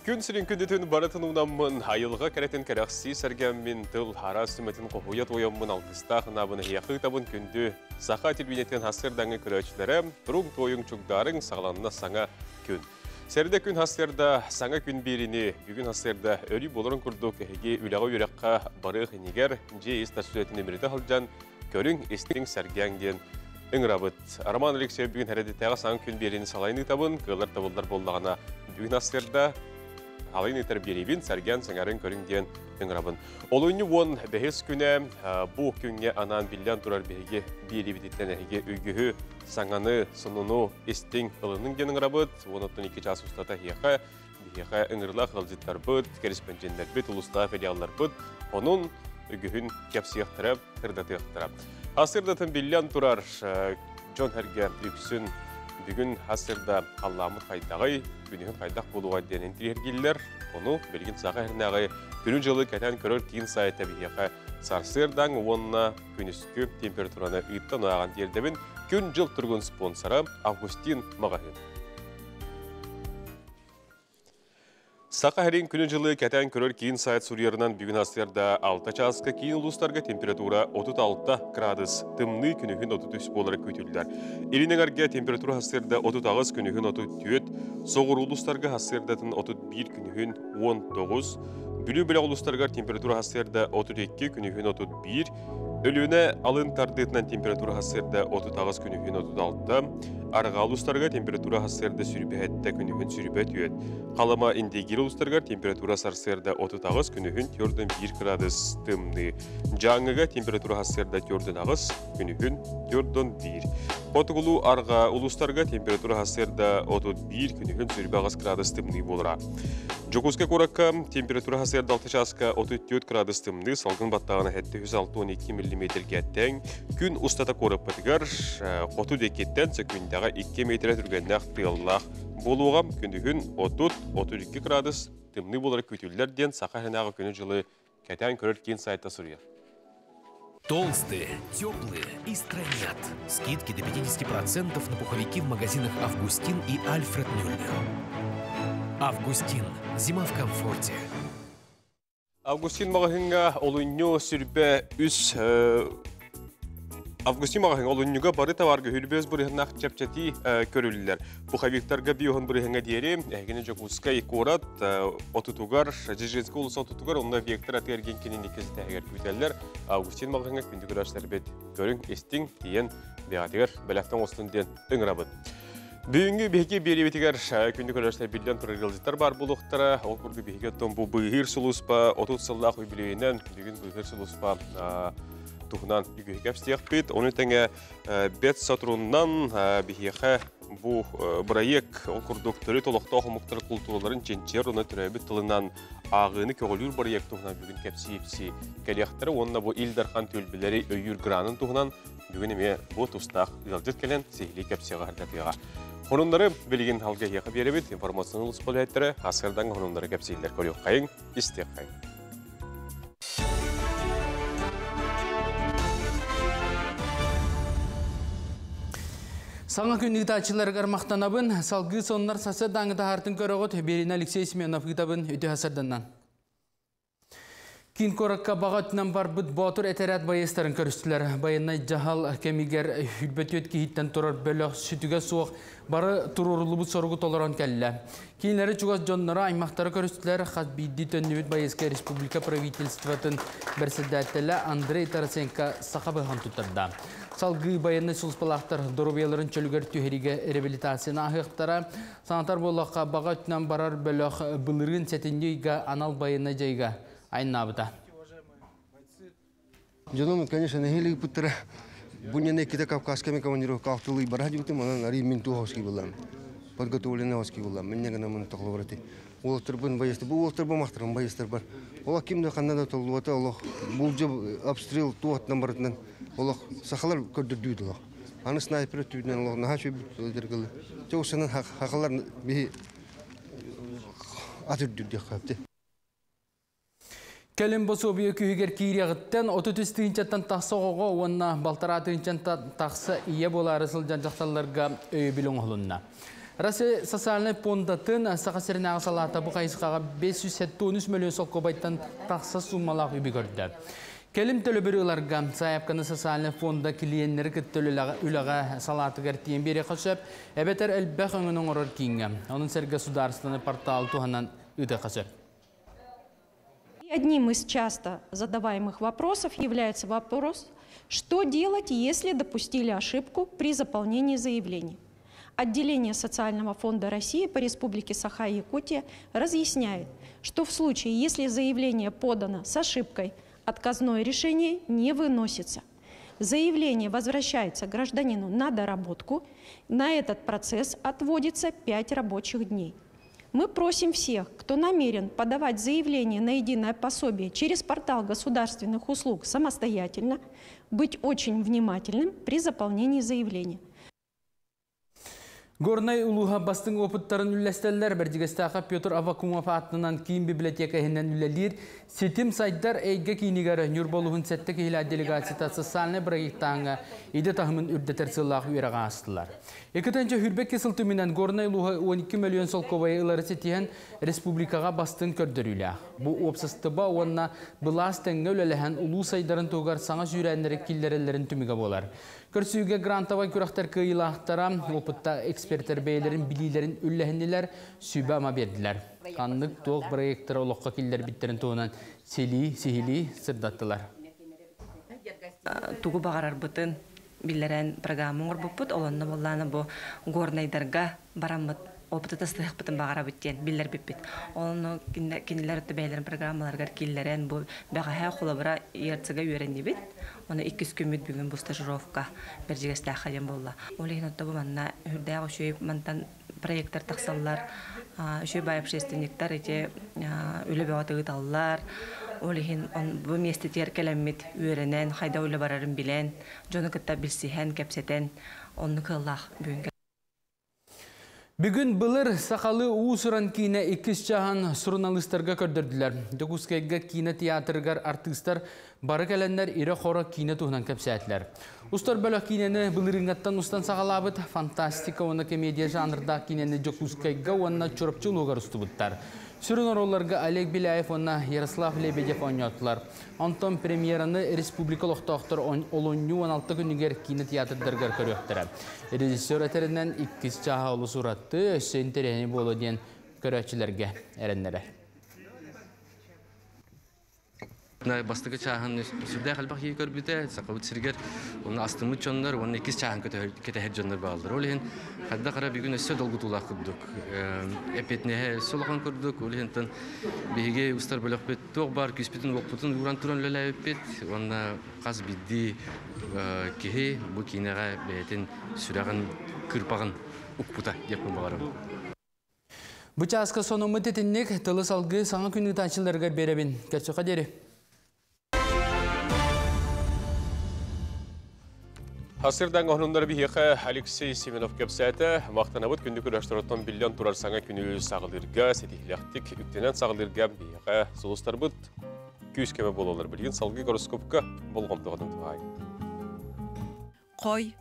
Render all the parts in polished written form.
Күн сирин күндетін баратын унаммын, айылға кәретін кәрәқси сәргәммін тыл хара сүметін қоғуят ойаммын алғыстақ набыны яқы табын күнді сақа телбинеттен хасырдаңы күрәчілері бұрын тойың чүгдарың сағаланына саңа күн. Сәрді күн хасырда саңа күн беріне, бүгін хасырда өрі болырын күрдік әге үліға өрекқа барық енегер же естар сүретіне мірді қалжан көрің естің сәргәңден Үңірабыт. Роман Алексеев бүгін әреді тәға саңа күн берені салайны табын, ғылар табылдар болдағына бүгін хасырда Алайны тәрбиелейбін сәрген сәңәрін көріңден үңірабын. Ол өйні он бәхес күні бұл күнге анан білден тұрар бәйге бейелебедеттен әйге үйгігі саңаны сұнуну естің ұлының ген үңірабыд. Оныттың 2 час ұстата хияқа үңірлақ ғылжыттар бұд, корреспонденттер бұд, ұлыста федиаллар бұд. Оның үйгіғін кәпсияқтырап, қырдатықтырап. Асырдатын білден тұрар Джон Херге үксін бүгін асырда қалламы қайдағай, күнігін қайдақ болуға денен тірергелілер. Оны білген саға әрінағай күні жылы кәтен көрір кейін сайты бейеқа сарсырдан онына күніскі температураны ұйттан ағын дердебін күн жыл тұрғын спонсоры Августин Мағахин. Сақа әрін күні жылы кәтен көрір кейін сайт сұрерінен бүгін асырда 6 часқа кейін ұлыстарға температура 36 градус, тымны күнігін 33 болары көтілдер. Елінің әрге температура асырда 30 күнігін 34, соғыр ұлыстарға асырдатын 31 күнігін 19, бүлі-бүлі ұлыстарға температура асырда 32 күнігін 31, өліуіне алын тардетінен температура асырда 30 күнігін 36, Арға ұлыстарға температура асырда сүрбәтті күнігін сүрбәт өйет. Қалама индегер ұлыстарға температура сарсырда 30 күнігін 4-1 градус тымны. Жаңыға температура асырда 4-ағыз күнігін 4-1. Қотығылу арға ұлыстарға температура асырда 31 күнігін сүрбәғыз градус тымны болыра. Жокузка коракка температура асырда 6 часқа 34 градус тымны, салғын баттағына әтті 106-12 мм кәттен. Күн ұстата корып бітігер, қоту декеттен сөкіндіға 2 метр түргеннәқ тыяллақ болуғам күндігін 30-32 градус тымны болар көтілдерден сақа хэнағы күні жылы кәтен көрір кен сайта сұрия. Толстые, теплые и странят. Скидки до 50% на пуховики в магазинах «Августин» и «Альфред Мюллер». «Августин». Зима в комфорте. Августин мағахынға олынню сүрбе үс... Августин мағахын олыннюға бары таварғы хүлбез бұрығынақ чәпчәті көрілілер. Пуховиктарға бейоғын бұрығынға дейірі, әгені Жокускай қорат, отутуғар, Жеженскі ұлысы отутуғар, онда вектор әтігерген кенінде кезі тәгер көйтәлілер. Августин мағахынға күндігір аштарбет көрің естің дейін бейғатығыр бәләқтан осылынден үңірабыд. Бүгінгі бейге беребетігер күнді көрәштер білден тұрар ғылжеттар бар болуқтара. Ол күрді бейге тұн бұл бұйғыр сұлыспа, 30 сыллақ өйбілейінен бүгін бұйғыр сұлыспа тұғынан үгі кәпстияқ бет. Оның тәңе бет сатыруннан бейге бұл проект ол күрдік түрі толықта оқымықтар культураларын женчер, оны түрәбі тылынан ағыны көгілір проект тұғынан бүгін кәпсиепсі кәлияқтары. Онына бұл илдархан төлбілері өйір гранын тұғынан бүгін еме бұл тұстақ ғылжет кәлен сейлі кәпсияға әрдәпеға. Қонымдары білген халға еқі беребет, информационный ұспол әттірі, асырдан қонымдары кәпсейлер көрек қайын, істек қайын. Саңа күндегі тачылар қармақтанабын, салғы сонлар сасы даңғыда артын көріғыт Берин Алексей Семенов ғытабын өте асырданнан. Кин коракка бағатынан бар бұд батыр әтерәт байыстарын көрістілер. Байынай жағал кәмігер хүлбәт өтке хиттен тұрар бөліқ сүтіге суық бары тұрурылы бұд сорғы толыран кәлі. Кейінлері чуғас жонлары аймақтары көрістілер. Қаз бейді төннебет Байызка Республика правительстватын бірсілдәттілі Андрей Тарасенко сақа байған тұттырда. Салғы байынай сұлыспалақтар дұрубияларын чөлігер түйеріге реабилитацияны ағықтара. Санатар болаққа бағатынан барар бөліқ бұлырын сәтіндейгі анал байынай жайға. Айнабыта. Жаном, конечно, нагели путера. Буняне кита кавказскими командировка автолы барадиутым, она на Римин Туховский была. Подготовленный Ховский была. Меня на мон тагловрати. Олтербен боесты, бу олтербен махтрам боесты бар. Ола кимда ханнада толвата, Аллах булжа обстрел туат номернен. Аллах сахалар көрдүдүлөр. Аны снайпер түдүнөн Аллах нахачы дергел. Чоусанан хакалар би атырдүдү хапты. Кәлім босу бүйі күйігер кейрияғыттен 33 түйінчаттан тақсы оғыға оңына балтара түйінчаттан тақсы ие бола арысыл жанжақталарға өй білің олынна. Россия социальный фондатын сақасырынаға салата бұл қайысқаға 573 миллион сол көбайттан тақса суммалақ үбі көрді. Келім төлі бір ұларға сайапқаны социальный фонда келиенлері күттілі үліға салаты кәртейін бере қосып, әбетер әлбәқ өңінің ұрыр кейінгі. Оның сәргі сударыстаны порталы туғанан үді қосып. Одним из часто задаваемых вопросов является вопрос, что делать, если допустили ошибку при заполнении заявлений. Отделение Социального фонда России по Республике Саха-Якутия разъясняет, что в случае, если заявление подано с ошибкой, отказное решение не выносится. Заявление возвращается гражданину на доработку. На этот процесс отводится 5 рабочих дней. Мы просим всех, кто намерен подавать заявление на единое пособие через портал государственных услуг самостоятельно, быть очень внимательным при заполнении заявления. Горнай улуға бастың опыттарын үлләстәлілер бәрдігістаға Петр Авакумов атынан кейін библиотекаһынан үлләлер сетим сайттар әйге кейінігері нүрболуғын сәтті кейлі делегацията социальный проекттаңы иде тағымын үрдетер сылағы үйраға астылар. Екітінші хүрбек кесілтімінен Горнай улуға 12 миллион сол ковайы ұлары сетиген республикаға бастың көрдірілі. Бұл опсыстыба онына бұлас тәңгі үләліген улу сайдарын туғар саңа жүйрәнлері келдерелерін түмігі болар. Көрсүйге грантавай күрақтар күйілақтара опытта эксперттер бейлерін білейлерін үлләхінділер сүйбе ама берділер. Қанлық тоқ проекттары олыққа келдер біттерін туғынан сихили сырдаттылар. Тугу бағарар бұтын білдерін программың ұрбұппыт, оланны болланы бұл горнайдарға барамыт. Опыты тастық бұтын бағара бүттен, білдер біппет. Оланы кенелер өтті бәйлерін программаларғар келдерін бұл бәғаға қолабыра ерціға үйеренде бет. Оны 2 күммет бүгін бұл стажировка бір жегесті ақаден болла. Ол ең өтті бұл манна үрдәғ үшөй мантан проекттар тақсалылар, үшөй бай общественниктар ете үлі бәғаты ұталылар. Ол ең бұл месті тер кәлеммет үйеренен, қайда үлі барарын білен, жоны күтті білсіхен, кәпсетен, оны қыллақ бүгінгі. Бүгін бұлыр сақалы уысыран кейіне 2 жағын журналистарға көрдірділер. Дөгіскайға кейіне театрғар артистар бары кәлендер ире қора кейіне тұғынан көпсәтілер. Ұстар бөлі кейінені бұлырыңаттан ұстан сағалабыд фантастика оны комедия жанрда кейінені Дөгіскайға онына чұрапчылуғар ұсты бұттар. Сүрін оролларға Олег Беляев онына Ярослав Лебедев ойнаттылар. Антон премьераны республикалық тоқтыр олонью 16 күнігер кейіні театрдарға көріқтірі. Режиссер әтерінен 2 жаға олы сұратты өсі интерені болу ден көрәтшілерге әрінлері. Бастығы чағын сүрді қалбақ ей көрбіді, сақауыт сіргер, оны астымыт жонлар, оны 2 чағын кетәхет жонлар бағалдар. Ол ең қадда қара бүгін өсі долғы тұлақ күрдік. Әпетнеге солған күрдік, ол ең тан бейге ұстар бөлік бет тоқ бар, күспетін оқпытын ұран тұран лөлі өппет, оны қаз бидді кеге бұл кейінеға бәйтін сүрәғын кірпағын ұқпыта депін бағарым. Бұчасқа соны мұт етіннек тылы салғы саңа күні таңшыларға беребін. Кәтсіға дері. Hasırdan oğlunları bir yıqa Alexey Semenov köpsəti maqtanabıt gündük ürəştorotan bilyan turar sana günü sağılırga, setihləktik, üktenen sağılırga bir yıqa soğustarbıt küs keme bol olur bilgin salgı goroskopka bolğamdığının tuğay. Qoy,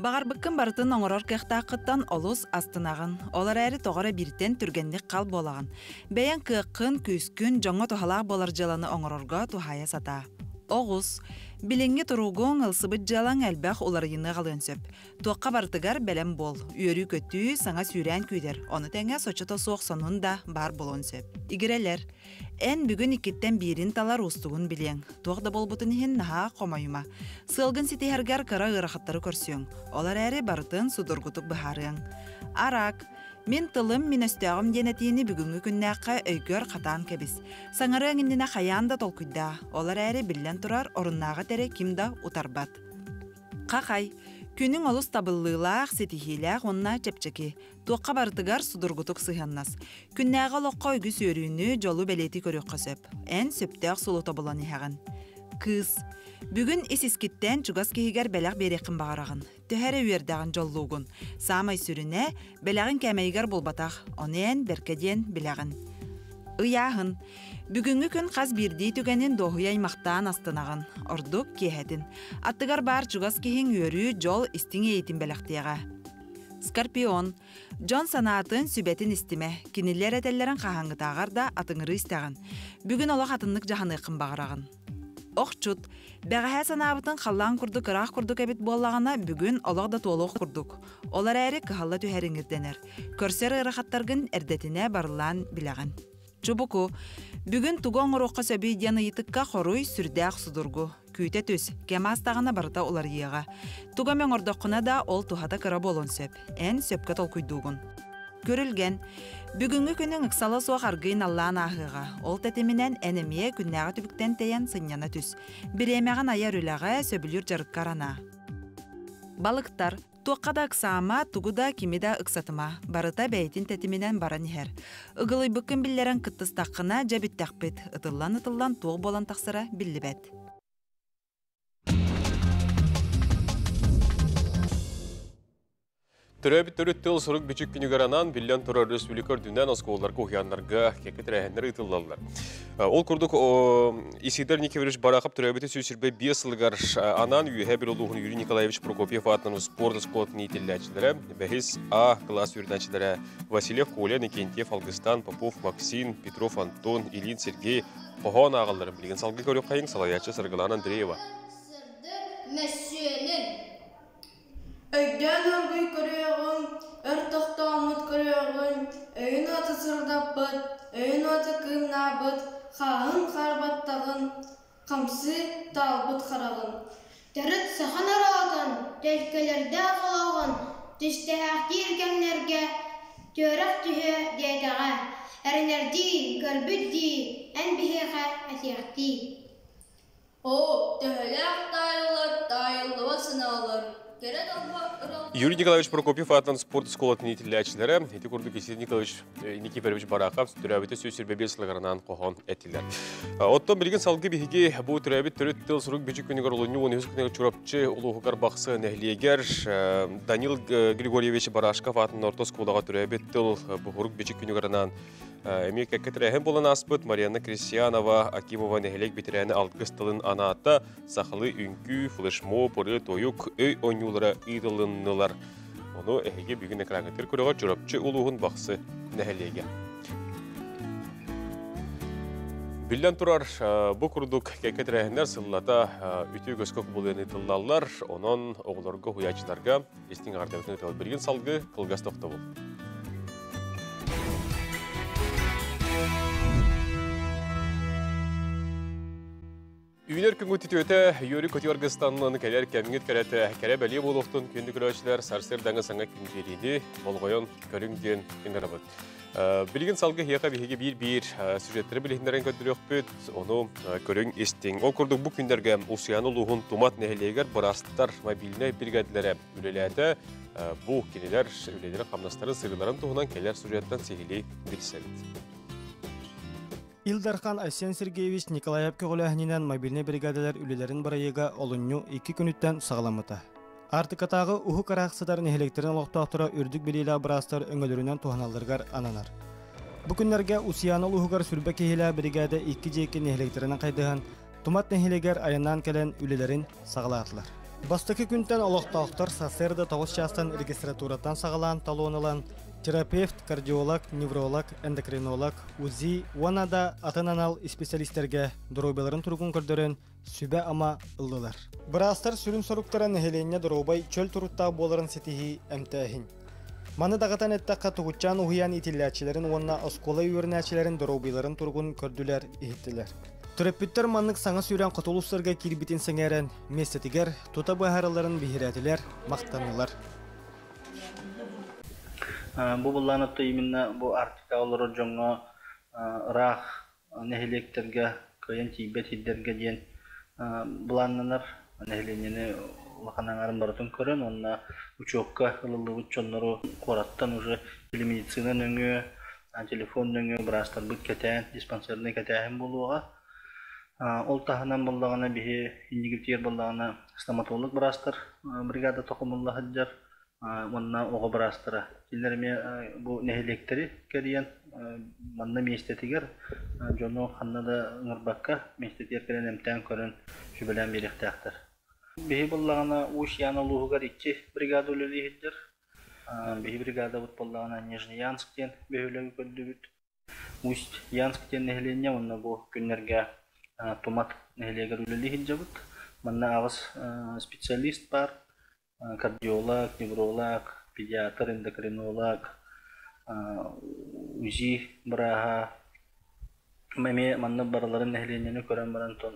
бағарбыққын барытын оңырор кеқтақыттан олус астынағын, олар әрі тоғыра біртен түргендік қал болағын. Бәйін кыққын, күскін, жоңа тухалақ болар жаланы оңырорға тухая сата. Оғыз, Bilingi turuğun ılsıbıt jalan elbaq olar yını qalın söp. Tuaqqa bartıgar bələm bol. Üörü kötü sana sürən küydər. Onu təngə soçata soğ sonunda bar bolon söp. İgireler, en bugün ikitten birin talar ustuğun bilen. Tuaqda bol butun hen naha qomayuma. Sılgın siti hergar kara ıraqatları körsüyün. Olar əri barıtın sudurgutuk biharın. Arak, men tılım min östəğim denetini bugünkü künnəqqa öygör qatan kebis. Sanarın indine xayan da tolkuyda. Olar əri bilən turar orunnağı tere kimda utarbat. Qaqay, günün olus tabıllığılaq, setihilaq onna çepçeki. Tuaqqa bartıgar sudurgutuk sıhannas. Künnəqa loqqa ögü sörüünü jolu beleti körüqqa söp. En söptəq sulu tabulan ihağın. Kız, bugün isiskitten çugas kehigar beləq bereqin bağırağın. Töhәрі үйердағын жоллуғын. Самай сүріне белағын кәмейгар болбатақ, онен беркеден білағын. Ұяғын, бүгінгі күн қаз бірдей түгенін доғуя аймақтан астынағын. Ордық кехетін. Аттығар бар чугас кехін өрі жол істіңе ейтін белақтияға. Скорпион, Джон санаатын сүбетін истиме, киниллер этеллерін қағаңғытағар да атыңыры истаған. Бүгін олақ атынлық жағаны қымбағырағын. Оқчут, бәғәһә санабытын қаллан күрдік, ырақ күрдік әбет болағына бүгін олақ да толық күрдік. Олар әрі қығалла түхәріңізденер. Көрсер ырақаттарғын әрдетіне барылан білаған. Чубуку, бүгін тугон ұруққа сөбей дияны етікка қоруй сүрдәқ судыргу. Күйте төс, кемастағына барыта олар еға. Тугамен ордоққына да ол тухата кыра болон сөп. Ән сөпке тол күйдуғын. Көрілген, бүгінгі күнің ұқсалы суақ арғын Аллаан ахыға. Ол тәтемінен әнемие күннәға түбіктен тәйен сынняна түс. Біремеған аяр үліға сөбілір жарыққарана. Балықтар, туаққада ұқсама, туғуда кемеда ұқсатыма. Барыта бәйтін тәтемінен баран ехер. Үгілі бүкін білерін күттістаққына жәбіттәқпет. Үтыллан туғы болан тақсыра білі бәт. Түрәбі түріт тыл сұрық бүчік күнігіранан білен тұрар республикар дүнен осколларға ұяндарға кекет рәхендер ұйтылалар. Ол күрдік Исидер Никевич барақып түрәбіті сөсірбе 5 сылғар анан үйе бір олуғын Юрий Николаевич Прокопьев атының спорт сколатын етілдәчілері, бәхіз А класс үйірдәчілері Василев, Коля, Никентьев, Алгыстан, Попов, Максим, Петров, Антон, Илин, Сергей, Қоған ағаларын білген салғы көрі қайын салаячы Сырғылан Андреева. Ögden örgüy körüyağın, örtüqta amut körüyağın, öyün atı sırdapbıt, öyün atı kıynabıt, xağın xarbattağın, qamsı talbıt xarağın. Dərət saxan arağın, təlkəlerde ağılağın, düştə əqdi erkənlərge, törək tühü deyədağa, ərənerdi, görbüddi, ən biheqə ətiyəqdi. O, tühələk dayıllıva sınalır. Юрий Николаевич Прокопьев атын спорт сколатын етілдәчілері, еті күрді Кесет Никифорович Барақап түрәбіті сөсірбе 5 сылғарынан қоған әттілер. Оттан білген салғы бігеге бұл түрәбіт түрет тыл сұрық бөчік күнігер олыны 10 күнігер чұрапчы ұлығығар бақсы нәхлиегер Данил Григорьевич Барашков атын орта сколаға түрәбіт тыл бұғырық бөчік күнігерінен Эмек әкетрәхен болан аспыт Марьяна Крестьянова, Акимова нәхелек бетерәні алғыз тылын анаатта сақылы үнкі, флешмо, пұры, тойық, өй ойнулары ұйдылыннылар. Оны әхеге бүгін әкраңғытыр көріға жүрапчы ұлығын бақсы нәхелеге. Білден тұрар бұл күрдік әкетрәхенлер сыллата үті көскөк болуыны тыллалар, онын оғыларға хуячыларға естің ағардабытын өтіғал бірген салғы қылғас тоқты бұл. Үйінер күн көтіті өті Юрий Котиоргыстанның кәлер кәміңет кәрәті кәрі бәле болуқтың күнді күрәшілер сарсыр даңы саңа күндерейді болғайын көріңден күнгірабыд. Білген салғы хияқа бейге бір сюжеттері білігіндерін көндірек бөт, оны көрің естің. Ол күрдік бұл күндерге ұсияны ұлығын тумат нәхелегер бұрастар мобиліне біргәділері үлеләді. Бұл келелер үлелері қамнастары сығыларын тұғынан келер сюжеттен сегілей білсәлді. Илдархан Айсен Сергеевич Николаев көғіләхінен мобильный бригадалар үлелерін барайыға олыню 2 күніттен сағаламыта. Артықатағы ұхы қарақсыдарын электрин олықтақтыра үрдік білейлі абырастар өңілерінен туғаналдырғар ананар. Бүкіндерге ұсияны ұхығар сүрбе кейілі бригада 2 жекен электринен қайдыған тумат нәхелегер аянан кәлен үлелерін сағалатылар. Бастықы күнтен олықтақтар сасырды 9 частан регистратураттан сағалан талуынылан терапевт, кардиолог, невролог, эндокринолог, УЗИ, уанада атананал специалисттерге дұрубеларын тұрғын көрдерін сүбе ама ылдылар. Бірастар сүрін соруқтарын әхеленне дұрубай чөл тұруттағы боларын сетихи әмтәхін. Маны дағатан әттаққа тұғытчан ұхиян итілләчілерін уанна оскола үйернәчілерін дұрубеларын тұрғын көрділер ехеттілер. Түреппіттер маннық саңа сүйрен құтылыстарға кирбитін сәңерен местетігер тұта бұхараларын бейхіретілер, мақтанылар. Bu bulanıptı именно bu артикалları жоңа рақ нәхелектерге көйен тибет хиддерге дейін бұланыныр нәхеленені лақанаңарын барытын көрін онна учокка ылылығы чонлары қораттан уже телемедицина нөңі телефон нөңі бірастар бұд кәтәйін диспансеріне кәтәйін болуға ол тағынан болдағына бейі индигертер болдағына стоматолог бірастар бригада тоқымылы хаджар Манна оға бірастыра. Келдеріме бұл нәхелектері кәріен манна местетігер. Жону қаннада ғырбаққа местетер кәрін әмтән көрін жүбілән беректәқтір. Бейі болағына ұш яны ұлығығар 2 бригада өлелі хеддер. Биһи бригада бут боллагана Нижнеянск тен бөһөлөг көрдүбүт. Усть-Янск тен нехленне онна бу күннерге томат нехлегер үлели хиджабыт. Манна агыс специалист бар, кардиолог, невролог, педиатр, эндокринолог, УЗИ браха. Мәме манна бараларын нехленнени көрөн баран тон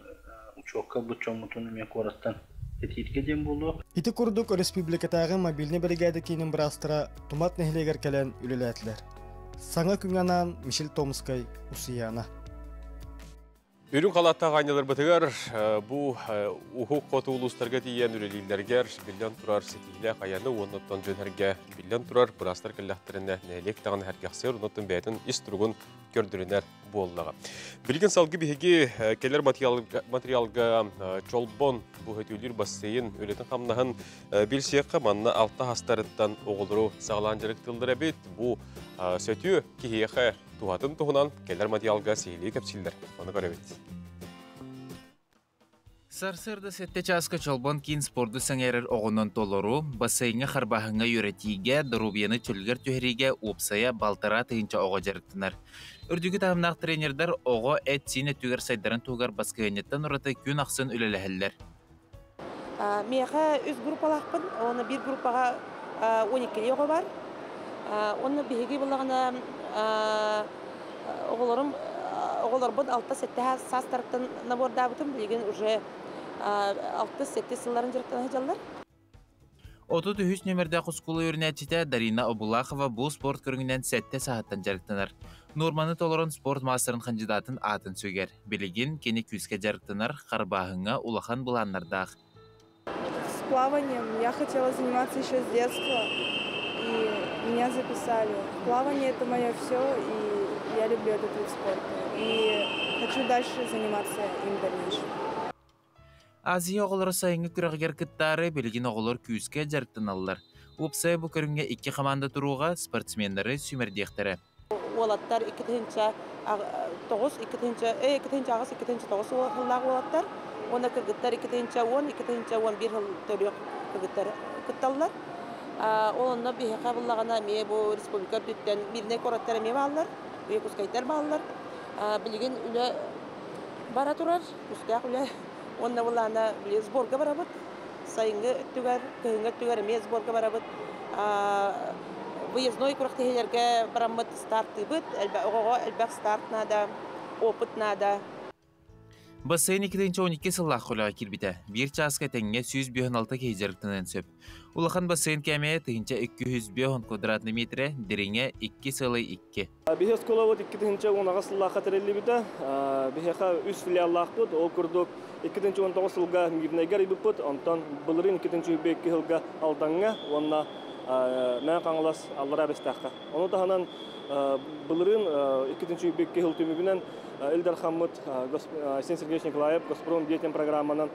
учокка бутчомутун мен кораттан этитке дем болду. Ити курдук республикатагы мобильный бригада кинин брастыра томат нехлегер келен үлеләтләр. Саңа күңанан Мишель Томскай Усияна. Үрін қалатта ғайнылар бұтығар, бұл ұхуқ қоты ұлыстарға дейін үрелейлергер білден тұрар сетейлі қаяны оныттан жөнерге білден тұрар бұрастар кілләқтеріне нәлек тағын әргәқсер ұнытын бәйтін іс тұрғын көрдірінер боллаға. Білген салғы бігеге келер материалға чолбон бұл өтеулер бассейін өлетін қамнағын білсеққа манна алты хастарыттан оғылыру сағылан жарықтылдыр әбет. Бұл сөтіу кейеқі туғатын тұғынан келер материалға сейлі көпсілдер. Оны көребет. Сарсырды сетте часка чолбон кин спорды саңерер оғынан толыру, бассейнге қарбағыңа юретиге, дұрубияны чөлгер түйериге ұпсая балтара тыйынча оға жарықтынар. Үрдігі тағымнақ тренердар оға әт сине түгер сайдарын туғар басқайынеттен ұраты күн ақсын үлеләхеллер. Меға үз группалақпын, оны бір группаға 12 оға бар. Оны бігеге болағына оғыларбын 6-7 састарыптан наборда бұтым, білген уже 6-7 сылларын жүріктен ажалдар. 33 нөмірді құскулы өрнәтчеті Дарина Обулақова бұл спорт көріңінен 7 сағаттан жарықтанар. Норманы толырын спорт мастырын қандидатын атын сөйгер. Білеген кені күзге жарықтанар қарбағыңа улахан бұланнардақ. С плаванием я хотела заниматься еще с детства, и меня записали. Плавание — это мое все, и я люблю этот вид спорта. И хочу дальше заниматься им в дальнейшем. Азия оғылары сайыңы күрағығер кіттары білген оғылар күйіске жарықтан алылар. Опсай бұл көрінге 2 команда тұруға спортсмендері сүймердектері. Олаттар 2-9 оллағы олаттар. Оны кіргіттар 2-10, 2-11 төлі кіргіттар күтталылар. Олында бейхақа бұллағана ме бұл республика бүттен біріне кораттары ме бағылар, өй күскайтар бағылар. Білген үлі бара тұрар, күскақ үлі. Онна бұллағана сборға барабыд. Сайынғы түгер, күйінгі түгер ме сборға барабыд. Выездной күрақтығылерге барамыд старты бұд. Оғаға әлбәқ старт нада, опыт нада. Бассейн 2-12 сыллақ қолаға келбіті. Bir часқа тәңге 106 кейжеріктінен сөп. Улахан бассейн кәмее тығынша 205 квадратный метре, дереңе 2,2. Бихес қолауыд 2-10 сыллаққа тәрелі біті. Бихеқа үз филиаллақ бұд. Ол күрдік 2-19 сылға мирнайгар ебіп бұд. Онтан бұлырын 2-12 сылға алдаңға. Онна мән қаңылас аллара бәстаққа. Оны тағынан бұлырын 2-12 сыл түмігінен Эльдар Хаммут, Арсен Сергеевич Николаев, Госпром детям программанан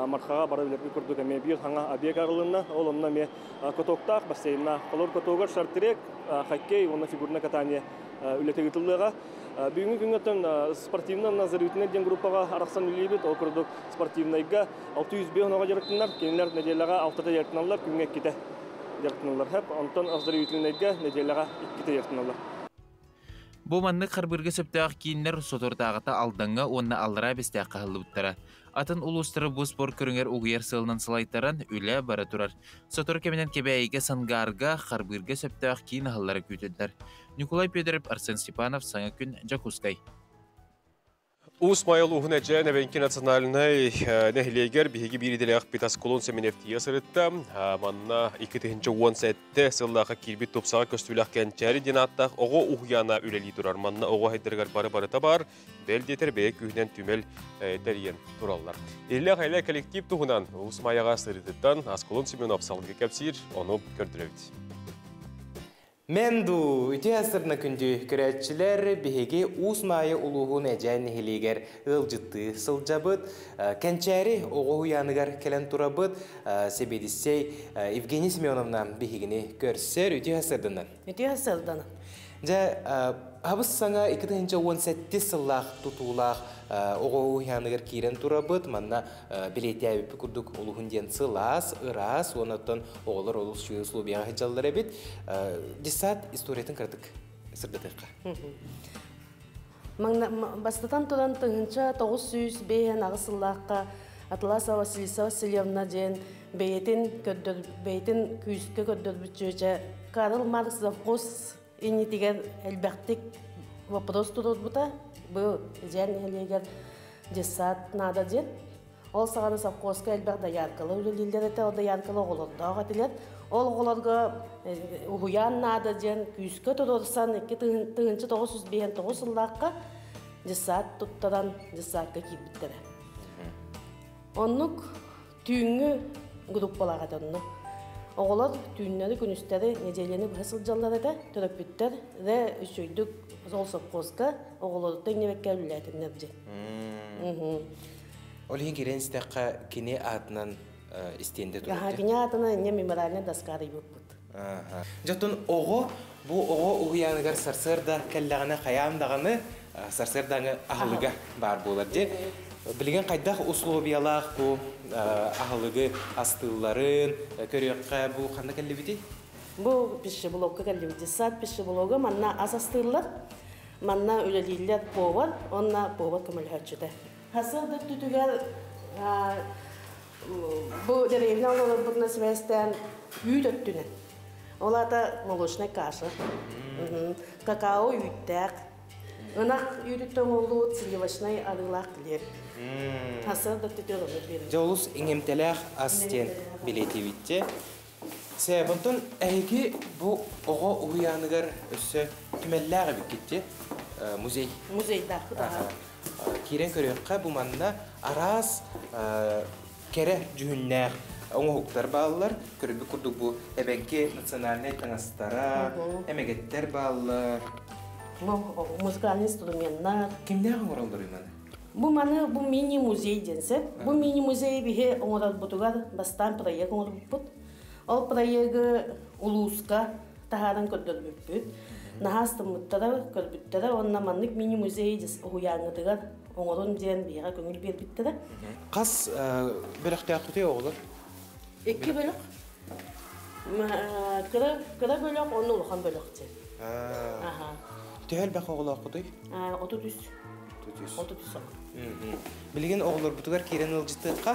мархага барабилерге күрдік әме бир хаңа объект арылына, ол онна ме котоктақ бассейнна, қолыр котогар шарттырек, хоккей, онна фигурна катание үлетегітілдіға. Бүгінгі күнгеттен спортивна назарютіне ден группаға арақсан үлейбет, ол күрдік спортивнайға 600 оға жарықтынлар, кенілер неделяға 6-та жарықтыналар, күнге 2-та жарықтыналар. Хәп, онтан азарютілінайға неделяға 2-та жарықтыналар. Бұл манны қарбырғы сөптіғақ кейінлер сотортағыта алдыңға онына алыра бестіғ қағылы бұттара. Атын ұлыстыры бұл спорт көріңер ұғыер сылынан сылайтаран үлі бары тұрар. Сотор кеменен кебәйге сангарға қарбырғы сөптіғақ кейін ағылары көтеділер. Николай Педерев, Арсен Степанов, Саңа күн, Джакускай. Усмайыл уғын әджән әбәнкі национальный нәхілегер бігі біріделі ақпетас колон семенефтия сырытта. Манна 2-17 сыллаға келбет топсаға көстілі кәнчәрі денаттақ оғы ұғияна үлелі тұрар. Манна оғы хайдырғар бары-барыта бар, бәлдетер бәйек үйінен түмел дәріен тұралар. Елі қайлы коллектив тұғынан Усмайыға сырыттан Асколон Семен апсалғы кәпсір, оны көрдірәуді. Менду үті әсірні күнді күрәтшілер бігеге Усмайы ұлуғын әжән хелегер ұлжытты сылжабыд, кәнчәрі оғы ұяныгар кәлін тұрабыд, себедісей Евгений Семеновна бігегіне көрсер үті әсірдінен. Үті әсірдінен. Жа абыс саңа 2017 сыллақ тұтулақ оғау яныгар кирен турабыт, манна билети әбіпі күрдік олығын ден сылас, ырас, онаттан оғылар олық шүйі слубияға хеджалылар әбет. Десат историятын кірдік сырдатыққа. Бастатан тудан тыңынша 900 бейен ағысыллаққа Атласа Василиса Васильевна ден бейтін күйіске көддір бүтчөче Карл Маркс завхоз ини тигер әлбәқтік вопрос тұрыр бұта. Бұл жән әлегер десат нада ден. Ол сағаны завхозға әлбәқта яркалы үлелілдер әті, олда яркалы оғылырдағы әтілер. Ол оғылырға ұғыян нада ден күйіске тұрырсан 2-900 бейен 9 жылдаққа десат тұттаран десатқа кейбіттері. Оннук түйінгі группалаға донну. Оғылар түйінлері күністері неделені бұхасыл жаллар әді, төрөппіттер де үшөйдік зол сапқозға оғыларды невекке үліләтінлер де. Олеген керен істеққа кене атынан істенде тұрды? Кене атынан не меморальный доскары yok бұд. Жаттын оғы, бұл оғы ұғыяныгар сарсырда кәллағына қаямдағаны сарсырдаңы ағылыға бар болар де. Білген қайдақ условиялақ бұл ағылығы астыларын көріққа бұл қанда кәлі бейді? Бұл піші блогқа кәлі бейді. Сат піші блогы манна аз астылар, манна өлелейлер повар, онна повар көмілі өтшіді. Хасырды түтігер бұл деревна олар бұдына свестен үйт өттінен. Оларда молочный каша, какао үйттәк, ынақ үйттен олу сливочный арылақ тілер. Жаулус иңемтеләқ астен билети битте. Себебінтін әйге бұл оға ұғыяныгар өсі түмәлләғі бік кетті музей. Музейда. Керен көріққа бұл манна арас кәрі жүхіннәқ оңы хуқтар бағылар. Көрібі күрдік бұл әбәнке национальный таңастара, әмегеттер бағылар. Музыкальный инструменттар. Кімдәғын оралдыр иманы? Бұл мини-музей денсі. Бұл мини-музей біге оңырар бұтығар бастан проект оңыр бұт. Ол проекті ұлуысқа тағаран көрдір бүппіт. Нағасты мұттара көрбіттара, онна маннық мини-музей дес ұғыяңыдығар оңырын ден бейға көңіл бербіттара. Қас бөліқті ақыты оғылыр? 2 бөлік. Кіра бөлік, оны ұлған бөлік ден. Түйел бәқ оғылы ақыды? 33. Білген оғылыр бұтығар керен ұлжыттыққа?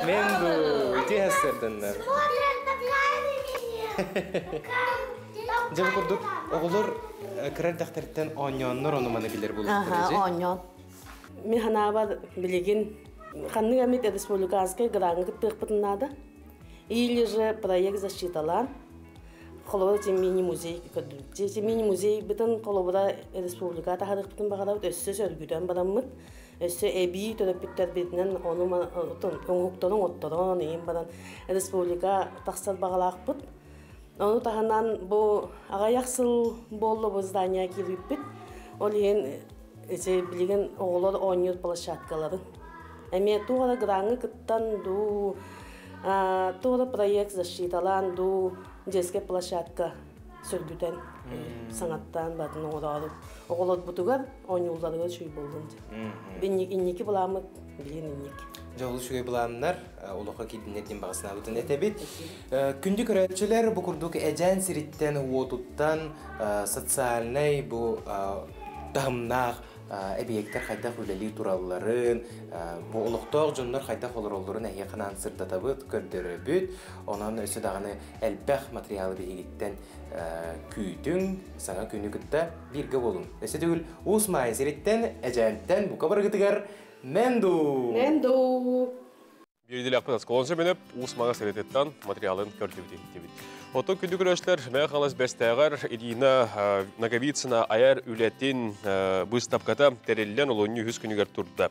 Менду, үте әсірдіңдер. Жабы көрдік, оғылыр кірер дақтарыттен оньонныр оны маны білер болып көрежі? Оньон. Мен хана бар білеген қанның әмет республиканскай граңы күттіқ бұтынады. Или же проект защиталан. Қолыбыда тем мини-музей көдірді. Тем мини-музей бітін қолыбыда республика тағадық бітін бағадауыд өссі сөргүйден барамыд. Өссі әбей төлөппіттер бетінен оңықтарын оттырын ең баран республика тақсар бағалақ бұд. Оны тағанан бұл ағаяқсыл болы бұл здания келіп біт. Ол ең білген оғылар 10 площадкаларын. Әме туғара граңы күттан туғара проект защиталан детская площадка сөргүтен саңаттан батын оғырады. Оғылар бұтығар 10 жылдарыға шүй болдым. Иннекі бұламы білген иннекі. Жаулы шүйе бұламынар, олыққа кейдінетін бағысына бұтын әтәбет. Күнді көрәтшілер бұл күрдік әжән сиреттен уотуттан социальный бұл тағымнақ әбиектер қайдақ өлелі туралыларын, бұл ұлықтақ жонлар қайдақ олар-оларын әйе қанан сырдатабыт, көрдері бүт, онан өсі дағаны әлбәқ материалы бейгеттен күйдің, саңа күні күтті бірге болың. Өсі түгіл, ұсмайын сиреттен, әжәнттен бұқа барғытығар Менду! Берділі ақпын асқолынша меніп, ұсмаға сиреттен материалын көрді бітейді. Ото күнді көрөштер, мәе қалас бәстәғар Ирина Наговицына аяр үләтін бұстапқата тәрелілен олонны 100 күнігер тұрды.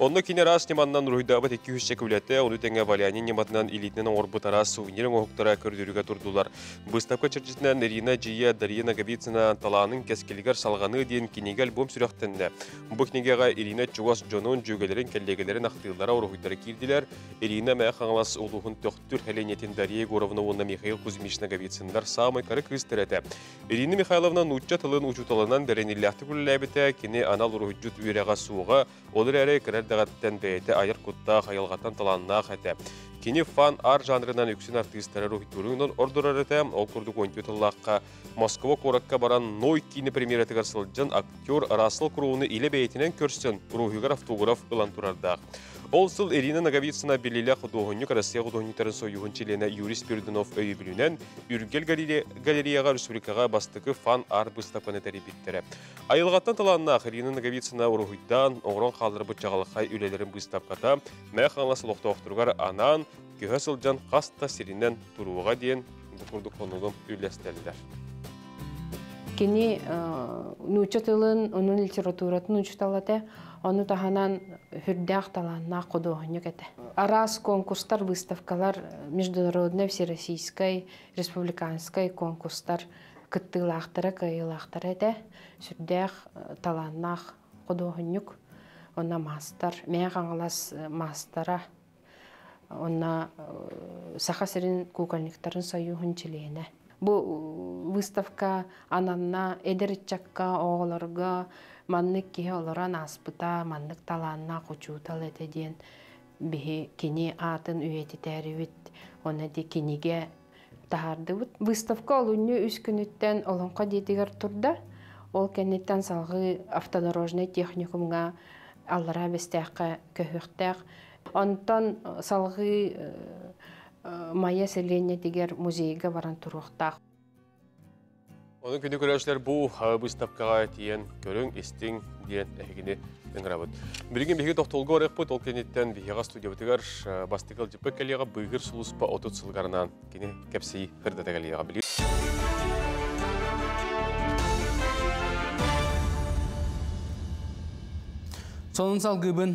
Онны кені рас неманнан рұйдабыт 200 чек үләті, оны тәңе валянин нематынан илетінен орбыт арас сувенерін оқтара көрдіріге тұрдылар. Бұстапқа чырчытынан Ирина Жия Дарья Наговицына таланын кәскелігер салғаны дейін кенеге альбом сүректінді. Бұл кенегеға Ирина Чугас Джонун жүгелерін кәллегелерін ақтылдара орғыдары келділер. Ирина мәе қаңылас олуғын төқтүр хәленетін Дарья Горовна онна Михаил Кузьмич Наговицындар самый кары кыстырыты. Ирина Михайловна нучча тылын учуталынан дәренелләхті күліләбіті кені анал ұрғыджут үйреға суға, олыр әрі кірәрдіғаттен бәйті айыр құтта қайылғаттан таланына қәті. Кені фан ар жанрынан үксін артистары рухитурыңнан ордырарыты, ол күрдік ойнтетіллаққа Москва қораққа баран ной кені премьеретігер сылджан актер Расыл Круыны иле бәйтінен көрсін рухигар автограф ұлан тұрардақ. Ол сыл Ирина Наговицына белелі құдуғынық Россия құдуғынықтарын сойуғын чилені Юрис Пердунов өйі білінен Үргел галереяға республикаға бастықы фан ар бұстапқаны тәребеттері. Айылғаттан таланнақ Ирина Наговицына ұрғыйдан оңырон қалдыры бұтчағалықай үлелерін бұстапқата мәе қаңласы лоқты оқтырғар анан күйі сылжан қаста серінен тұруға дейін бұқырды қонылым үйлестелдер. Кені нұчатылын, оның литературатын ұчыталады, оны таханан хүрдәқ таланна құдуғынық әті. Арас конкурстар, выставкалар, международный, всероссийской, республиканской конкурстар кыттылақтары, кайылақтары әті, сүрдәқ таланнақ құдуғынық, оны мастар, мәе қаңылас мастара, оны сақа сірін кукольниктарын сайуғын чилейіне. Бу выставка ананна эдерчакка оғыларға маннык кеге оларан аспыта, маннык таланна құчутал әтеден бихи кені атын үйеті тәрібіт, оны де кенеге тағарды бұд. Выставка олуны үз күніттен олонқа детігер тұрда, ол кәнеттен салғы автодорожный техникумға аллара бестәқі көхіқтәқ. Онтан салғы Майя селене дегер музейге баран тұруқтақ. Оның күнді көрәшілер бұл бұстапқаға тиен көрің, істің дейін әйгіне өңірабыд. Бірген бейгі тоқтолғы орық бұд, ол кенеттен бейіға студия бұтығар бастықыл жіпі кәлеға бұйғыр сұлыспа отыт сылғарынан кені кәпсей қырдата кәлеға білі. Сонын салғыбын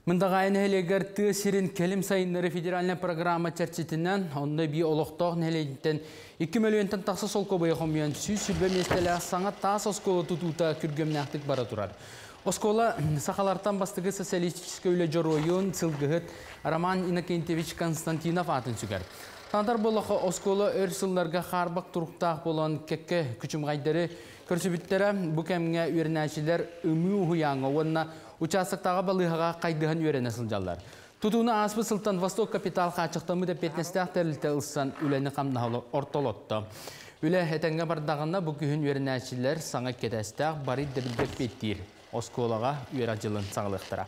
Мындағайын әлегер түйесерін келім сайынлары федеральная программа чәрчетінен, онда бей олықтақ нәлейден 2 миллионтан тақсы сол көбай қомиян сүрбе местелі саңа тас оскола тұтуыта күргемнәқтік бара тұрар. Оскола сақалартан бастығы социалистическі өлі жоройын сылғығыт Роман Иннокентьевич Константинов атын сүгер. Тандар болақы оскола өр сылларға қарбақ тұрықтақ болан кәкке күчім ғайдары көрсібіттері бұл кәміңе өрінәшілер үмі ұхыяңы онына участықтағы балығаға қайдығын өрені сылжалар. Тұтуыны аспы сылтан Восток капитал қачықтамы да петнестәқ тәрілті ұлсан үләні қамнағылы ортолотты. Үлі әтәңге бардағында бұл күйін өрінәшілер саңа кетестәқ бары дәбілдеп беттір. Осколаға өр ажылын сағылықтыра.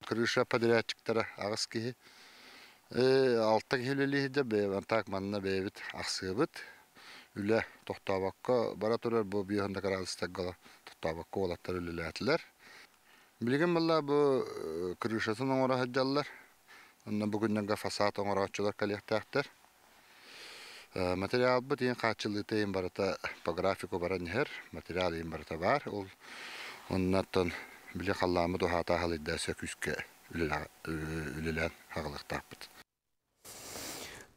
Крыша подрядчиктары ағыз кейі. Алтық хелелі де бейвантақ манна бейбіт ақсығыбыт. Үлі тоқтабаққа бара тұрар бұл бейханда қарағыстағыла тоқтабаққа олаттар үлілі әтілер. Білген бұлла бұл крышасын оңыра хаджалар. Онна бүгінненгі фасад оңыра атчылар кәлектәқтер. Материал бұд ең қатшылыты ең барыта по графику бара нехер. Материал ең барыта бар. Оннаттан біле қалламы дұхата қалыйдасы күске үлілен хағылықтақ бұд.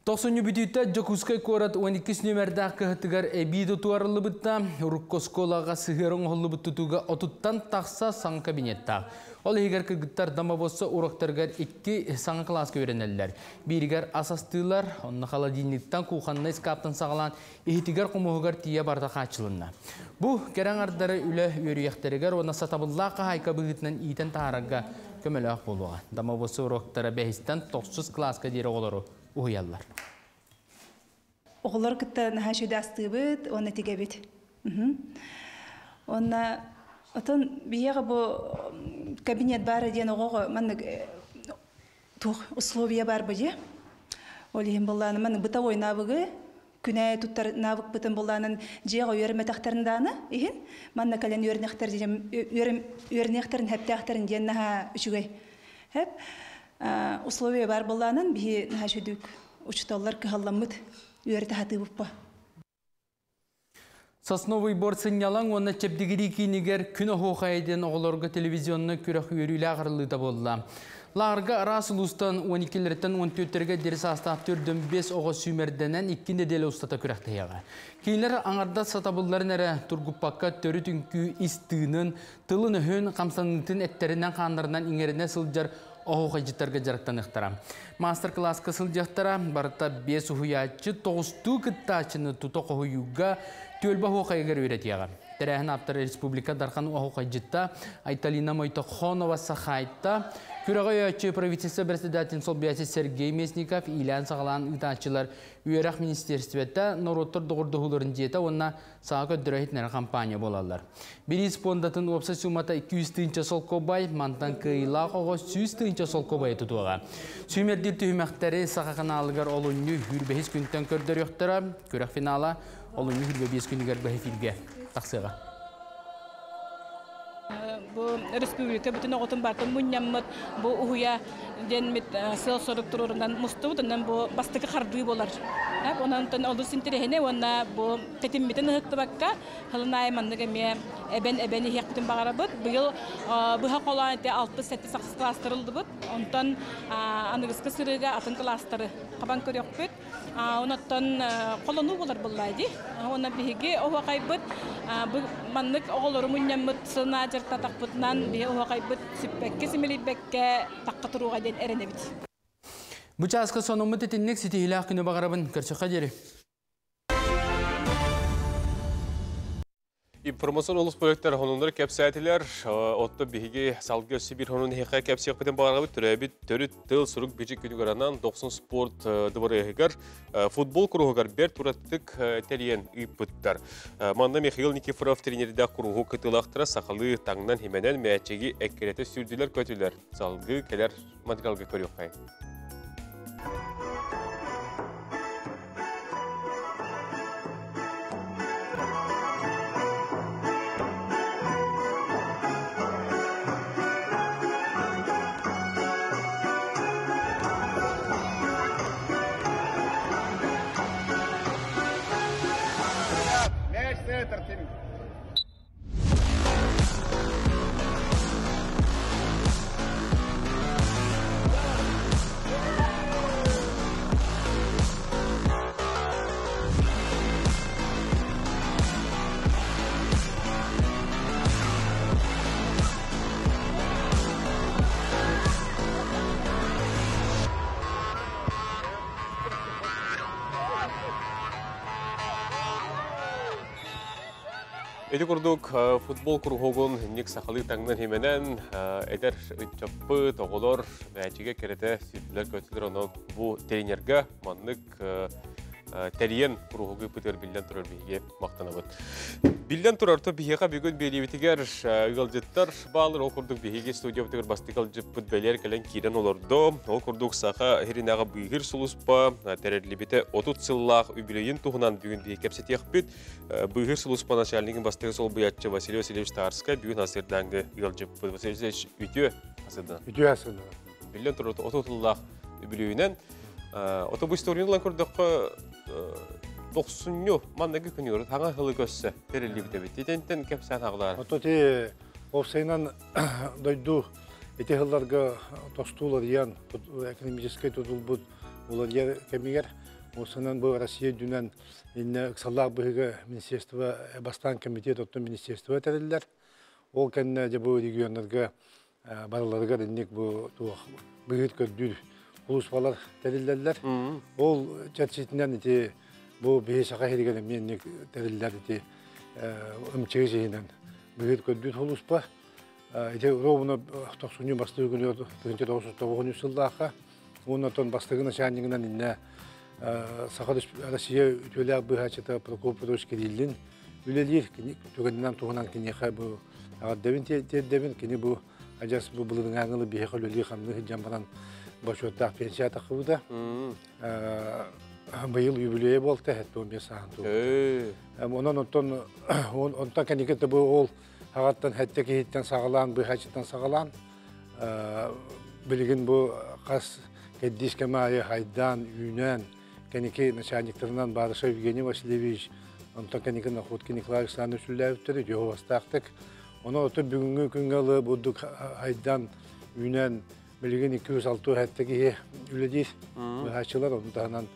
90 бүтітті Жокускай корат 12 нөмірді қығытығар әбейді туарылы бұтта, Руккосколаға сығырың олы бұттытуға отыттан тақса саңы кабинетта. Ол егер кіргіттар дамабосы ұрықтарғар 2 саңы класқа өренелілер. Берігер асастылар, онны халадинліктен қуқанына скаптан сағалан, ехетігер құмығығар тие барда қачылынна. Бұл керен ардары үлі өріяқтарығар, оны сатабыллаққа хайқа бұғытынан итен тағарағға көмілі ақ болуға. Дамабосы ұрықтары бәхістен 90 класқа дері олары ұғыялар. Оғылар күтті наға шөді астығы оны теге бет. Оны отын бейеға бұл кабинет бары ден оғығы мәнік тұқ условия бар бұде. Ол ең болғаны мәнік бұта ой набығы, күнәй тұттар набық бұтын болғанын жеға өріметақтарынданы, ехін, мәнік әлен өрінектарын әптіқтарын ден наға үшігай. Условия бар болғанын бейі наға шөдік учталлар кыһалламмыт үөрэтэ хатыыбыппа. Сосновый Бор сынялан оны чепдигири кинигер күн охуқайден оғылорғы телевизионны күрек үйрілі ағырылыда болды. Лағырға арас ұлыстан 12-лерден 14-терге деріс астақтыр 5 оғы сүймерденен 2 неделі ұстата күректі яға. Кейлер аңарда сатабылларын әрі тұргуппаққа төрі түнкі истыынын, тылын өйін қамсанытын әттерінен қандарынан иңеріне сылжар оғуға життарға жарықтан ұқтара. Мастер-класс қысыл жақтара барыта 5 ұхуячы 9-ту күттачыны тұта қоғуыға төлбі оғайғыр өретияға. Тәрәхін аптары республика дарқан оғуға житта Айталина Мойтохонова сақайта күріға өйачы правительство председатель Солбияси Сергей Месников илән сағалан ұйтаншылар үйерақ министерстветті Нороттар доғырдығылырын жета онына саға көттірәйітнер кампания болалар. Бері спондатын опса сумата 200 тыынча солкобай, мантан кыйлақ оғы 100 тыынча солкобай тұтуға. Сүймерділ түймәқтері сақақын алығар олуынны хүрбәхіз күнттен көрдер yoқтыра, көрек финала олуынны хүрбәбез күнігер бәхефилге тақсыға. Bu Respublika bütün oğutun barkın münyammet bu uhuya denmit sel soruk tururundan mustuğutundan bu bastıkı kardığı bolar. Ondan oldu sintirehine ona bu ketimmitin hıktı bakka halınay mandık emiye ebeni hiyakbütün bağıra bud. Bu yıl bu hak olan ete 6-7 saksı klastırıldı bud. Ondan anırıskı sırıga atın klastırı kaban körüyor bud. Ondan kolonu bolar bulaydı. Ona bihigi oha kaybıt bu mandık oğulları münyammet sığına jartatak budnan bihe oha kaybıt süpbekke similibbekke takkaturuğa den erenebit. Bu çaskı sonumut etinlik siti hilak günü bağırabın kırçıqa deri. Informasyon olus projektler honunları kepsayetiler, otto bihigi salgı Sibir honun heka kepsiyek biten bağırabı türebi törü tıl suruk bircik günü garanan 90 sport dıvarı ehigar futbol kuruğugar ber turattık teriyen ipıttar. Manda Mikhail Nikiforov trenerida kuruğu kıtılaqtıra sakalı tağından himenen meyçegi ekkerete sürdüler kötüler. Salgı keler materialga körüyor kayın. Эти курдук футбол кургогун ник сахалы таңнан химenen эдер чаппы тоголор мәчиге керете сүтлер көтүлөр оно бу тренерге маннык Терен кургогы пытыр билден турар биге мактанабыт. Билден турарты бигега бүгүн белибитигер ыгалжыттар баалыр окурдук биге студия битигер бастыкал жыппыт белер келен кирен олордо окурдук саха херинага быгыр сулуспа терерлибите 30 сыллах юбилейин тугунан бүгүн биге кепсетиякпит быгыр сулуспа начальнигин бастыгы сол буятчы Василий Васильевич Тарска бүгүн асырдаңгы ыгалжыппыт Василий Васильевич үтө асырдан. Үтө асырдан. Билден турарты 30 сыллах юбилейинен Otobüs turuyla kurduk 90 mandaki günüyor. Hangi hılı gösse terili bite bitti. Tenten kepsen ağlar. Ototi ofsaynan doydu. Ete hıllarga tostular yan ekonomический tutulbut ular yer kemiger. Осынан bu Россия dünen inne ksallar bıhıga ministerstva bastan komitet otto ministerstva teriller. O kenne de bu regionlarga baralarga innek bu bıhıt ködür. Ulusbalar teriller. Ol çerçetinden iti bu bir şaka herigene mennek teriller iti ömçeğinden büyük ködüt ulusba. İti robuna 90 bastığı günü 1990 yılında ondan bastığına şanından inne Sakadış Rusya ülkeler bu haçta Prokopyevsk kililin ülelir ki tugenden tuğunan ki bu devin ki bu acas bu bulunun angılı bir hekali hamlı jambaran başotta pensiya takıvda. Bu yıl jubileye oldu hatta 15 sağın. Ondan kendi bu ol hakikaten hatta ki hitten sağlan bu haçtan sağlan bilgin bu kas keddiş kemaya haydan yünen кенеки начальниктарынан Барыша Евгений Васильевич, онтон кенеки Находки Николай Александрович үлләбіттері, жоғы бастақтық. Оны оты бүгінгі күнгалы бұддық айдан үйнен білген 206 әттігі үледейд. Бұхачылар, оны тағынан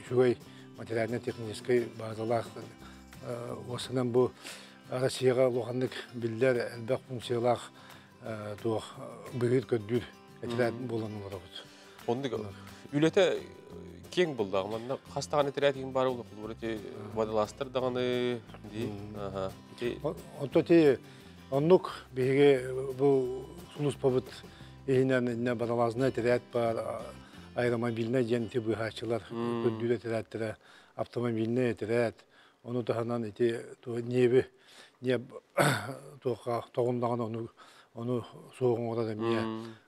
жүгей материально-технической базалақ осынан бұл Россияға лоғандық білдер әлбәқ функциялақ бұғыр көддір әтірәтін боланылар ауыд. Ондық үлеті кең болды ағыманда қастаған әтірәтін бар олық бұл өте бадаластыр дағаны дей? Онто те оннық бейге бұл сұныс побыт ейінен бадалазына әтірәт бар аэромобильна жеңті бұғачылар көддір әтірәттірі автомобильна әтірәт. Оны тағынан небі не тоғындаған оны соғын орады мие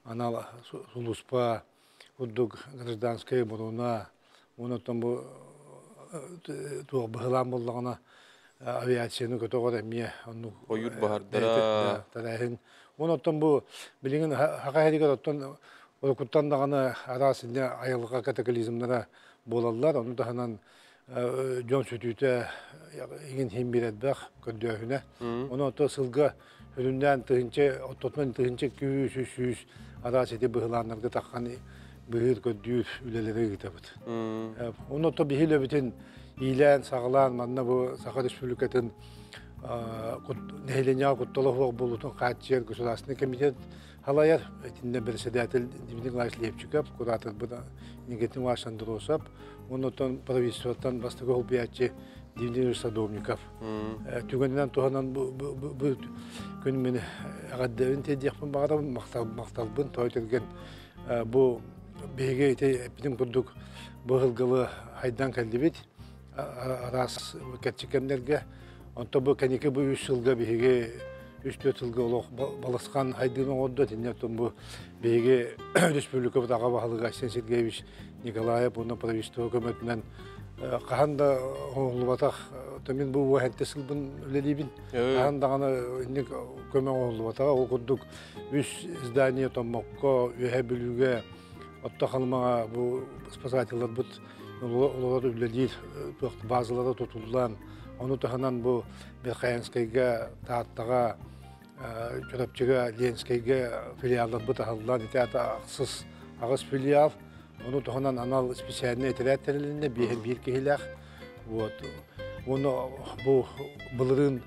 анал сұлыспа, ұддық гражданская бұруна, оны тұн бұғылан болдағына авиацияны көті орады мие. Ойыр бағардыра. Оны тұн бұл біліңін хақа әрігер құттан дағаны арасында айылға катаклизмлара болалар, оны тағынан Жон сөтүйті еген хемберет бақ көрдіғіне. Оны оты сылға өрінден оттотынан тұғынче 200-300 арас еті бұғыланларды таққан бұғыр көрдіғ үлелері ғытабыд. Оны оты бейхіл өбітін ийлән, сағылан, манна бұл Сақа Республикатын нәйленяға құттылығы болутын қатчер государственный комитет халайар. Әтінде бір сәдәтіл дебінің лайшылы епчікап, құратыр бұда негетін вашандыр осап, онотон правительствоттан бастығы олбиятчы дивден садовников. Түгенінен туғанан бұл күн мені ағаддауын тедекпін бағарабын, мақталбын, тойтерген бұл бейге әпінің күрдік бұғылғылы айдан кәлдебет, арас кәтчікемдерге. Онто бұл кәнеке бұл 3 жылға бейге 3-4 жылға олық баласқан айдының оды, тенеттен бұл бейге республика бұд аға бағылығы Асен Сергеевич Николаев, оны правительство көмөтінен қағанда оңылы батақ, мен бұл өәнті сылбын өлелейбін. Қағандағаны көмін оңылы батаға, ол күрдік 3 здание томмаққа, өйе бүліге, отта қалымаға бұл спасателер бұд, олар өлелейді, базылары тұтылдан. Оны тұханан бұл Берқаянскайға, Тааттаға, Жұрапчыға, Ленскайға филиалдар бұд ағылдан, ақсыз ағыз филиал. Оны тұханан анал специальный әтірәттерілінде бір кехіләқ. Оны бұл бұлырын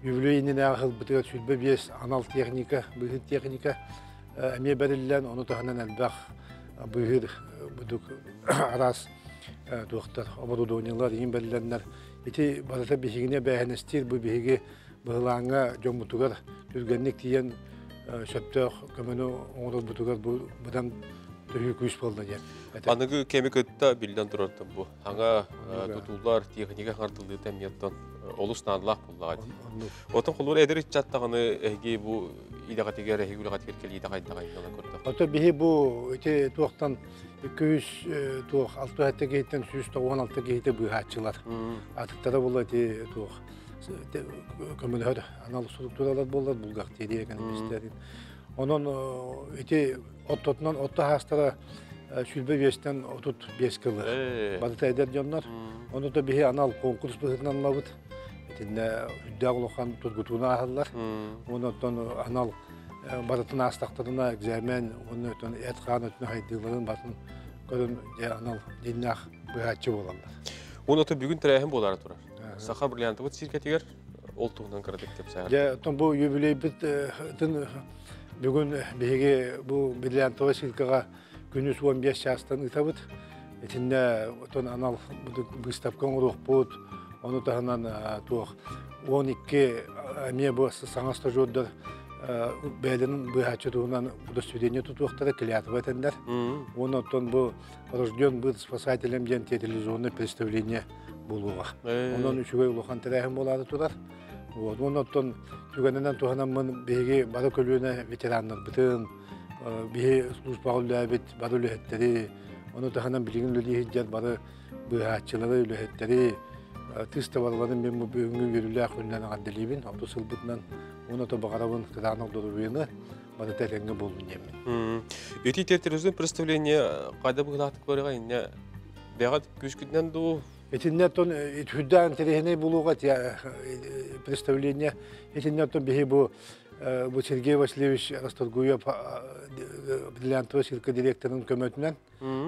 ювлейінен ағыл бұтыға сүлбі бес анал техника, бұғыр техника әме бәрілілен. Оны тұханан әлбәқ бұғыр бұдық арас тұқтар, оборудованиялар, ең бәрілерінер. Эти барата бихигине бәһәнестер бу биһиге быһылаңга жомутугар түргәнник тиен шөптөк көмөнү оңдор бутугар будан төһү күш болду дия. Аныгы кемикетта билден турарды бу. Аңа тутулар техника хартылды тәмияттан олуснанлак буллагы. Отын кулур эдер чаттаганы эги бу идагатыгер регулягат керкели идагайдагай көрдүк. Ото бихи бу эти туактан 200 туақ 6 әттегейттен 196 гейті бұйғатшылар. Атықтары бұл әте туақ көмілер аналық структуралар болар бұлғақ теді экономистерін. Onun iti ottotnan otta hastara şülbe beşten otut 5 kılı. Badıta eder canlar. Onu da bir anal konkurs bıhırnan lavut. İtinde hüddağlıqan tutgutuna ahırlar. Ondan anal badıtın astaklarına egzamen, onun ötün etkan ötün haydığların batın körün anal dinlaq bıhatçı olanlar. Onu da bugün tərəhin bolar turar. Saxa brilliantı bu şirketiger oltuğundan kırdık dep sayar. Ya bu yubiley bit bugün bege bu brilliantı şirketiga günüs 15 yaştan ıtabıt. İçinde oton anal bu выставкаң ruh bot. Onu tahanan tuğ 12 amiye bu sana stajyodlar Бәлінің бұйхатшыдығынан бұда студения тұтуқтары клятып әтендер. Онын бұл рожден бұл спасателем ден телевизионный представление болуға. Онын үшіге ұлыған тәрәхім болады тұрар. Онын түгенінен туғанан мұн бейге бары көлуіне ветеранлар бұтын, бейге служба үләбет бары үләхеттері, оны тұғанан білген үләхеттер бары бұйхатшылары үләхеттері, тыста барларын мен бүгінгі өрілі ақылынан ағанделейбін, ауды сылбытынан оны да бағарабын қыдағының дұрыбыйыны, оны тәреңге болдың емен. Өте тертеріздің представление қайда бұғылақтық көріға ине бәғат күшкіднен ду? Этиннеттон хүддан терехіне болуға представление, этиннеттон бейі бұл Сергей Васильевич Расторгуев бриллиантовый сирка директорының көмөтінен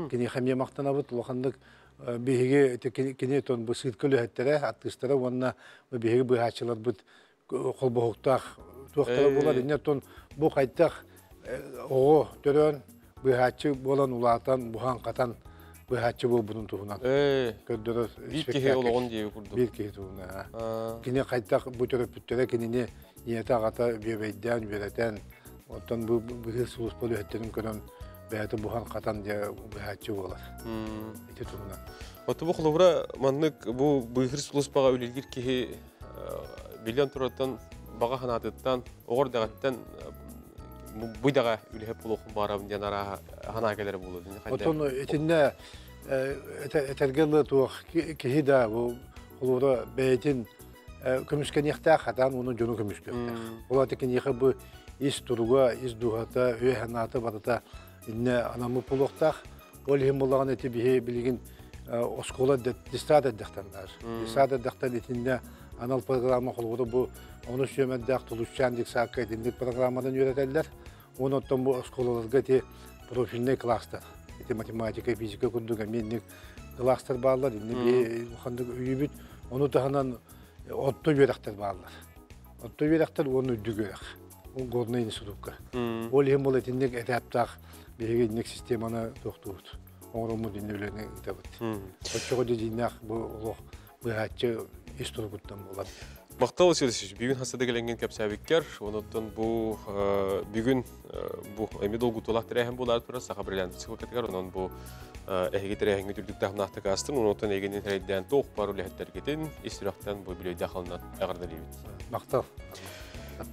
кене хамия мақтанабыт, лохандық бейге кене тон бұл сирка лөхеттері, аттыстары, онына бейге бұйхатшылар бұд қолбоғықтақ туақтары болар. Иннеттон бұл қайттақ оғы төрен бұйхатшы болан улатан, бұған қатан бұйхатшы бол бұның туғынан. Көрдірі спектакль. Bir kehe tuğuna. Kine қайттақ бұл төріп бүттері кенене Ниета ағата бейбейден, беретен, оттан бұғыр сұлыс болу әттерін көрін бәйті бұған қатан бәйатчы болар. Ете тұғынан. Оты бұл құлыбыра маннық бұғыр сұлыс баға өлелгер кеге миллион тұраттан баға қанатыттан, оғыр дағаттан бұйдаға өлігіп бұл оқын барабын ден ара ғана әкелері болу. Оттан етінде әтергелі туық кеге да құлыбыра бәйтін көміскен ектақ атан оның жону көміскен. Ола текен еқі бұл ес тұруға, ес дұғата, өй ханаты барыта инне анамы пұлықтақ. Ол ең болаған әті бейе білген оскола дестад әддіқтандар. Дестад әддіқтан етінде анал программа қолғыры бұл оны сүйемәддіқ тұлышчан дек саққа етіндік программадан өретелдер. Оны оттан бұл осколаларға те профильный кластар. Еті математика, физика күндігі меннік кластар бағылар. Инне бей ұқандық үйі бүт. Оны тағынан Отто верақтар бағалар. Отто верақтар оны үдді көрек. Ол горный институтка. Ол ең бол әтіндек әтәптақ бейге иннек системаны тоқтуыд. Оңырымы дүниелеріне үтәбіт. Отчоғы дедейнақ бұл бұйхатчы исторгуттан болады. Мақталы сөйлесіш, бүгін хасады келенген кәпсәбеккер, оныттан бүгін әмед олғы толақ тірәйін бұл әртпірі сақа бірләнді сықылқетігер, онын бұл әйге тірәйінгі түрдіктақ нақтық астын, оныттан әйгенен тірәйден тоқ бару ләхеттергетін, істірақтан бұл білейді ақылынан әғырдар ебет. Мақтал.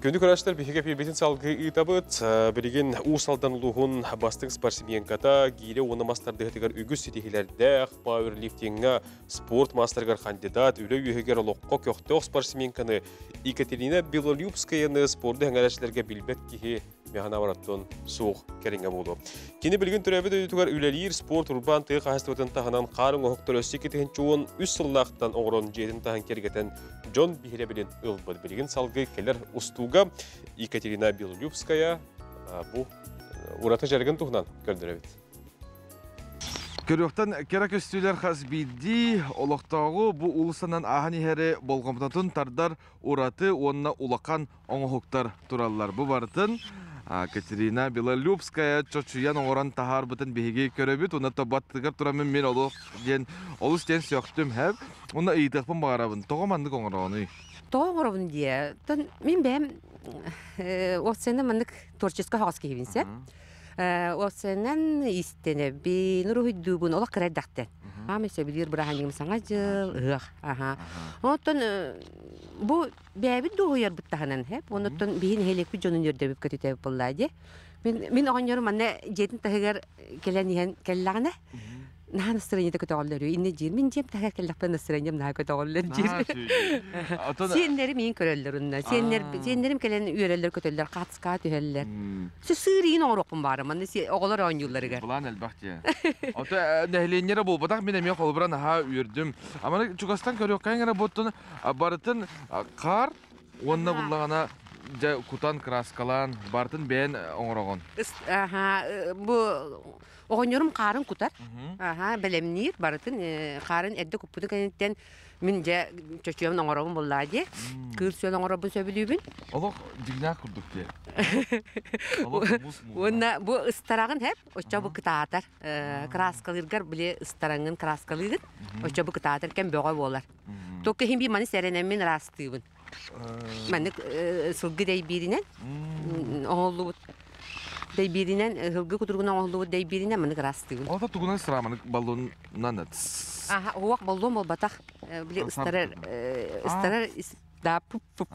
Күнді көрәштер бейхеге пербетін салғы ұйтабыт, біреген ұсалдан ұлығын бастың спортсменката, кейлі оны мастардығытығар үгіз сетихилердәқ, пауэрлифтинга, спорт мастергар кандидат, үлі үйегер олыққа көқтіғ спортсменканы Екатерина Белолюбскаяны спорды әңгәрәшілерге білбет кейі механа бараттон суық кәрінге болу. Кені білген түрәбі дөйтігар үләлейір спорт урбан тұғы қағыстығытын тағынан қарын оғықтыр өсі кетігін чуын үс сыллақтан оғырын жетін тағын кергетін Джон Бихелебелен ұлбыд. Білген салғы келер ұстуға Екатерина Белолюбская бұл ұраты жәрген тұғынан көрдірәбет. Көріқтен керек өстілер қаз бейді олықтағы бұл ұлысынан ағын ехері болғымтатын тардар ұраты онына ұлақан оңығықтар туралылар. Бұл бартын Екатерина Белолюбская чочуян оңыран тахар бұтын бейге көребіт. Оны табаттығыр тұрамын мен олыс ден сөқтім әп. Оны ийтіқпін бағарабын. Тоғамандық оңырағыны? Тоғамандық дие. Мен бәм осыны мандық творческа хағыз кейбінсе. Осынан истене би нурухидду бун олақ кірәр дақтен. Амесе білер бұрағанегім саңа жыл, Онтон бұл бәбі доғыяр бұттағынан хеп. Онтон бейін хелек бі жонын өрді бүп көтетіп боллады. Мен оған yorum anne jeten tahgar kelenihen kellagna. Nah nasranya tak ketahuan ini jir min jam tahgar kellak pen nasranya nah ketahuan jir. Sienleri min körellerunna. Sienlerim kelen üyeler kötüller katskat üyeler. Sısırın orokun var ama ne oğlar oynuyorlar gar. Bulan elbette ya. Ata nehlenlere bu batak benim yok olbran ha ürdüm. Ama çukastan körüyor kayngara botun baratın kar onunla bullağına kutan kraskalan bartın ben oğragon. Aha bu oynuyorum karın kutar. Aha belemnir bartın karın edde kupudu kanitten mince çocuğum oğragon bulladı. Kırsıyor oğragon söylüyün. Allah digna kurduk diye. Ona bu ıstarağın hep o çabuk kıtatar. Kraskalırgar bile ıstarağın kraskalırgar. O çabuk kıtatarken böyle bolar. Tokku hem bir mani serenemin rastıyım. Manık sılgı dey birine oğlu dey birine hılgı kuturguna oğlu dey birine manık rastıyım. O da tuğuna sıra manık balondan da. Aha o vak balon bol batak bile ıstarar da pup pup.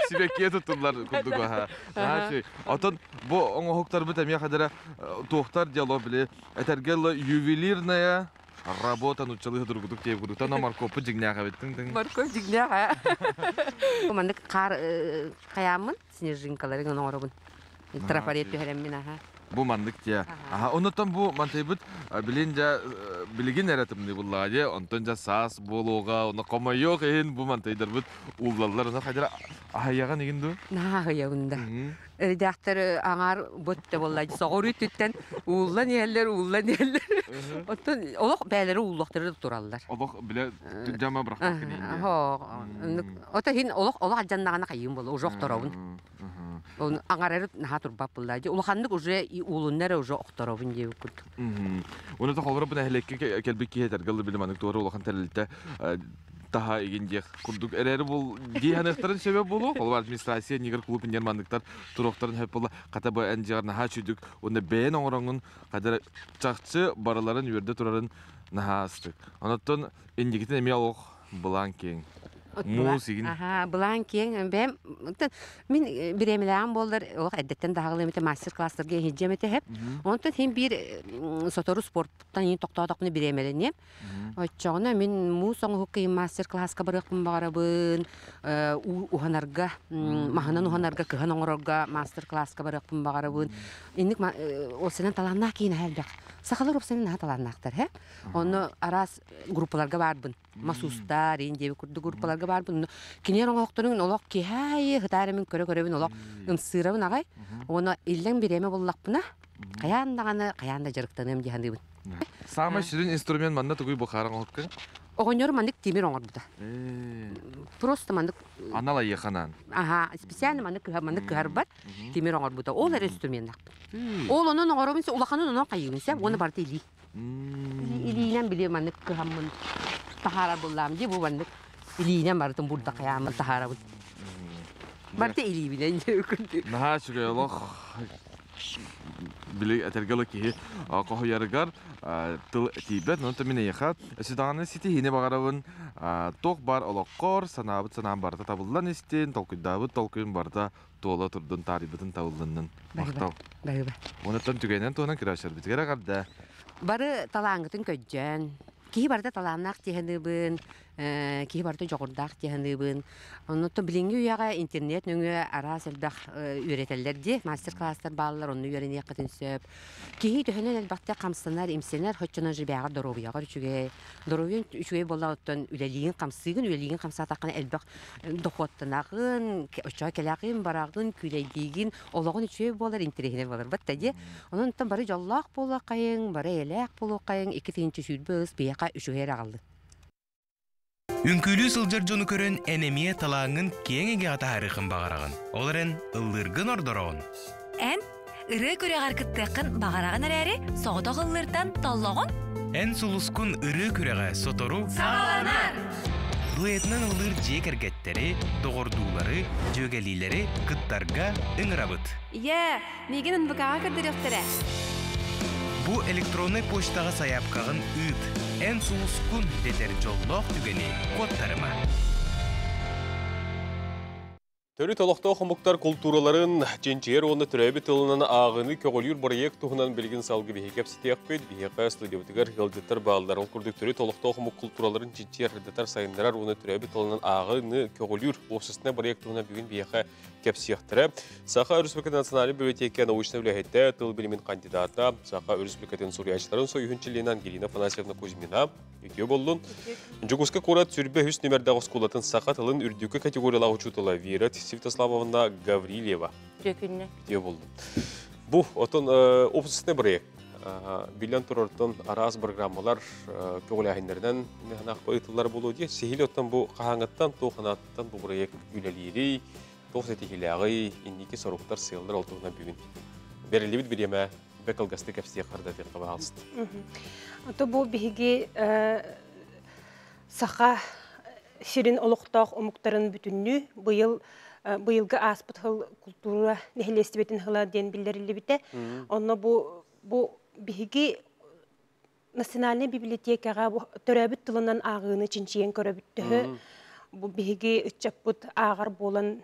Sibekiye tuttular kurduk ha. Her şey. Atan bu ona hoktar bu temiye kadar tohtar diyalog bile etergelle ювелирная работа научилась другу тем буду. Та на Маркопу дигняха ведь. Маркоп дигняха. Манdık kar kayamın снежинкаларын оңорабын. Трафарет төһөлеммин аха. Бу мандык тия. Онотон бу мантайбыт билин жа билигин эретимни буллади. Онтон жа сас болуга, оны комойок эн бу мантайдар бут уллаллар оны кайдара ахаяган игинду. Ахаягында. Редактор аңар ботта буллади. Согору түттен уллан еллер. Онтон олох бәлери уллактыры тураллар. Олох биле жама брахат кини. Ота хин олох аджаннагана кайым болу, ожок торобун. Он аңарары наха турбап буллади. Улахандык уже улуннары уже окторобун деп күрдүк. Оны да холбор бу нәһлекке келбик киһетер гылды билмәнек туры улахан тәлилтә таха игенде курдук эрери бул диһаныктарын себеп болу. Ол администрация нигер клуб нермандыктар туруктарын хеп болу. Ката бу энҗар наха чүдүк. Оны бен оңроңун кадәр чакчы бараларын үрдә турарын наха астык. Онотон индигитен эмиялык булан кең. Мусигин. Булан кең бем мин биремеләм булдыр. Ул әдәттән дагылы мете мастер-классларга һиҗәмәте һәп. Онтон һәм бир сотору спорттан ин токтадыкны биремеләне. Оччагына мин мусоң хукы мастер-класска барыкмын барабын. Уханарга, маханан уханарга кыхан оңрога мастер-класска барыкмын барабын. Инник ол сенен таланна кийин һәлбәк. Сахалар опсенен таланнактар, һә? Оны арас группаларга барбын. Масустар, инде күрдү группаларга барбын. Кинер оңоктырын олок кихай хытарымын көрө-көрөбүн олок ымсырабын агай. Оны иллен биреме боллакпына. Каянда жарыктаным дигәндебин. Самый ширин инструмент манда тугуй бу харың окка. Огоньор мандык тимир оңорбута. Просто мандык анала яханан. Специально мандык кыгарбат тимир оңорбута. Ол инструмент. Ол онун оңоробунса улаханын онун кайыбынса, оны барты или. Илинен биле мандык кыгаммын. Tahara bulam je bu banduk ilinya baru tuh budak ya amat tahara bu. Berarti ili bilang je. Nah juga Allah beli tergalak ki kau yargar tul tibet nonton mina ya kan. Sedangkan siti ini bagaimana tok bar Allah kor sanabut sanam barta tabulan istin tolkun dabut tolkun barta tola turdun taribetun tabulan maktaw. Baik. Nonton juga nanti orang kira servis kira kada. Baru talangkeun kejan. Кихи барда таланнак тиһенебин, кихи барда жогордак тиһенебин. Онто билинги уяга интернет нүңө арас элбах үйрөтеллер ди, мастер-класстар балалар онну үйрөнө якытын сөп. Кихи төһөнөн элбакта камсынар, имсенер хоччона жибяга доробуяга үчүгө. Доробуян үчүгө боллаттан үлелигин камсатакын элбак дохоттанагын, очо келагын барагын күлейдигин, ологун үчүгө болар интернет болар. Баттади. Онтон бары жоллак болакайын, бары элек болакайын, икитинчи сүрбөс бияка үчүгө алды. Үнкүлүү сылжар жону көрөн энемие талаңын кеңеге атаарыхын багарагын. Оларын ыллыргын ордорогун. Эн ыры күрөгар кыттыкын багарагын әрәре соғыда ыллырдан толлогун. Эн сулускун ыры күрөгө сотору сагаланар. Дуэтнан ыллыр жекергеттери, догордуулары, жөгелилери кыттарга ыңырабыт. Меген ынбыкага кырдырыктыра. Бу электронный почтага саяпкагын үп. Эн сулускун детер жоллох түгени коттарыма. Төрі толықтау қымықтар культураларын женчер оны түрәбі тылынан ағыны көғілер проект тұғынан білген салғы бейкеп сетек көйд, бейеқа студиотығар ғылдеттар бағылдар. Ол күрдік түрі толықтау қымық культураларын женчер рәдеттар сайындарар оны түрәбі тылынан ағыны көғілер офисіне проект тұғынан бүгін бейеқа кепсияқтыры. Саха Республика национальный библиотека научный влиятельный тыл білімін кандидата, Саха Республикатын сурьячыларын сойығынчылынан Ангелина Афанасьевна Кузьмина үйде болдың. Жүгіскі қорат сүрбе үс нөмердағы скулатын Саха тылын үрдікі категориялағы учутыла Вера Святославовна Гаврилева. Үйде болдың. Бұл отын опсысыны проект. Билен тұрыртын араз программалар көңіл әйіндерден нақпайтылар болу де. Сехил оттан бұл қағаңыттан, тоқынаттан бұл проект үйлелері, тоқсетихиляғы, иннеке сорықтар сыйлар олтығына бүгін. Берілі біт біреме бәкілгасты кәпсте қырда фетқа бағалысты. Ото бұл бігі сақа ширин олықтақ омуктарын бүтінні бұйылғы аспыт хыл культура нехелесті бетін хыла ден білдерілі біті. Онна бұл бігі национальный библиотекаға төрәбіт тылынан ағыны чинчиен көрәбіттігі. Бұл бігі үтчаппыт ағар болан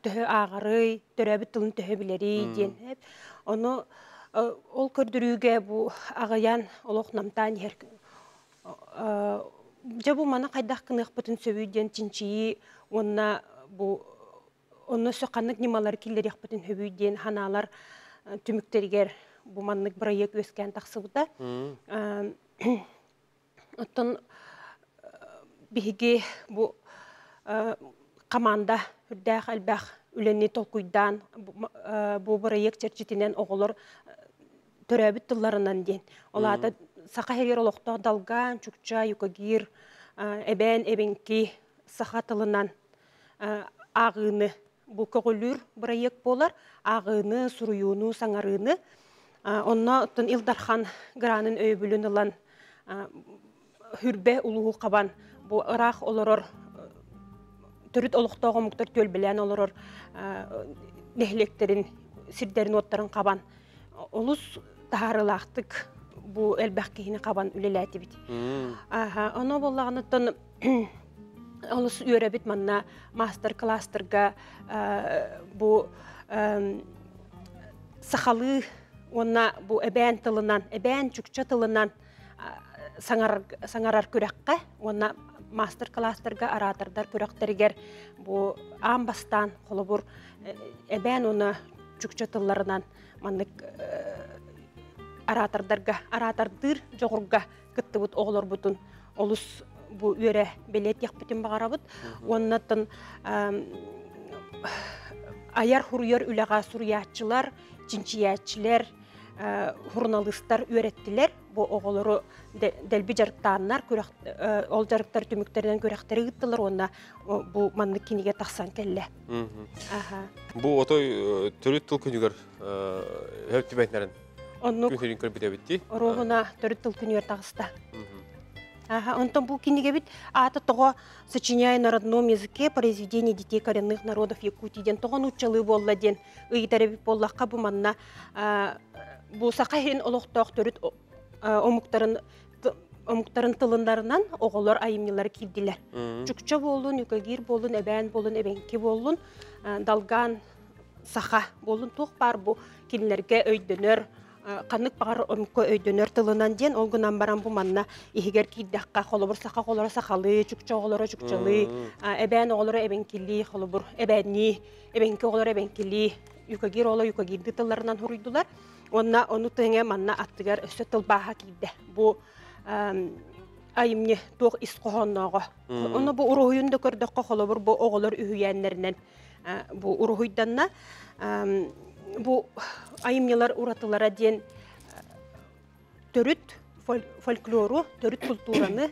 төһө ағары, төрәбіт тылын төһө білері ден. Оны ол көрдірүүге бұл ағаян олық намтан еркін. Жа бұл мана қайдақ кынық бұтын сөбүйден чинчиі, онына бұл Оны сөқанлык немалар киллер яқпытын хөбүйден ханалар түміктерігер bu manlık проект өскен тақсыбыда. Оттон биһиги bu команда үрдәх әлбәх үләнне толкуйдан bu проект чәрчетинен оғылыр төрәбіт тылларынан ден. Олада сақа хергер олықта далган, чукча, юкагир, әбән, әбенки сақа тылынан ағыны bu көғілір проект болар. Ағыны, суруюну, саңарыны. Онна оттон Илдархан гранын өйбүлін ылан хүрбе улуғу қабан. Bu ырах олорор түріт олықтауға мұқтар төл білән олорор нехлектерін, сирдерін оттарын қабан. Олус тағарылақтық bu әлбәқ кейіні қабан үлеләті бит. Оны болағын оттон олус үйері бит манна мастер-кластерға bu сақалы Онна bu әбән тылынан, әбән чүкча тылынан саңарар көрәққа, онна мастер-кластерға аратардар көрәқтерігер bu амбастан, қолы бұр әбән оны чүкча тылларынан маннык аратардыр жоғырға күтті бұт оғылыр бұтын олыс bu үйері белет яқ бүтін бағара бұт. Оннатын аяр хұрыйыр үліға сұриятчылар, чинчиятчылар, журналисттар үйреттілер. Бұл оғылары дәлбі жарықтарынар, ол жарықтар түміктерден көрәқтері ғыттылар, онна бұл манны кенеге тақсан кәлі. Бұл отой түріт тұл күнігер өпті бәйтінерін күнігерін көрбіде бітті? Роғына түріт тұл күнігер тағыста. Онтон бұл кенеге бит аты тоға сочиняя на родном языке произведения детей коренных народов Якутии ден тоған учалы болла ден ыйтары бит боллаққа бұл манна бұл сақайын олықтақ төріт омуктарын тылындарынан оғылар айымнелар келділер. Жүкча болын, үкагир болын, әбән болын, әбәнке болын, далган сақа болын тоқ бар бұл келінерге өйдінер Қанық бағар өмкі өйдөнер тылынан ден, олғынан баран бұл манна егер кейдаққа қолыбыр сақа қолары сақалы, жүкча олары жүкчалы, әбән олары әбәнкелі, қолыбыр әбәнні, әбәнке олары әбәнкелі, юкагир олы юкагирді тылларынан хұрыйдылар. Оны тыңе манна аттығар өсі тыл баға кейді. Бұл айымне тоқ исқоғаннаға. Оны бұл ұрығыйынды көрдіққа қолыбыр бұл оғылар үйәнлерінен бұл ұрығыйданна. Bu ayımyalar uğratılara diyen törüt folkloru, törüt kulturanı,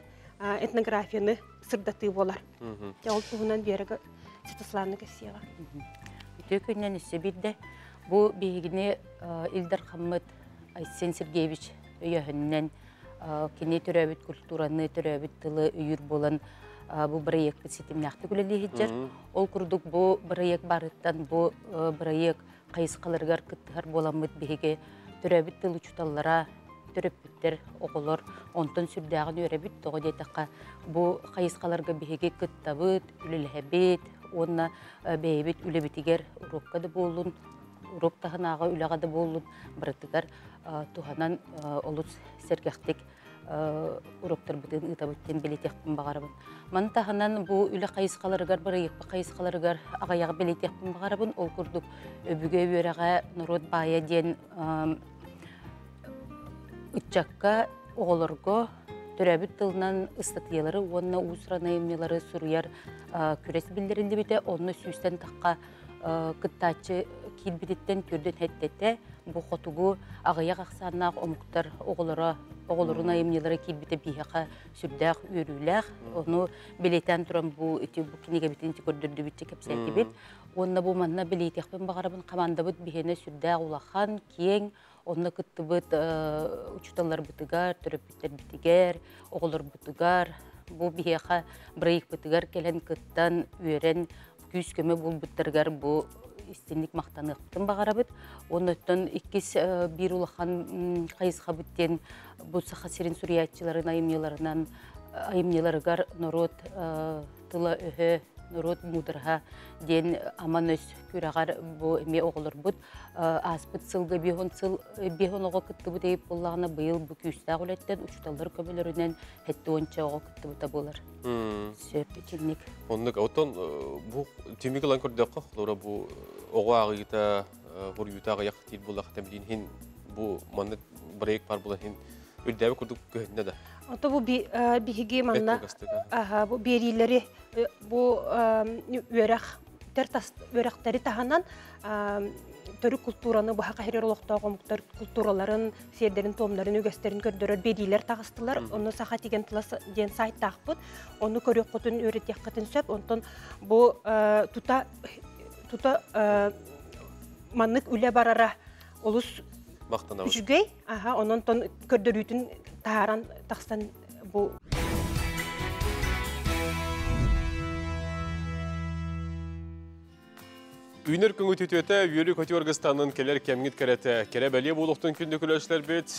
etnografiyanı sırdatı olar. Yol tuğunan bir yere çıtıslarını kesiyalar. Tökünden ise bir de bu bilgini İldar Hamid Aysen Sergeyeviç öğünden kine törübüt kulturanı, törübüt tılı üyür bolan bu proyekt sitemnaqtı güleliğidir. Ol kurduk bu proyekt barıttan bu proyekt Qayısqalargar kıttığar bolamıd bihiге төрәбіт тылы чуталлара, төрөппіттер оғылыр, онтын сүрдәғын өрәбіт тоғы дейтаққа бұл qayısqalarga биһиге кыттабыт, үліләбет, онна бәйбет үләбетігер уроккады болын, урок тағынағы үләғады болын, біріттігер туғанан олыс сәргәқтік уроктар бітін ұтабыттен белетекпін бағарабын. Маны тағынан бұл үлі qayısqalargar бірі екпі qayısqalargar ағаяғы белетекпін бағарабын. Ол күрдік өбіге өреға народ бая ден ұтчаққа оғылырға төрәбіт тылынан ұстатиялары, онына ұсырана емнелері сұруяр күрес білдерінде біте, онына сүйістен таққа кыттачы килбидеттен көрден хеттете бу хотугу агаяк аксаннак омуктар оголорун айымнелары килбите бияка сүрдак үрүлак ону билетен турам бу кинеге битинти көрдөрдү битче кепсети бит онна бу манна билетекпен багарабын камандабыт бихене сүрдак улахан кең онна кыттыбыт учуталар бытыгар төрөпүттер битигер оголор бытыгар бу бияка брейк бытыгар келен кыттан үрен күз көмө булбуттаргар бу истинник мактаныктын багарабыт. Оннотон иккис бир улахан кайыска бүттен бу саха сирин суриятчыларын айымнеларынан айымнеларыгар народ тыла өһө нурут мудырха ден аман өс күрагар бу эме оголор бут аспыт сылгы бихон ого кытты бу дейп буллагына быйыл бу күстә гөлеттен учталар көбөлөрүнөн хетте онча ого кытты бута булар. Сөп тилник. Оннук отон бу тимиклан көрдөккө лора бу ого агыта бур ютага яктил булак темдин хин бу манны брейк бар булар хин үддәбе күрдүк көннә да. Ото бу биһиги манна бу берилери бу өрәх өрәхтәри таһанан төрү культураны бу хакыйры олоктогы муктар культураларын сердерин томларын үгәстерин көрдөрөр берилер тагыстылар. Оны саха тиген тылас ден сайт тагып, оны көрөк котун өрет яккатын сөп, онтон бу тута маннык үле барара олус мактанабыз. Жүгей, онон тон көрдөрүтүн тааран тагыстан бу Үйнер күңі түтеті үйелі көтеоргыстанын келер кемгіт кәрәті кере бәле болуқтың күнді күлөшілер бет.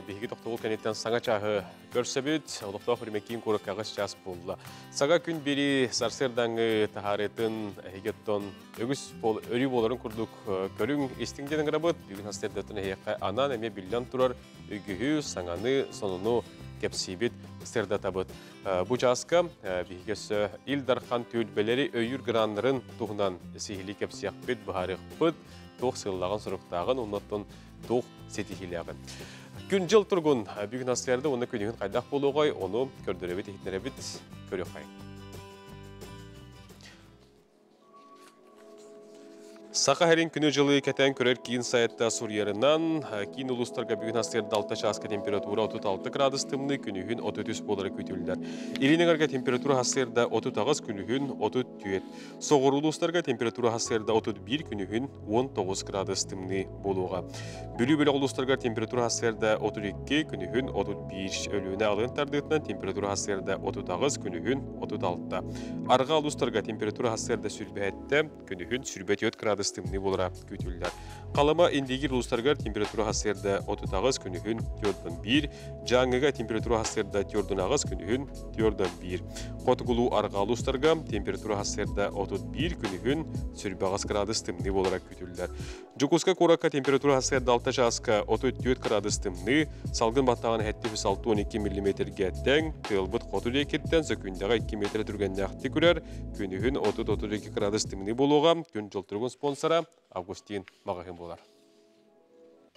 Бейгі тоқтығыл кәнеттен саңа чағы көрсі бет. Олықтау хүрмеккен көрік қағыз час болды. Саға күн бері сарсердаңы тахаретін әйгеттон өгіс өрі боларын күрдік көрің естіңденің ғырабыт. Бүгін астердетін әйеққа анан әме білден тұрар өгігі саңаны сонуну кепсибит стерда табыт. Бу жаска бигесі Илдархан төлбелері өйір гранларын туғынан сихили кепсияқ бет бұхарық бұд, тоқ сыллаған сұрықтағын, оннаттың тоқ сетихилияғын. Күн жыл тұрғын бүгін астерді оны көнігін қайдақ болуғай, оны көрдіребет, ехтінеребет көрек қайын. Сақа әрін күні жылы кәтен көрер кейін сайетта Сурьерынан, кейін ұлыстарға бүгін астерді 6 часқа температура 36 градус тымны, күнігін 33 болары көтілдер. Илиніңарға температура астерді 39, күнігін 34. Соғыр ұлыстарға температура астерді 31, күнігін 19 градус тымны болуға. Бөлі-бөлі ұлыстарға температура астерді 32, күнігін 31. Өліуіне алын тардығытынан температура астерді 39, күнігін 36. Арға ұлыстарға температура астерді сүрбәтті, күнігін сүрбәт градус стымны болара көтілдер. Қалама индегер ұлыстарғар температура хасерді 30 күнігін 4-1, жаңыға температура хасерді 4-ағыз күнігін 4-1. Қотығылу арға ұлыстарға температура хасерді 31 күнігін 4 градус стымны болара көтілдер. Жукуска коракка температура хасерді 6 жасқа 34 градус стымны, салғын баттаған әтті 12 мм-ге әттен, тылбыт қотыл екеттен сөкіндіға 2 метр түргенде ақты көрер, күнігін 30-32 градус стымны болуға, күн жылтырғын спонсора Августин Магахин болар.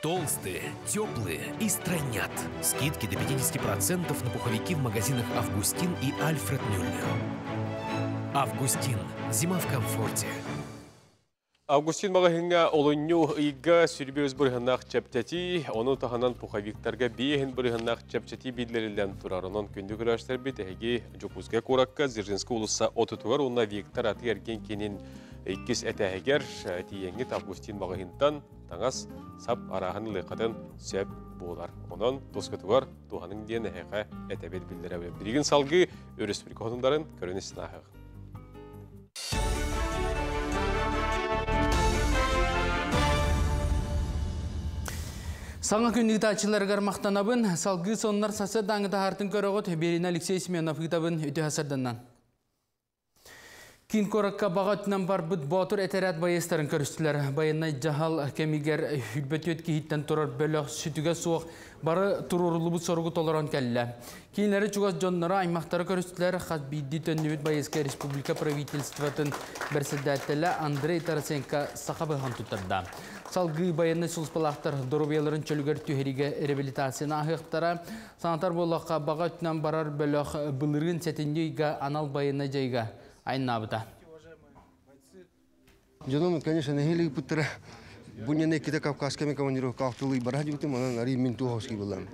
Толстые, теплые и странят. Скидки до 50% на пуховики в магазинах «Августин» и «Альфред Мюллер». «Августин». Зима в комфорте. Августин Магахинга олонью ига сүрбеуз бұрғынақ чәптәти, оны тағанан пуховиктарға бейхін бұрғынақ чәптәти бидлерілден тұрар. Онын күнді күрәштер бет әге Жокузга Коракка, Зержинскі ұлыса отытуғар, онына вектар аты әрген кенін иккес әтәгер тиеңгет Августин Магахинтан таңас сап арағын лайқатын сөп болар. Онын тоскытуғар туғаның ден әйқа әтәбет білдері біліп. Бірігін салғы өріспірік қотындарын көрінесін ағық. Саңа күннік тачыларғар мақтанабын, салғы сонлар сасы даңғыда артын көріғыт Берина Алексей Семенов ғытабын өте хасырданнан. Кин коракка бағатынан бар бұд батыр әтерәт байыстарын көрістілер. Байынай жағал кәмігер үлбәт өтке хиттен тұрар бөліқ сүтіге суық бары тұрурылы бұд сорғы толыран кәлі. Кейінлері чуғас жонлары аймақтары көрістілер. Қаз бейді төннебет Байыска Республика правительстватын бәрсілдәттілі Андрей Тарасенко сақабыған тұттырда. Салғы байыны сұлыспалақтар дұрубияларын чөлігер түйеріге реабилитацияны ағықтара. Санатар болаққа бағатынан барар бөліқ бұлырын сәтіндейге анал байыны жайға айнабыта. Жаном, конечно, нахилик путра. Буняне кита кавказскими командировка автолы барадиуты, мана ари ментуховский булам.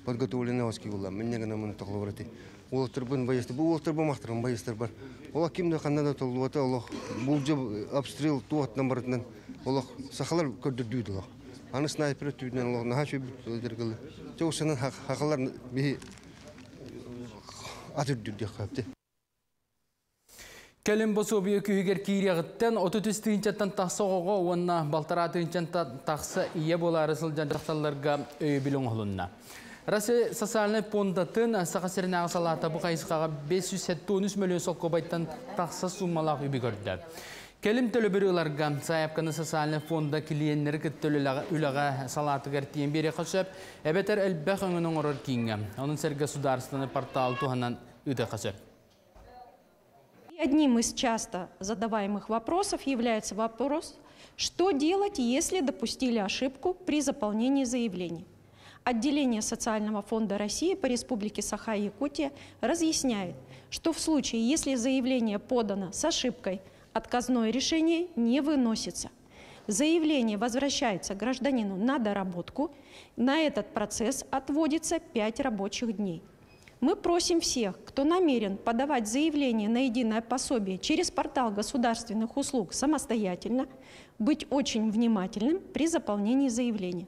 Подготовленный ховский булам. Меня гана мана тахловрати. Олтырбын байысты, бу олтырбы махтырым байыстыр бар. Ола кимде ханнада толуата, Аллах бул жаб обстрел туат намбарытынан. Аллах сахалар көрдүрдүйдү Аллах. Аны снайпер түйдүнен Аллах нахачу дергылы. Жоусанын хакалар бихи атырдүрдү хапты. Кәлім босу бүйі күйігер кейрияғыттен 30 түйінчаттан тақсы оғы онына балтара түйінчаттан тақсы ие болары сылжан жақталарға өй білің ұлынна. Расы социальный фондатын сақасырын ағысалата бұл қайысқаға 573 миллион солқы байттан тақсы суммалақ үбі көрді. Келім төлі бір ұларға сайапқаны социальный фонда клиенттері күттілі үліға салаты кәртейін бері қашып, әбетер әлбәқ өңінің ұрыр кейінгі. Оның сәргі сударыстаны портал туғаннан үді қашып. Одним из часто задаваемых вопросов является вопрос, что делать, если допустили ошибку при заполнении заявления. Отделение Социального фонда России по Республике Саха-Якутия разъясняет, что в случае, если заявление подано с ошибкой, отказное решение не выносится. Заявление возвращается гражданину на доработку. На этот процесс отводится 5 рабочих дней. Мы просим всех, кто намерен подавать заявление на единое пособие через портал государственных услуг самостоятельно, быть очень внимательным при заполнении заявления.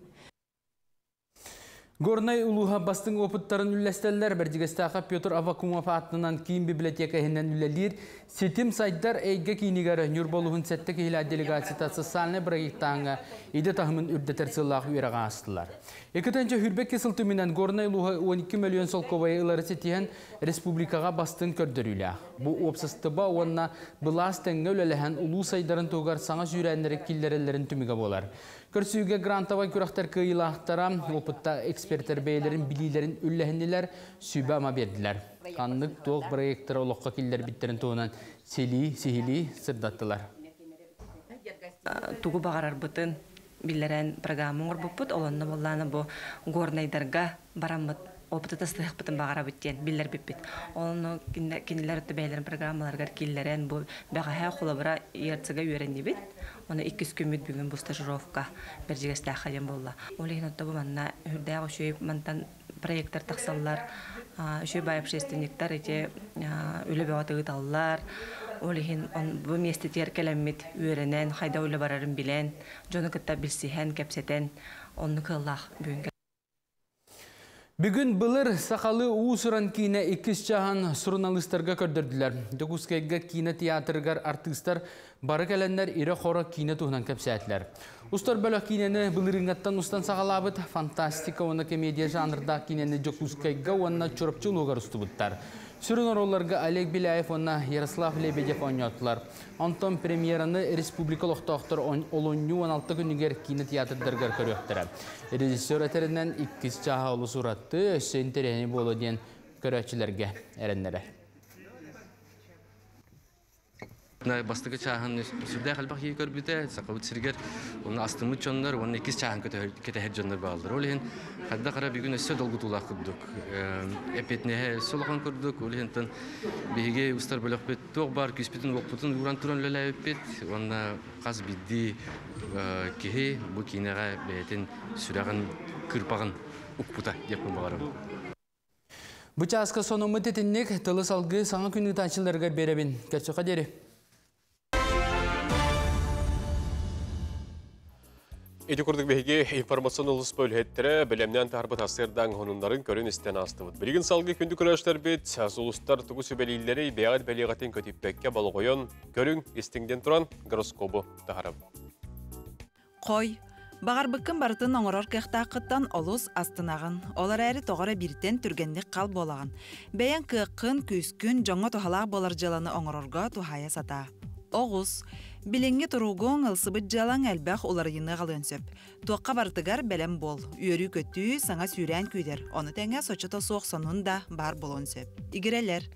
Горнай улуға бастың опыттарын үлләстәлілер бірдігістаға Петр Авакумов атынан кейін библиотекаһынан үлләлер сетим сайттар әйгі кейінігері нүрболуғын сәтті кейлі делегацията социальный проекттаңа иді тағымын үрдетер сылағы үйраға астылар. Екітінші хүрбек кесілтіменен Горнай улуға 12 миллион солковай ұлары сетиен республикаға бастың көрдірілі. Бұл опсыстыба онына бұлас тәңгі үләліген улу сайдарын тоғар саңа жүйрәнлері келдерелерін түмігі болар. Көрсүйге грантовай күрақтар күйілақтара опытта эксперттер бейлерін білейлерін үлләхінелер сүйбама берділер. Қанлық тоқ проекттары олыққа келдер біттерін тоғынан сихили сырдаттылар. Тугу бағарар бұтын білдерін программың ұрбұппыт, оланны болланы бұл горнайдарға барамыт. Опыты стык бутын багара биттен биллер биппит. Оны кинилер өтө бейлерин программаларга киллерен бу багаха холобра ярцыга үйренди бит. Оны 2 күмүт бүгүн бу стажировка бержигесте хаям болла. Олеген өтө бу манна үрдө ошой мантан проекттер таксаллар, ошой бай общественниктер эти үлө бөгөтөгү таллар. Олеген бу местетер келеммит үйренен, хайда үлө барарын билен, жону кытта билсихен кепсетен, онну кыллах бүгүн. Бүгін бұлыр сақалы уысыран кейіне 2 чахан журналистерге көрдірділер. Дөгіскайға кейіне театргар артистар бары кәлендер ире қора кейіне туғынан көпсәтілер. Ұстар бөлік кейінені бұлырыңаттан ұстан сағалабыд фантастика оны комедия жанрда кейінені Дөгіскайға онына чұрыпчылуғар ұсты бұттар. Сүрін оролларға Олег Беляев онына Ярослав Лебедев ойнатылар. Антон премьераны республикалық тоқтар олонью 16 күнігер кейіні театрдарға көріқтірі. Режиссер әтерінен 2 чаға олы сұратты өсі интерені болу ден көрәтшілерге әрінлері. Бастығы чағын сүрді қалбақ ей көрбіді, сақауыт сіргер, оны астымыт жонлар, оны 2 чағын кетәхет жонлар бағалдар. Олеген қадда қара бүгін өсі долғытулақ күрдік. Әпетнеге солған күрдік, олегентін бейге ұстар бөлік бет тоқ бар, күспетін оқпытын ұран тұран лөлі өппет, оны қаз бидді кеге бұл кейінеға бәйтін сүрәғын күрпағын ұқпыта депін бағарым. Бұчасқа соны мұтетіннек тылы салғы саңа күні таңшыларға беребін. Кәтсі қадері. Эти курдык беге информационный бөлеттері білемнен тарбы тасырдан ғонындарын көрін істен астыбыд. Білген салғы күнді күрәштер бет, сұлыстар тұғы сөбелейлері бәғат бәлеғатын көтіппәкке балғойын көрін істіңден тұран гороскобы тағарым. Қой, бағарбыққын барытын оңырор кәқтақыттан олыс астынағын, олар әрі тоғыра біртен түргенлік қал болағын. Бәйін кыққын, күскін, жоңа тухалақ болар жаланы оңырорға тухая сата. Оғыз, Bilingi turugun ılsıbıt jalan elbaq olar yını qalın söp. Tuaqqa bartıgar bələm bol. Üörü kötü sana sürən küydər. Onu təngə soçata soğ sonunda bar bolon söp. İgireler,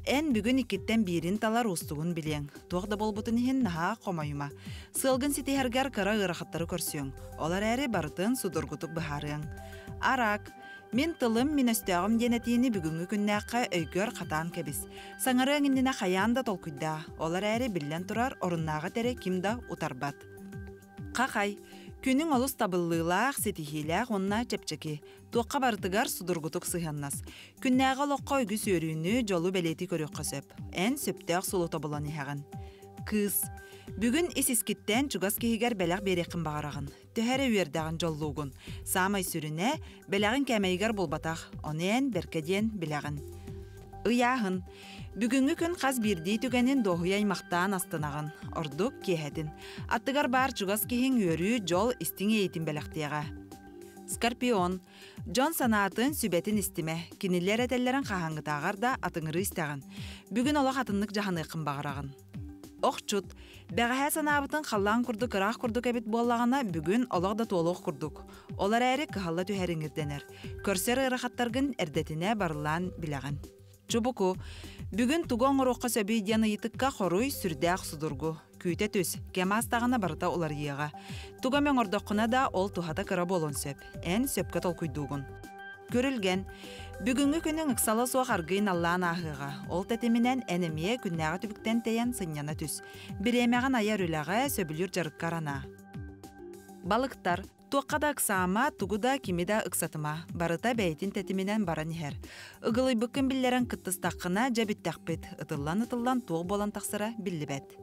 en bugün ikitten birin talar ustuğun bilen. Tuaqda bol butun hen naha qomayuma. Sılgın siti hergar kara ıraqatları körsüyün. Olar əri barıtın sudurgutuk biharın. Arak, men tılım min östəğim denetini bugünkü künnəqqa öygör qatan kebis. Sanarın indine xayan da tolkuyda. Olar əri bilən turar orunnağı tere kimda utarbat. Qaqay, күнің олыс табыллылақ, сетихилақ, онна чепчеки. Туаққа барытыгар судургутук сыханнас. Күннәға лоққа өгіс өріні жолу бәлеті көріққа сөп. Ән сөптәқ сұлу табылан еғін. Кыз, бүгін есіскеттен чугас кейгер бәләқ берекін бағарағын. Төхәрі өрдіғін жоллуғын. Самай сүріне бәләғын кәмейгер болбатақ. Онен беркеден біләғін. Ыяғын. Бүгінгі күн қаз бірдей түгенін доғуя аймақтан астынағын. Ордук кехетін. Аттығар бар чугас кейін өрі жол істіңе ейтін бәліқтеға. Скорпион, Джон санаатын сүбетін истиме, кинилер этеллерін қағаңғытағар да атыңыры истеген. Бүгін олақ атынлық жағаны қымбағырағын. Оқчут, бәғәһә санабытын қаллан күрдік, ырақ күрдік әбет болағына бүгін олақ да толық күрдік. Олар әрі қығалла түйәріңізденер. Көрсер ырақаттарғын әрдетіне барылан білеген. Чубуку, бүгін тугон ұрыққа сөбей дияны етікка қоруй сүрдәқ судыргу. Күйте төс, кемастағына барыта олар еға. Туга мен ордоққына да ол тухата кыра болон сөп. Ән сөпке тол күйдуғын. Көрілген, бүгінгі күнің ұқсалы суақ арғын Аллаан ахыға. Ол тәтемінен әнемие күннәға түбіктен тәйен сынняна түс. Біремеған аяр үліға сөбілір жарыққарана. Балықтар, туаққада ұқсама, туғуда кемеда ұқсатыма. Барыта бәйтін тәтемінен баран ехер. Үгілі бүкін білерін күттістаққына жәбіт тәқпет. Үтыллан туғы болан тақсыра білі бәт.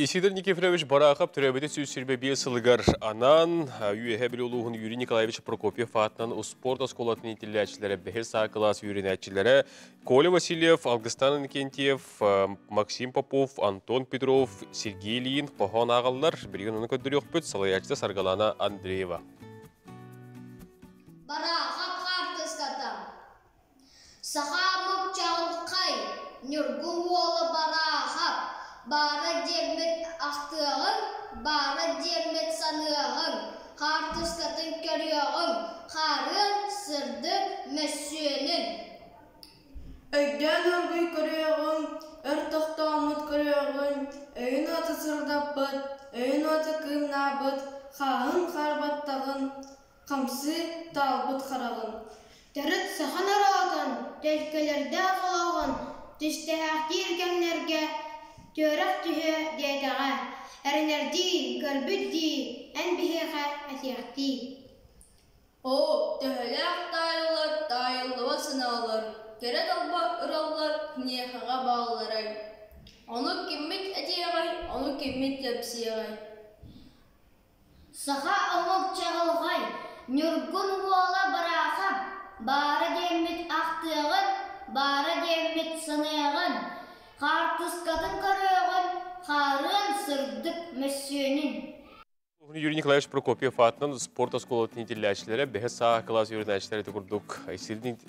Исидор Никифорович барақап түрәбеті сөзсірбе бесілігар анан, үйеге білі олуғын Юрий Николаевич Прокопьев атынан спорт осколатын етілі бәхір сақылас үйренәтчілері Коля Васильев, Алгыстан Кентьев, Максим Попов, Антон Петров, Сергей Лиин, қоған ағалылар, бірген оны көддірі өкпөт, салаячты Саргалана Андреева. Барақап қартыскатам. Сақамық чағылқай, нүргін олы барақап. Бары демет ақтығын, бары демет санығын, қартыскатын көріғын, қарын сырдық мәсуенін. Өйден өргүй көріғын, өртіқті амыт көріғын, өйін оты сырдаппыт, өйін оты кымнабыт, қағын қарбаттағын, қамсы талбыт қарағын. Дәріт саған арағын, тәлкелерді ағылағын, түсті әқті ергенлерге, Төрәк түйе дейдіға, әрінерді, көрбүдді, ән бігеға әтияқті. О, төхіләк тайылығы сыналар, керет алба ұралар, неқаға бағыларай. Оны кеммет әтияғай, оны кеммет ләпсияғай. Саға омық чағылғай, нүргін уола барақап, бары демет ақтығын, бары демет сынығын, Қартыскатын көріғын, қарын сырдық мәсуенін. Юрий Николаевич Прокопьев атынан спорт осколатын етілі бәхі саға класс үйренәшілері түгірдік.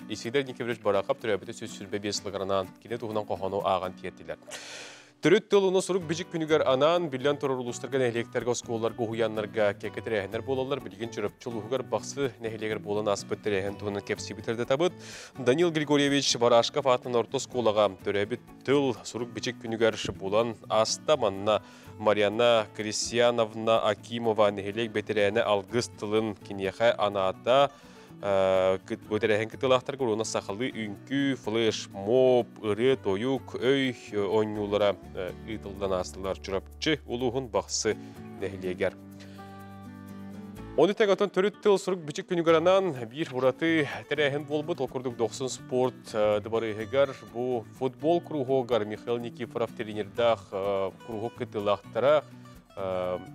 Исидор Никифорович барақап түрәбеті сөз сүрбе бесіліғарынан кене туғынан қоғану аған тиеттілер. Түріт тылыны сұрық біжік күнігер анан, білден тұрыр ұлыстырған әйлектерге осколларға ұғыянларға кәкетір әйінер болалар, білген жүріпчіл ұғығар бақсы нәхелегер болан аспыттыр әйін туғынан кәпсі бітерді табыд. Данил Григорьевич Барашков атынан орты осколаға түрәбет тыл сұрық біжік күнігер болан аста манна Марьяна Крисьяновна Акимова нәхелек бәтірәні алғыз тылын кенеқай анаата Өтерәхен кітілақтар көріна сақылы үнкі, флеш, моп, ұры, тойук, өй, ойнулара ұйтылдан астылар жүрапчы ұлығын бақсы нәхілегер. Оны тәңгатын түріт тыл сұрық бічік күнігіранан бір ұраты тәрәхен болбыт, ол күрдік 90 спорт дыбары егер. Бұл футбол круғығар Михаил Никифоров тренердақ круғық кітілақтара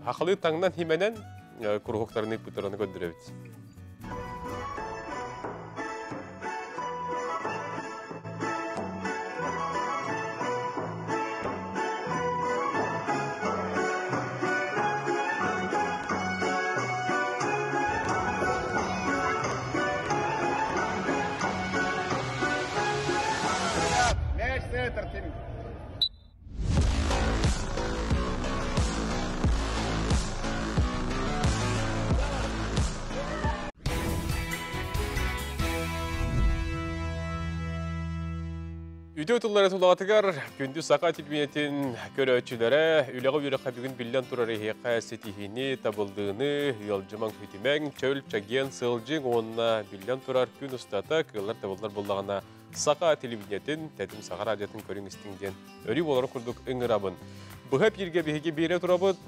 хақылы таңнан хименен круғықтарыны бұтыраны көндіревет. Үйде ұтылары тұлағатығар, күнді сақа телбинетін көрөтчілері, үліғі үйріққа бүгін білден тұрары еқа сетихini табылдığını, елжыман күтімәң, чөл, чаген, сылжың, онына білден тұрар күн ұстата, кылар табылдар болағына сақа телбинетін, тәдім сақа радиотын көрің істіңден өрі боларын күрдік үңірабын. Бұғап ерге бейге бере тұрабыд,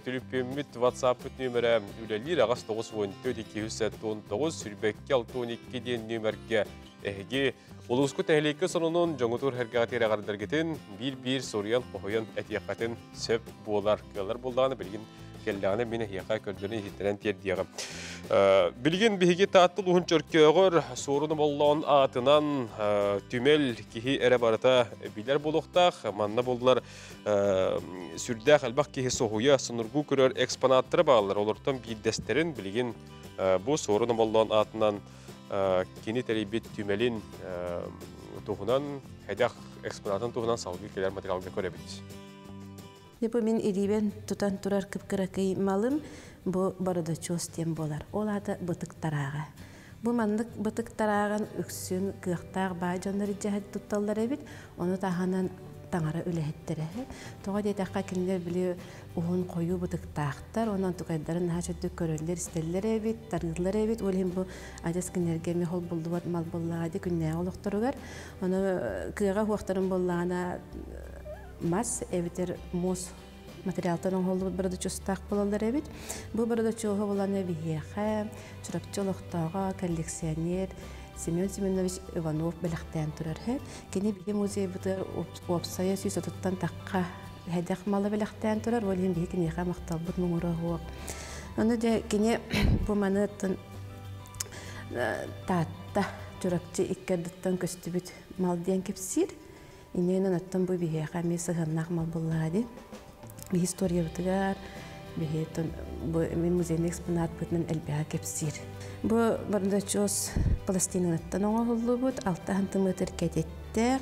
түліппеммет WhatsApp нөмірі үлелер ағас 9-14-219 сүрбәкке 6-12 ден нөмірге әйге Олуғысқы тәхілейкі сонының жоңытур әргағатер ағардар кетін бір-бір сориян қоғыян әтияқатын сөп болар көлар болдағаны білген келләгәне мине хияка көрдүне хиттен тер диягы. Билген биһиге тааттыл ухун чөркөгөр сорunu боллон атынан түмел кихи эре барата билер болуктак манна болдулар сүрдә халбак кихи сохуя сунургу көрөр экспонаттары баалар олортон биддестерин билген бу сорunu боллон атынан кини терибит түмелин тухунан хәдәк экспонатын тухунан салгы келер материалга көрәбез. Бу мен ирибен тутан турар кыпкыракай малым бу бородачос тем болар. Ол аты бытыктарага. Бу мандык бытыктараган үксүн кыактар бай жандар жаһат тутталлар эбит. Оны таханан таңара үлехеттере. Тога детакка киндер биле уун кою бытыктаактар, онан тукайдарын хачыды көрөллөр истеллер эбит, тарырлар эбит. Ол эми бу ажас кинерге мехол булдубат мал боллагы күнне олукторугар. Аны кыга хуактарын боллагана мас эвитер мос материалтан оңолу бородачостак болалар эбит. Бу бородачого боланы бихеха, чуракчолуктага коллекционер Семен Семенович Иванов белектен турар. Кини бихе музей бутер опсая сүйсөтөттөн такка хедек малы белектен турар. Ол эми бихе кинеха мактал бут муңура хуак. Аны же кини бу манытын татта чуракчы иккердеттен көстүбүт мал диен кепсир. Иннен аттан бу бихе хами сыгыннак мал боллады. Би история бутыгар, бихе тон бу музейный экспонат бутнан элбега кепсир. Бу бородачос пластинаттан оңолу бут, 6 метр кететтер,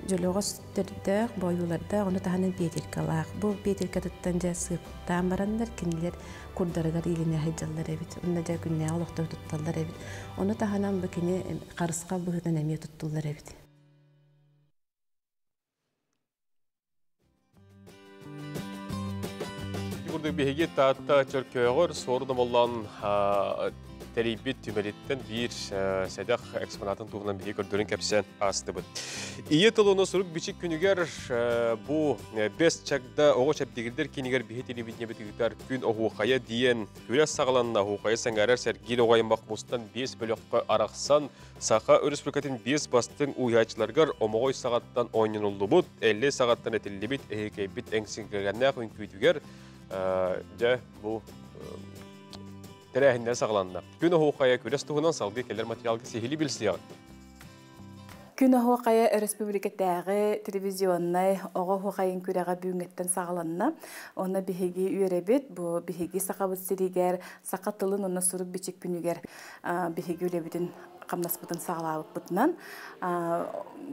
жологос тердер, боюларда, оны таханын петелкалак. Бу петелкаттан жа сыптан барандар, кинилер курдарыгар илине хайжаллар эбит. Онда жа күнне олокто тутталлар эбит. Оны таханан бу кини карыска быгынан эме туттулар эбит. Биһиги таатта чөркөгөр сорunu боллан терибит түмелиттен бир сәдәк экспонатын тугынан биһи көрдөрүн кепсен астыбыт. Ие тылыны сурук бичик күнүгер бу 5 чакта ого чептигилдер кинигер биһи телевидение битигитер күн огукая диен күрәс сагаланна огукая сәңгәрәр сәргил огайын махмустан 5 бөлөккө араксан Саха республикатын 5 бастың уячыларгар омогой сагаттан ойнунулду бут 50 сагаттан этиллибит эхекебит эңсингергәннә күнкүйтүгер жа бу терәһиндә сагланды. Күн хуқая күрәс тугынан салгы келер материалга сехили билсиян. Күн хуқая республикадагы телевизионнай ого хуқайын күрәгә бүгәттән сагланна. Оны биһиги үрәбит, бу биһиги сакабыт сиригәр, сакатылын оны сурук бичек күнүгәр биһиги үрәбитен камнаспытын саглабыт бутнан.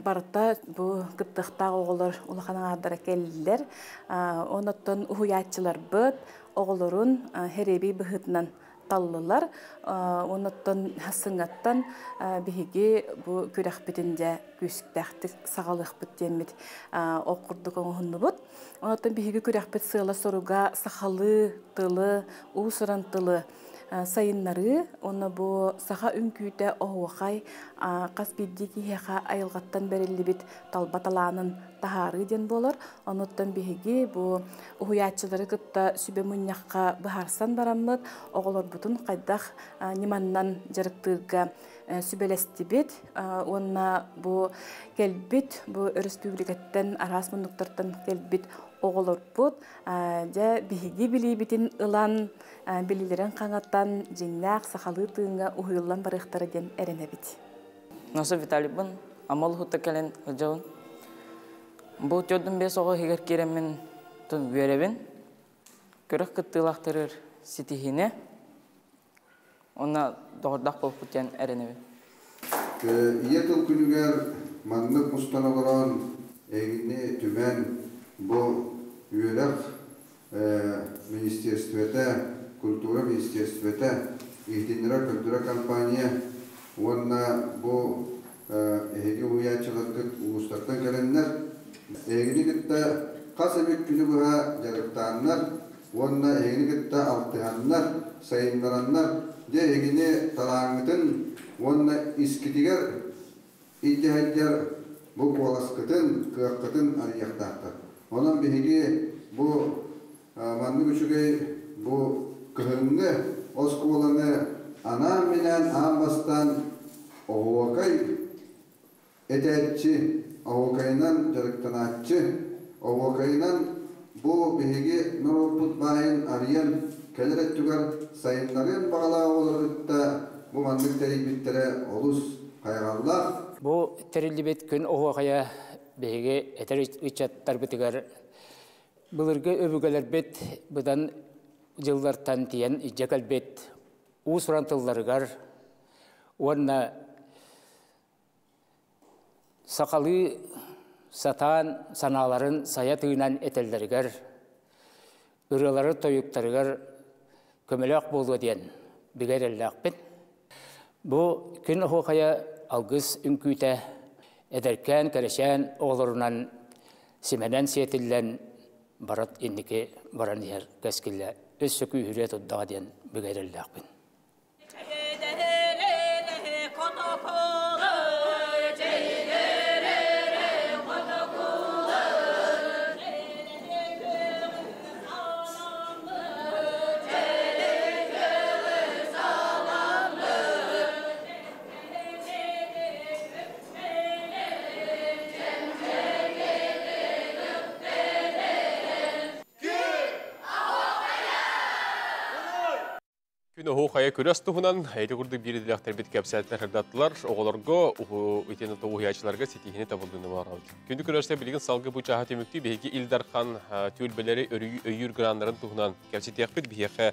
Барта бу кыттыкта оголор улахана ардара келдилер. Оноттон уятчылар быт, оголорун хереби быхытнан таллылар. Оноттон хасыңаттан биһиги бу күрәхбитинде күскәхтик сагалыхбыт демит окурдук оңуннубут. Оноттон биһиги күрәхбит сыла соруга сахалы тылы, усыран тылы сайыннары, оны бу саха үнкүйті оғуқай қаспиддеки хеға айылғаттан бәрелі талбаталанын тахары ден болар. Оныттан бігігі бу ұхуятчылары күтті сүбе мұняққа бұхарсан барамыд, оғылар бұтын қайдақ неманнан жарықтырға сүбелесті бет. Онна бу келбет, бу республикаттан, арас мұндықтартан келбет оғылар бұд. Жа бігігі білі бітін ылан билилерен қаңаттан жиннақ сақалы тыңға ұхылан барықтары ден әріне бит. Насы Виталий бұн, амал хута кәлін ұжауын. Бұл төддің бес оғы хегер керемен тұн веребін. Көрік күттілақтырыр сетихіне. Она доғырдақ болып күттен әріне бит. Иетіл күнігер маңнық мұстана баран әгіне түмен бұл үйелек министерствета культура министерствета ихтинера культура компания онна бу эги уячылык улустардан келеннер эгини гитта касыбек күнү буга жарыктааннар онна эгини гитта алтыганнар сайындараннар де эгини талаңытын онна искитигер иддехайдер бу коласкытын кыаккытын арыяктаактар онан биһиги бу манны күчүгей бу кыһыңны оскууланы анам менен амбастан оғуакай этәтчи оғуакайынан жарыктанаатчы оғуакайынан bu bihigi norobut bahin ariyan keleret tügar sayınların bağla olur da bu mandık teribittere olus kaygallar. Bu terillibet gün oğaya bihigi eter içattar bitigar bılırgı öbügeler bet budan yıllardan diyen icekal bet usurantıllarıgar ona sakalı satan sanaların sayatığınan etellerger ırıları toyuklarıgar kömelek bolu diyen bigerellakpet. Bu gün oğaya algız ünküte ederken kereşen oğlurunan simenen siyetillen barat indiki baran yer keskille üssükü hürriyet oddağa diyen bigerellakpet. Күні оғaya көрес тұғынан, әйді күрді бір еділіқтер бет кәпсәттер хырдаттылар, оғыларға өтені тоғыячыларға сетихіне табылдığını барауды. Күнді көресте білген салғы бұл жаға темікті бейгі Илдархан төлбелері өйір гранларын тұғынан кәпсетек бет бейгі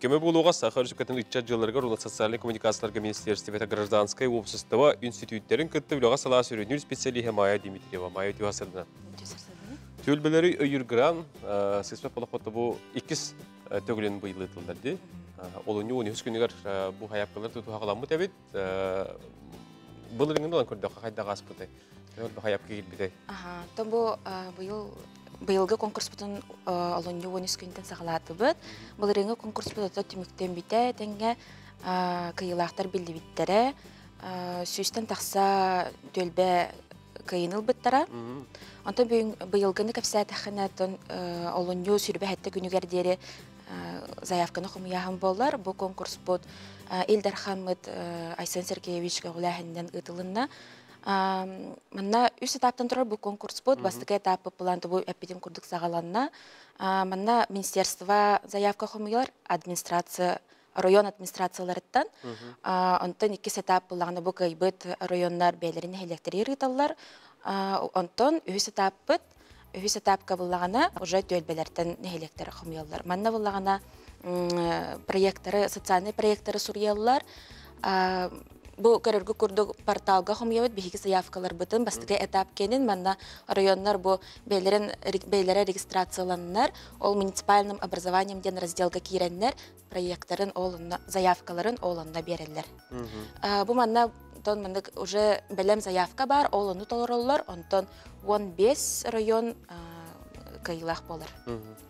көмі болуға сақыр жүкетін үтчат жыларға Рунат социальный коммуникацияларға Министерстве гражданской общества институттерін күтті білуға сала сөренер специалиге Майя Дмитриева, Майя Тюасырдына. Төлбелері өйір гран, сеспе полақпатты бұл икіз төгілін бұйылы тұлдарды. Олуñu onu hüskünüger bu hayapkalar tutu haqalanmı tebit. Bılırının olan kördü qayda qaspıdı. Bu hayapka gilbide. Aha, to bu bıyılgı konkurs бүтін олуñu onu hüskünden saqaladı bit. Bılırını konkurs бүтін tümükten bite tenge kıyılaqtar bildi bittere. Süsten taqsa tölbe kıyınıl bittara. Ondan bıyılgını kapsayat axınatın олуñu sürbe hatta günüger deri заявканы хумияһын болар. Бу конкурс бут Илдархан Айсен Сергеевич гөләһеннән ытылынна. Манна үс этаптан турар бу конкурс бут. Бастыкы этапы планды бу эпидем курдык сагаланна. Манна министерство заявка хумыйлар администрация район администрацияларыттан. Онтон икки этап булганы бу кайбыт районнар бәйләрен электрир италлар. Онтон үс этаппыт Үхіс этапка бұллағана уже төлбелерден нәхелектері құмиялар. Манна бұллағана проекттары, социальный проекттары сұриялар. Бұл көріргі күрді порталға құмиявыд бейгі заявкалар бұтын. Бастығы этап кенін манна районлар бұл бейлері регистрацияланынар. Ол муниципальным образованием ден разделға кейренлер проекттарын, заявкаларын олында берелер. Бұл манна уже белем заявка бар, олыны толырылар, онтон 15 район кайылақ болар.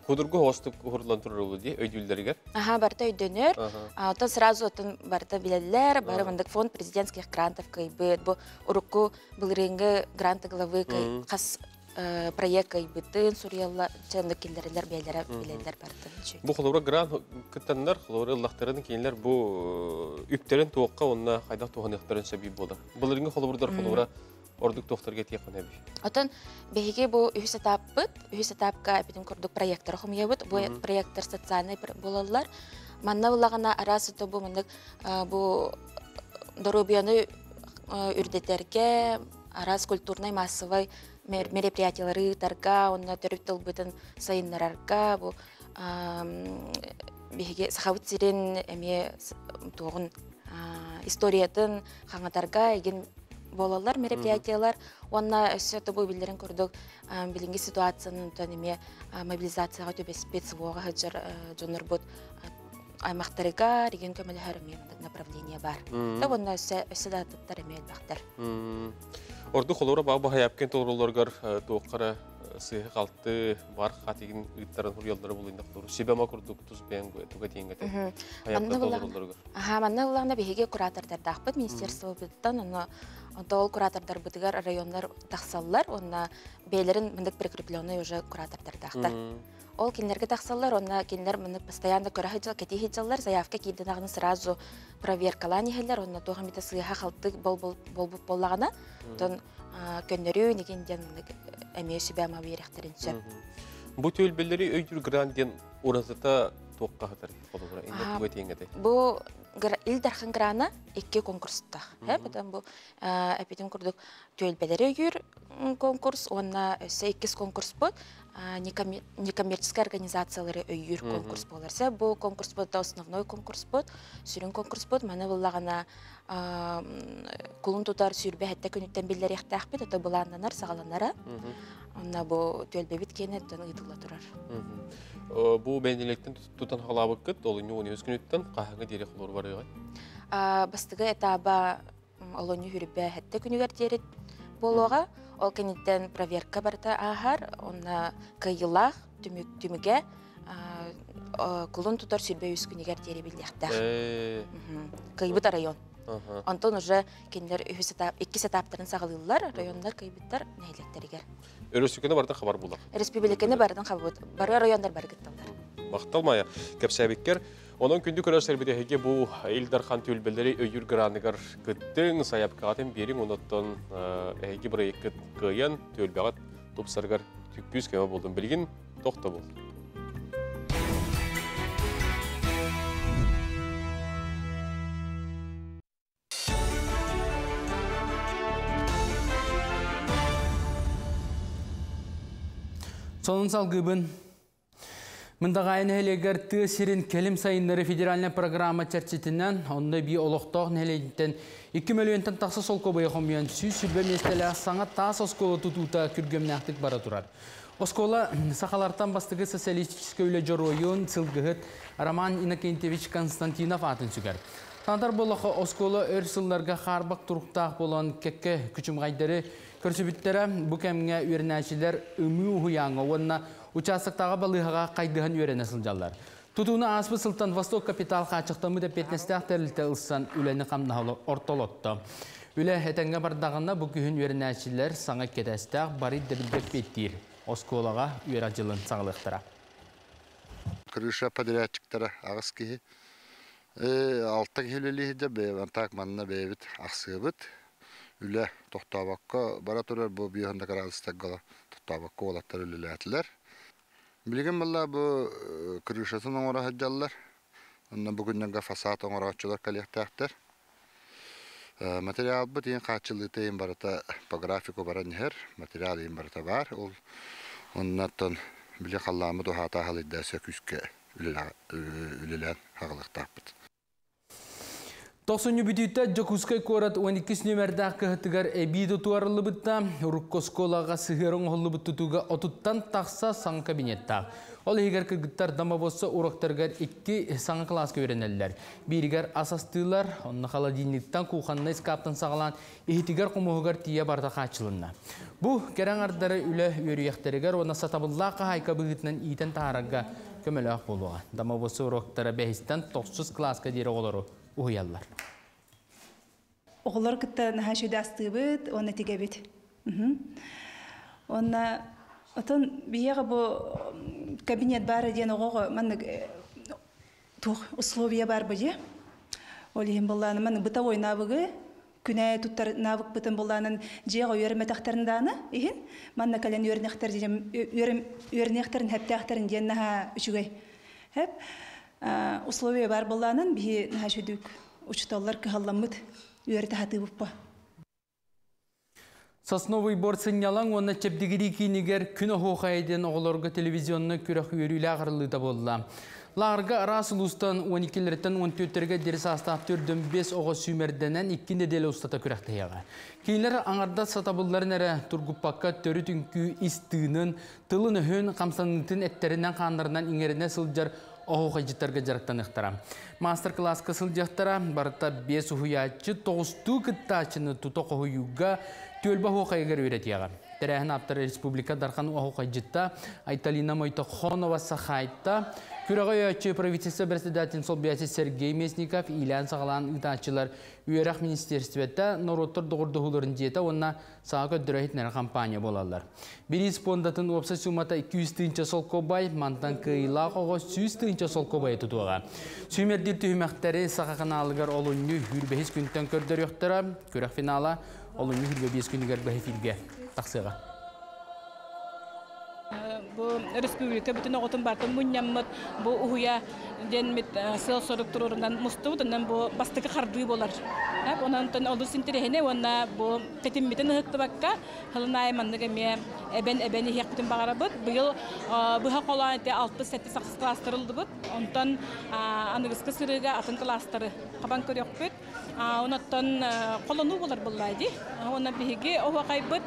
Худургу хостук хурдлан турулу ди өйдүлдергер? Аха, барта өйдөнөр. Онтон сразу отын барта билелер, бары мындык фонд президентских грантов кайбыт, бу урукку былырынгы гранты главы кас проект кайбытын, сурьялла чанды келдерлер бейлері билелер бартын. Бу хулура грант кыттандар, хулура ыллахтарын кейінлер бу үптерін туаққа онына қайдақ туған иқтарын сөбей болар. Былырынгы хулурдар хулура ордук тоқтарға тияқын әбі. Отын бейге бұл үхіс этаппыт, үхіс этапка әпетін көрдік проекттар құмиябыт, бұл проекттар социальный болалар. Манна бұлағана арасы тобу мындық бұл дорубияны үрдетерге, арас культурный массовый мероприятиялары тарға, онна төріп тылбытын сайынларарға, бұл бейге сақавыт сирен әме туғын историятын қаңатарға еген болалар, мероприятиялар. Онна өсі тобу білдерін көрдік білінгі ситуацияның төніме мобилизацияға төбеспет сывуға ғаджар жоныр бұд аймақтарыға реген көмілі әріме направление бар. Онна өсі датыптар әме әлбақтар. Орду холора бағы хаяпкен толыруларғар тоққара сыйғы қалты бар қатеген ұйттарын хұрялдары болуында құлыру. Себема күрдік тұз бәйін түгі теңгеті хаяпкен толыруларғар. Манна ұлағына бейге куратордар дақпыт, министерство бұттан, ол куратордар бұтығар районлар тақсалылар, онна бейлерін міндік прикрепленный уже куратордар дақтар. Ол кенлерге тақсалылар, онна кенлер міндік постоянно көрі хеджал, кәте хеджалар, заявка кейден ағыны сразу проверкалан ехелер, онна тоғы мете сыйға қалты болбып болағына, тон көннерю негенден әмей сөбе ама беректерін сөп. Bu tölbeleri öydür grandin urazıta toqqa hatar olur. Indi tuga tengede. Bu ildarхан грана 2 конкурста. Потом бу эпитин курдук төлбелери өйүр конкурс, онна 8 конкурс бут. Некоммерческая организациялары өйүр конкурс боларса, бу конкурс бут основной конкурс бут, сүрүн конкурс бут. Мана буллагана кулун тутар сүрбе хәтта күнүттен биллер яктакпыт, ата буланнанар сагаланара. Онна бу төлбебит кенеттен ыйтыла турар. Bu бәйнелектен тутан халабыккыт, олыны өз күнүттен кахаңа дерек олор барыгы. Бастыгы этаба олону хүрбе хәтта күнүгәр дерет болуга, ол кенеттен проверка барта ахар, онна кыйылах түмүгә кулун тутар сүрбе өз күнүгәр дере билдәхтә. Кыйбыт район. Антон уже кендер 2 этаптарын сагалылар, райондар кыйбыттар нәйләттеригәр. Өрөсүкөнө бардан хабар булак. Республиканы бардан хабар бары райондар баргытталар. Макталмая. Кепсәбеккер, onun күндү көрөсөр бидеге бу Илдархан төлбелери өйүр граныгар кыттың саяпкатын берин оноттон эги проект кыян төлбөгат топсаргар түкпүз кеме болдум билгин токто бол. Сонун салгыбын. Мындагайын хелегер тысырын келим сайынлары федеральная программа чәрчетінен, онда би олықтоқ нәлейден 2 миллионтан тақсы сол көбай қомиян сүрбе местелі саңа тас оскола тұтута күргемнәқтік бара тұрар. Оскола сақалартан бастығы социалистическі өлі жоройын сылғығыт Роман Иннокентьевич Константинов атын сүгер. Тандар болақы оскола өрсілларға қарбақ тұрықтақ болан кәкке күчім ғайдары көрсібіттері бұ кәміңе өрінәшілер үмі ұхыяңы онына участықтағы балығыға қайдығын өрені сылжалар. Тұтуыны аспы сылтан Восток капитал қачықтамы да петнестәқ тәрілті ұлсан үләні қамнағылы ортолотты. Үлі әтәңге бардағына бұ күйін өрінәшілер саңа кетестәқ бары дәбілдеп беттейір. Осколаға өр ажылын сағылықтыра. Крыша подрядчиктары ағыз кейі. Алтын хелелі де бейвантақ манына бейбіт ақсығыбыт. Үлі тоқтабаққа бара тұрар бұл бейханда қарағыстағыла тоқтабаққа олаттар үлілі әтілер. Білген бұлла бұл крышасын оңыра хаджалар. Онна бүгінненгі фасад оңыра атчылар калияқтақтар. Материал бұд ең қатшылыты ең барыта по графику бара нехер. Материал ең барыта бар. Оннаттан біле қалламы дұхата қалыйда сөкүске үлілен хағылықтақ бұд. 90 бүтүтtä Жокускай корат 12 нөмердә кыһтыгар эбиде туарылы бытта Руккосколага сыгырың холлы буттуга отуттан такса сан кабинетта. Ол егер кыргыттар дамабоssa урактаргар 2 сан класска өйрәнәләр. Биригәр асастылар, онны холодильниктан куханны скаптан сагалан ихтигар кумугар тия барда качылынна. Бу керәңардары үле өрияктәргәр оны сатабыллака хайка быгытнан итен тарага көмөлөк болуга. Дамабоssa урактары бәһистән 9 класска дире олору уяллар. Оғылар күтті наға шөді астығыбыд, оны тегебет. Оны отын бияғы бұл кабинет бары ден оғығы, мәнік тұқ условия бар бұде. Ол ем болғаны, мәнік бұта ой навығы, күнә тұттар навық бұтын болғанын жеға өрім әтақтарындағыны, ехін, мәнік әлен өрінектарын әптіқтарын ден наға үшігай. Условия бар болғанын бейі наға шөдік ұчыталар кығаламыд. Сосновый бор сынялан оны чепдигири кинигер күн оғайден оғылорға телевизионны күрек үйрілі ағырлыда болла. Лағырға арасыл ұстан 12-лерден 14-терге деріс астақ түрдің 5 оғы сүймерденен 2 неделі ұстата күректі яға. Кейлер аңарда сатабылларын әрі тұргуппаққа төрі түнкі истығының тылын өйін қамсанытын әттерінен қандарынан иңеріне сылжар оғуға життарға жарықтан ұқтара. Мастер-класс кысыл жақтара барыта 5 ұхуячы 9-ту күттачыны тұты қоғуыға төлбі оғайғыр өретияға. Тәрәхін аптары республика дархан оғуға житта Айталина Мойтахонова сақайта күріға өйачы правительство председатель Солбиясы Сергей Месников илән сағалан ұтачылар үйерақ министерстветті Нороттар доғырдығылырын жета онына саға көттірәйітнер кампания болалар. Бері спондатын опса сумата 200 тынча сол кобай, мантан кыйлақ оғы 100 тынча сол кобай тұтуға. Сүймердер түймәқтері сақақын алығар олуынны хүрбәхіз күнттен көрдер өқтіра, көрек финала олуынны хүрбәхіз күнігер бәхі филге тақсыға. Bu Respublika bütün oğutun barkın munyammet bu uhuya denmit sel soruk tururundan mustuğundan bu bastıkı kardığı bolar. Ondan olur sintirehine ona bu tetimmiten hıktı bakka halınay mandık emiye ebeni hiyek bütün bağırabıt. Bu yıl bu hak olan ete 6-7 sakız klastırıldı bud. Ondan anıgıskı sırıga atın klastırı kaban körüyor bud. Ondan kolonu bolar bulaydı. Ona bihigi oha kaybıt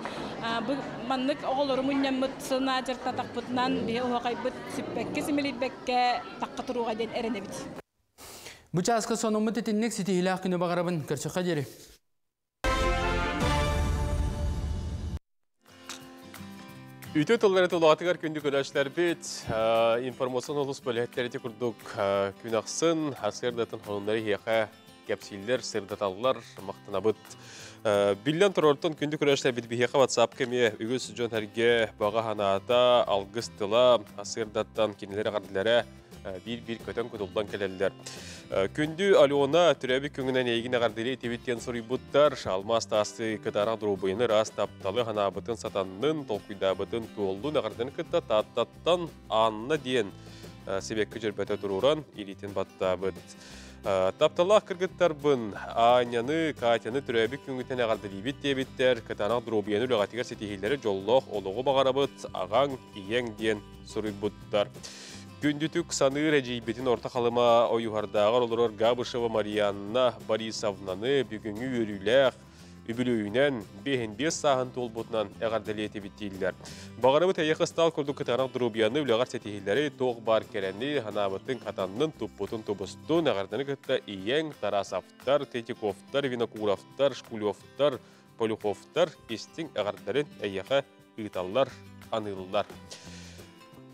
bu mandık oğulları munyammet sığına jarta takbıtnan bihe oha kaybıt süpbekke similibekke takka turuğa den erenebit. Bu çaskı sonumut etinlik siti hilaq günü bağırabın kırçıqa deri. Ütü tolları tolatıgar kündük ölaşlar bit. Informasyon olus bölühetleri kurduk gün aqsın. Hasırdatın honunları hiyaqa kapsiller, sırdatallar, maqtınabıt. Billen turortun kündük ölaşlar bit bihiyaqa WhatsApp kemiye ügüs jön herge bağa hanata algıs tıla hasırdattan kinileri qardilere bir kötön kuduldan keleliler. Kündü Aliona türebi küngünen eygine qardili tevitten soributtar almas tası kıtara durubuyunu ras taptalı hanabıtın satanının tolkuydabıtın tuollu naqardan kıtta tattattan anna diyen sebekki jürbete tururan ilitin battabıt. Taptallah kırgıttarbın Anyanı, Katyanı türebi küngüten qardilibit debitter kıtara durubuyunu lügatiga setihilleri jolloq oluğu bağarabıt ağan iyen diyen soributtar. Gündütük sanı recibetin orta kalıma o yuhardağar olur Gabışeva Marianna Borisovna'nı bugünkü yürüyler übülüğünen 5 sahın tolbutnan eğardeliyeti bittiydiler. Bağırabı teyyakı stal kurduk kıtarak durubiyanı üleğar setihilleri toğ bar kereni hanabıtın katanının tupputun tubustun eğardını kıtta iyen tarasaftar, tetikovtar, vinokuravtar, şkulyovtar, polykovtar istin eğarderin eyyaka ıtallar, anıllar.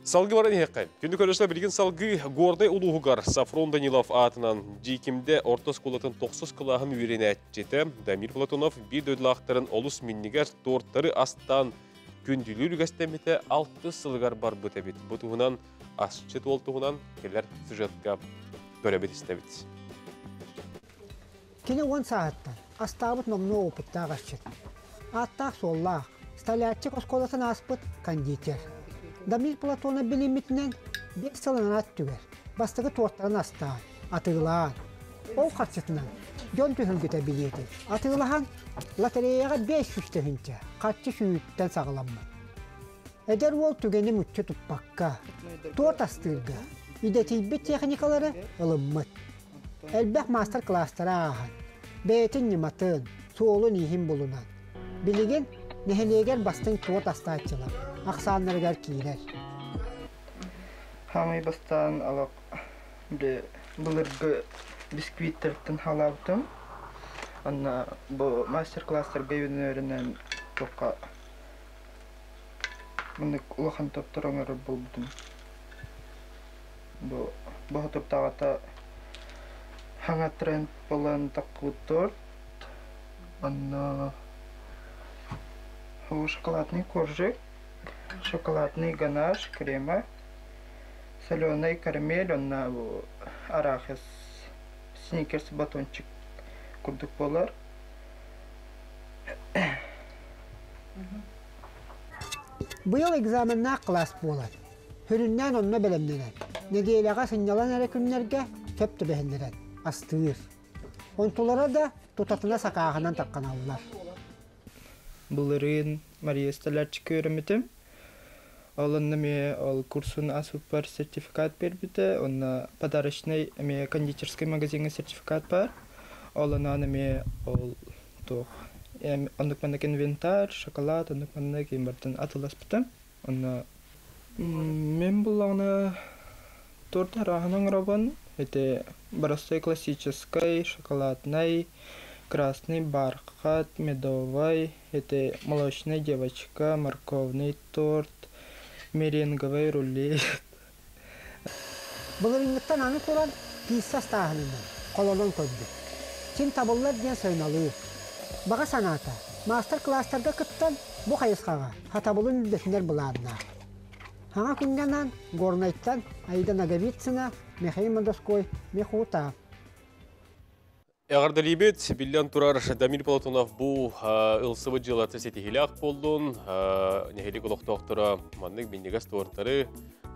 Salgı var eneqayım. Kündük ölüşle bilgin salgı Gorday Uluğugar Safron Danilov atынан Jikimde orta skolatın 9 kılağın üyerine etçete. Damir Platonov bir dödlağıqtарын olus minniger tortları astan kündülür göstemete 6 sılgar bar bütebit. Butuğunan asçı toltuğunan keller süjetka görebet istebit. Kine 10 saattan astabıt mamnu oputta gaşçet. Attaq sollaq. Stalyatçık oskolatın aspıt kanditer. Damir Platon'a bilimitinden 5 sılın at tüver. Bastığı tortların astan, atığılan. O kaçıtından jön tühülgüte biliyeti. Atığılan lotereyaga 500 tühünce. Kaççı şüyütten sağlanma. Eder ol tügeni mütçü tutpakka. Tort astırga. İdetibi teknikaları ılınmıt. Elbək master klaslara ağın. Beytin nimatın, soğulu nihim bulunan. Biligin neheleger bastın tort astayçılar. Aksanlargar kiler. Hamay bastan alaq bulurgu bisküvitlerden halavdım. Anna bu master klasslar gayını öğrenen toqa. Bunu ulaqan toptaranlar buldum. Bu toptağata hanga trend olan taqutort. Anna шоколадный коржик, шоколадный ганаш, крема, соленый карамель, арахис, сникерс батончик курдук болар. Bu yıl egzamenler klas bolar. Hüründen onunla belemlenir. Nediyelağa sinyalan erekünlerge köptü behenleren, astığır. Ontulara da tutatına sakağından takkan avlar. Bunların Maria Stalarczyk öğrenmedim. Onunla me kursun asupar sertifikat berbide. Onunla padarışnay me konditerskiy magazinin sertifikat var. Onunla me toh. Onluk mandak inventar, şokolad, onluk mandak imbardan atılas bitem. Onunla men bulana torta rahanan raban. Это простой классический шоколадный, красный бархат, медовый, это молочная девочка, морковный торт, меренговый рулет. Bulurunluktan anı kuran pizza stahınından, kolonun koydu. Çin tabullar diyen sayınalı. Bağa sanata, master klaslarda kıttan bu hayıskağa, hatabulun üldesinder bularına. Hana kunganan, gornayttan, aydan agavitsina, Михаил Мандоской, Михута. Ағардалибет, Биллян Турар Дамир Платонов бұл ылсыбы жылаты сетихилақ болдun. Нехелік ұлықтықтыра манның беннегас туартары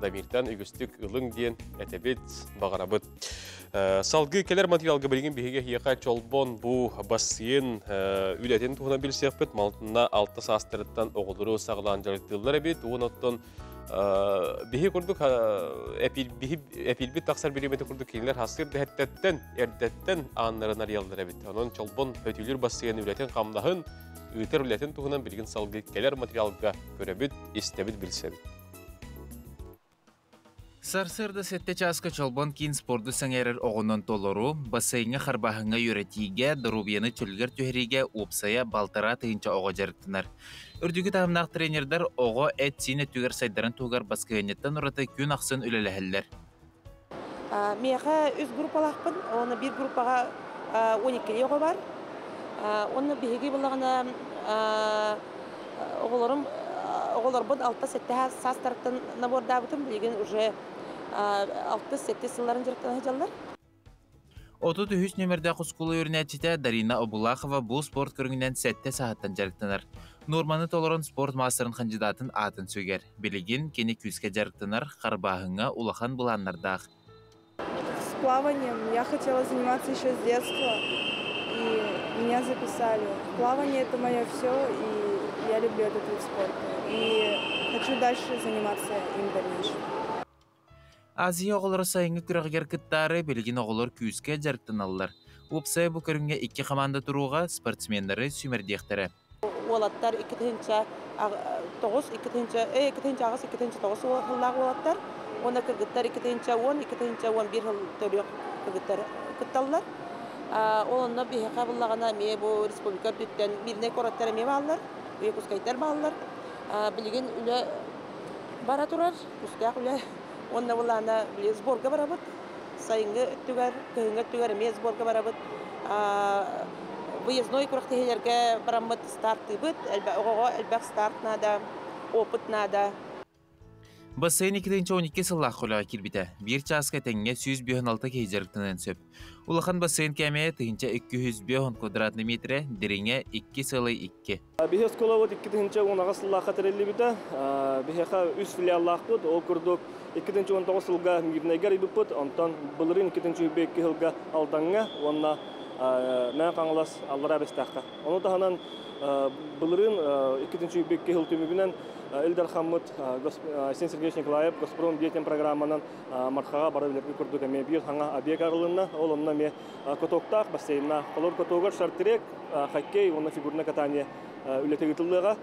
Дамиртан үгістік ылың ден әтебет бағарабыт. Салғы келер материалғы білген бігеге хияқа чолбон бұл бассиын үләтен туғына білсек бет, малтынна 6 састырыттан оғылыры сағылан жарықтылар әбет, оғын Bihi kurduk epilbit taksar birimeti kurduk kinler hasır erdetten anlarına riyallara bitti. Onun çolbon ötülür basıyan ületen kamdahın ülter ületen tuğunan bilgin salgı keler materyalga görebit istebit bilsebit. Sarsırda sette çaska çolbon kin spordu sangerer oğunun toloru, basayına xarbahına yöretiğe, darubiyanı çölger tüheriğe, upsaya baltara tığınca oğa jarıktınar. Ürdügü tahımnaq trenerler oğa et sine tüger saydaran tuğar baskıyanyetten orada gün akсын üleleheller. Meğe üz grupalaqpın, onu bir grupağa 12 oğa var. Onu bihegi bulağına oğularımın 6-7 sas taraftan nabor dabıtım bilgin уже 6-7 sılların jarıktan hıcalar. 33 nömerde kuskulu ürünetçide Darina Obulakova bu sport körüngünden 7 saattan jarıktanar. Nurmanı Toloron sport masterın kandidatın atın söger. Biligin keni küske jarıktanar xarbahına ulahan bulanlardağ. С плаванием я хотела заниматься еще с детства, и меня записали. Плавание — это мое все, и я люблю этот вид спорта. И хочу дальше заниматься им в дальнейшем. Aziya oğulları sayını kürağıger kıttarı bilgin oğullar küske jarıktın alırlar. Upsaya bu körünge 2 komanda turuğa sportsmenleri sümerdiyektere. Olatlar 2-9 ağız 2-9 hıllar olatlar. Ona kırgıtlar 2-10, 2-11 hıl törüyor kırgıtlar kıttallar. Onunla bir kabıllağına bu respublika bütten birine koratlara me bağlılar, üye kuskaytlar bağlılar. Bilgin üle bara turar, kuskak üle. Onda bulana sborga barabıt. Sayıngı tüger, kıyıngı tüger me sborga barabıt. Выездной kuraqtehelerge baramıt startı bit, elbaq start nada, opıt nada. Basayın 2-12 sıllah kulağa kirbite. Bir çaska tenge 116 keyjarıktanan söp. Ulaqan basayın kemeye tığınca 210 kvadratlı metre, dirine 2 sılı 2. Bihe skola 2-10 sıllah katerelli bite. Biheqa 3 filiallah bud, o kurduk 2-19 sılga mirnegar ibiput, ondan bılırın 2-2 hılga aldanğa, onna mən qanılas Allara bestaqqa. Onu dahanan bılırın 2-2 hıl tümügünən Eldar Hamut, Sen Sergeyevич Nikolayev, Газпром детям программанан мархаға бара білерге күрдік әме бір хаңа объект арылына, ол онына ме котоқтақ бассейнна, қолыр котоғыр шарттырек, хоккей, онына фигурна катания үлетегітіліға.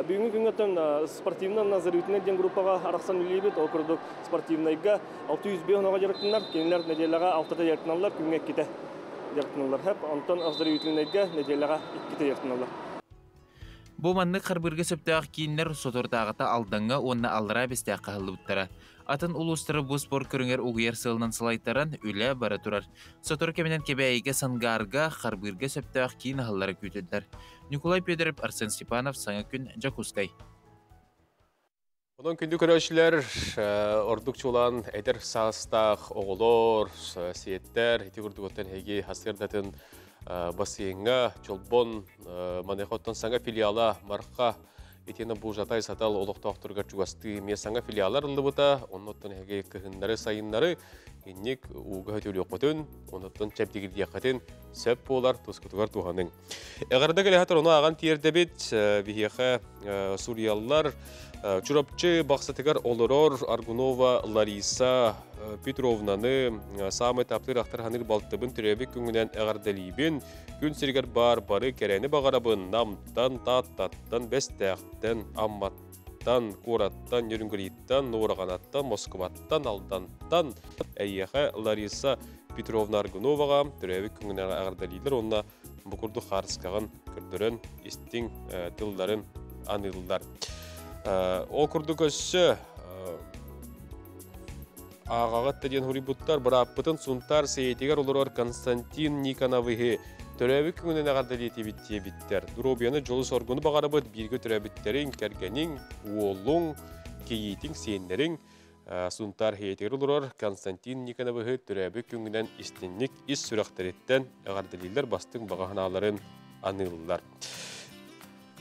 Бүгінгі күнгеттен спортивна назарютіне ден группаға арақсан үлейбет, ол күрдік спортивнайға 600 беғынаға жарықтынлар, кенілер неделяға 6-та жарықтыналар, күнге кете жарықтыналар. Хәп, онтан назарютінайға неделяға 2-та жарықтыналар. Bu manlık xarbırgı söptağ kiyinler sotortağıta aldığına onunla aldıra besteğ qahıllı buttara. Atın ulusları bu spor körünger uğuyar sığılынан sılaytaran öyle bara turar. Sotor keminen kebeğige sangarga xarbırgı söptağ kiyin ahılları kütüdüler. Nikolay Pederip, Arsen Stepanov, Sana Gün, Jakuskay. Onun kündü köröşler, ordukçu olan eder sağыстağ oğulor, siyetler, heti kurdukottan hegi hasırdatın basıyınga, çolbon, manekottan sanga filiala, marqa, etiyena bu jatay satal oluqtağıtırgar çugastı me sanga filialar ıldı buta, onottan hegi kıhınları sayınları, innik uğu hötülü okutun, onottan çeptigir diyakatın, söp bolar, toskutugar tuhanın. Eğarda gelehatar onu ağan tiyerdebit, bihiyaqa Suriyalılar, Çurapçı Baksatıgar Oloror, Argunova, Larisa Petrovna'nı sağ etaplı rahtır hanır baltıbın türebek güngünen eğardalibin, gün sirgar barbarı kereni bağarabın, namtan, tattan, bestağıttan, ammattan, korattan, yörüngüriyittan, Noraganattan, Moskvattan, Aldantan, Eyyeğe Larisa Petrovna Argunova'a türebek güngünen eğardaliler, onunla bu kurdu xarıskağın kürdürün, istin tılların anıldılar. O kurduk össü ağağıt dediğin huributlar bırappıtın suntar seyitigar olurlar Konstantin Nikonov'ı törevik gününe kadar bittiye bitter. Durobiyanı jolu sorgunu bağarabıt birgü törevitlerin, kergenin, uolun, keyitin, senlerin Сунтар хейтер олорор Константин Никоновы түрәбі күңінен истинник ис сүрәқтереттен ағардылилер бастың бағаналарын анылылар.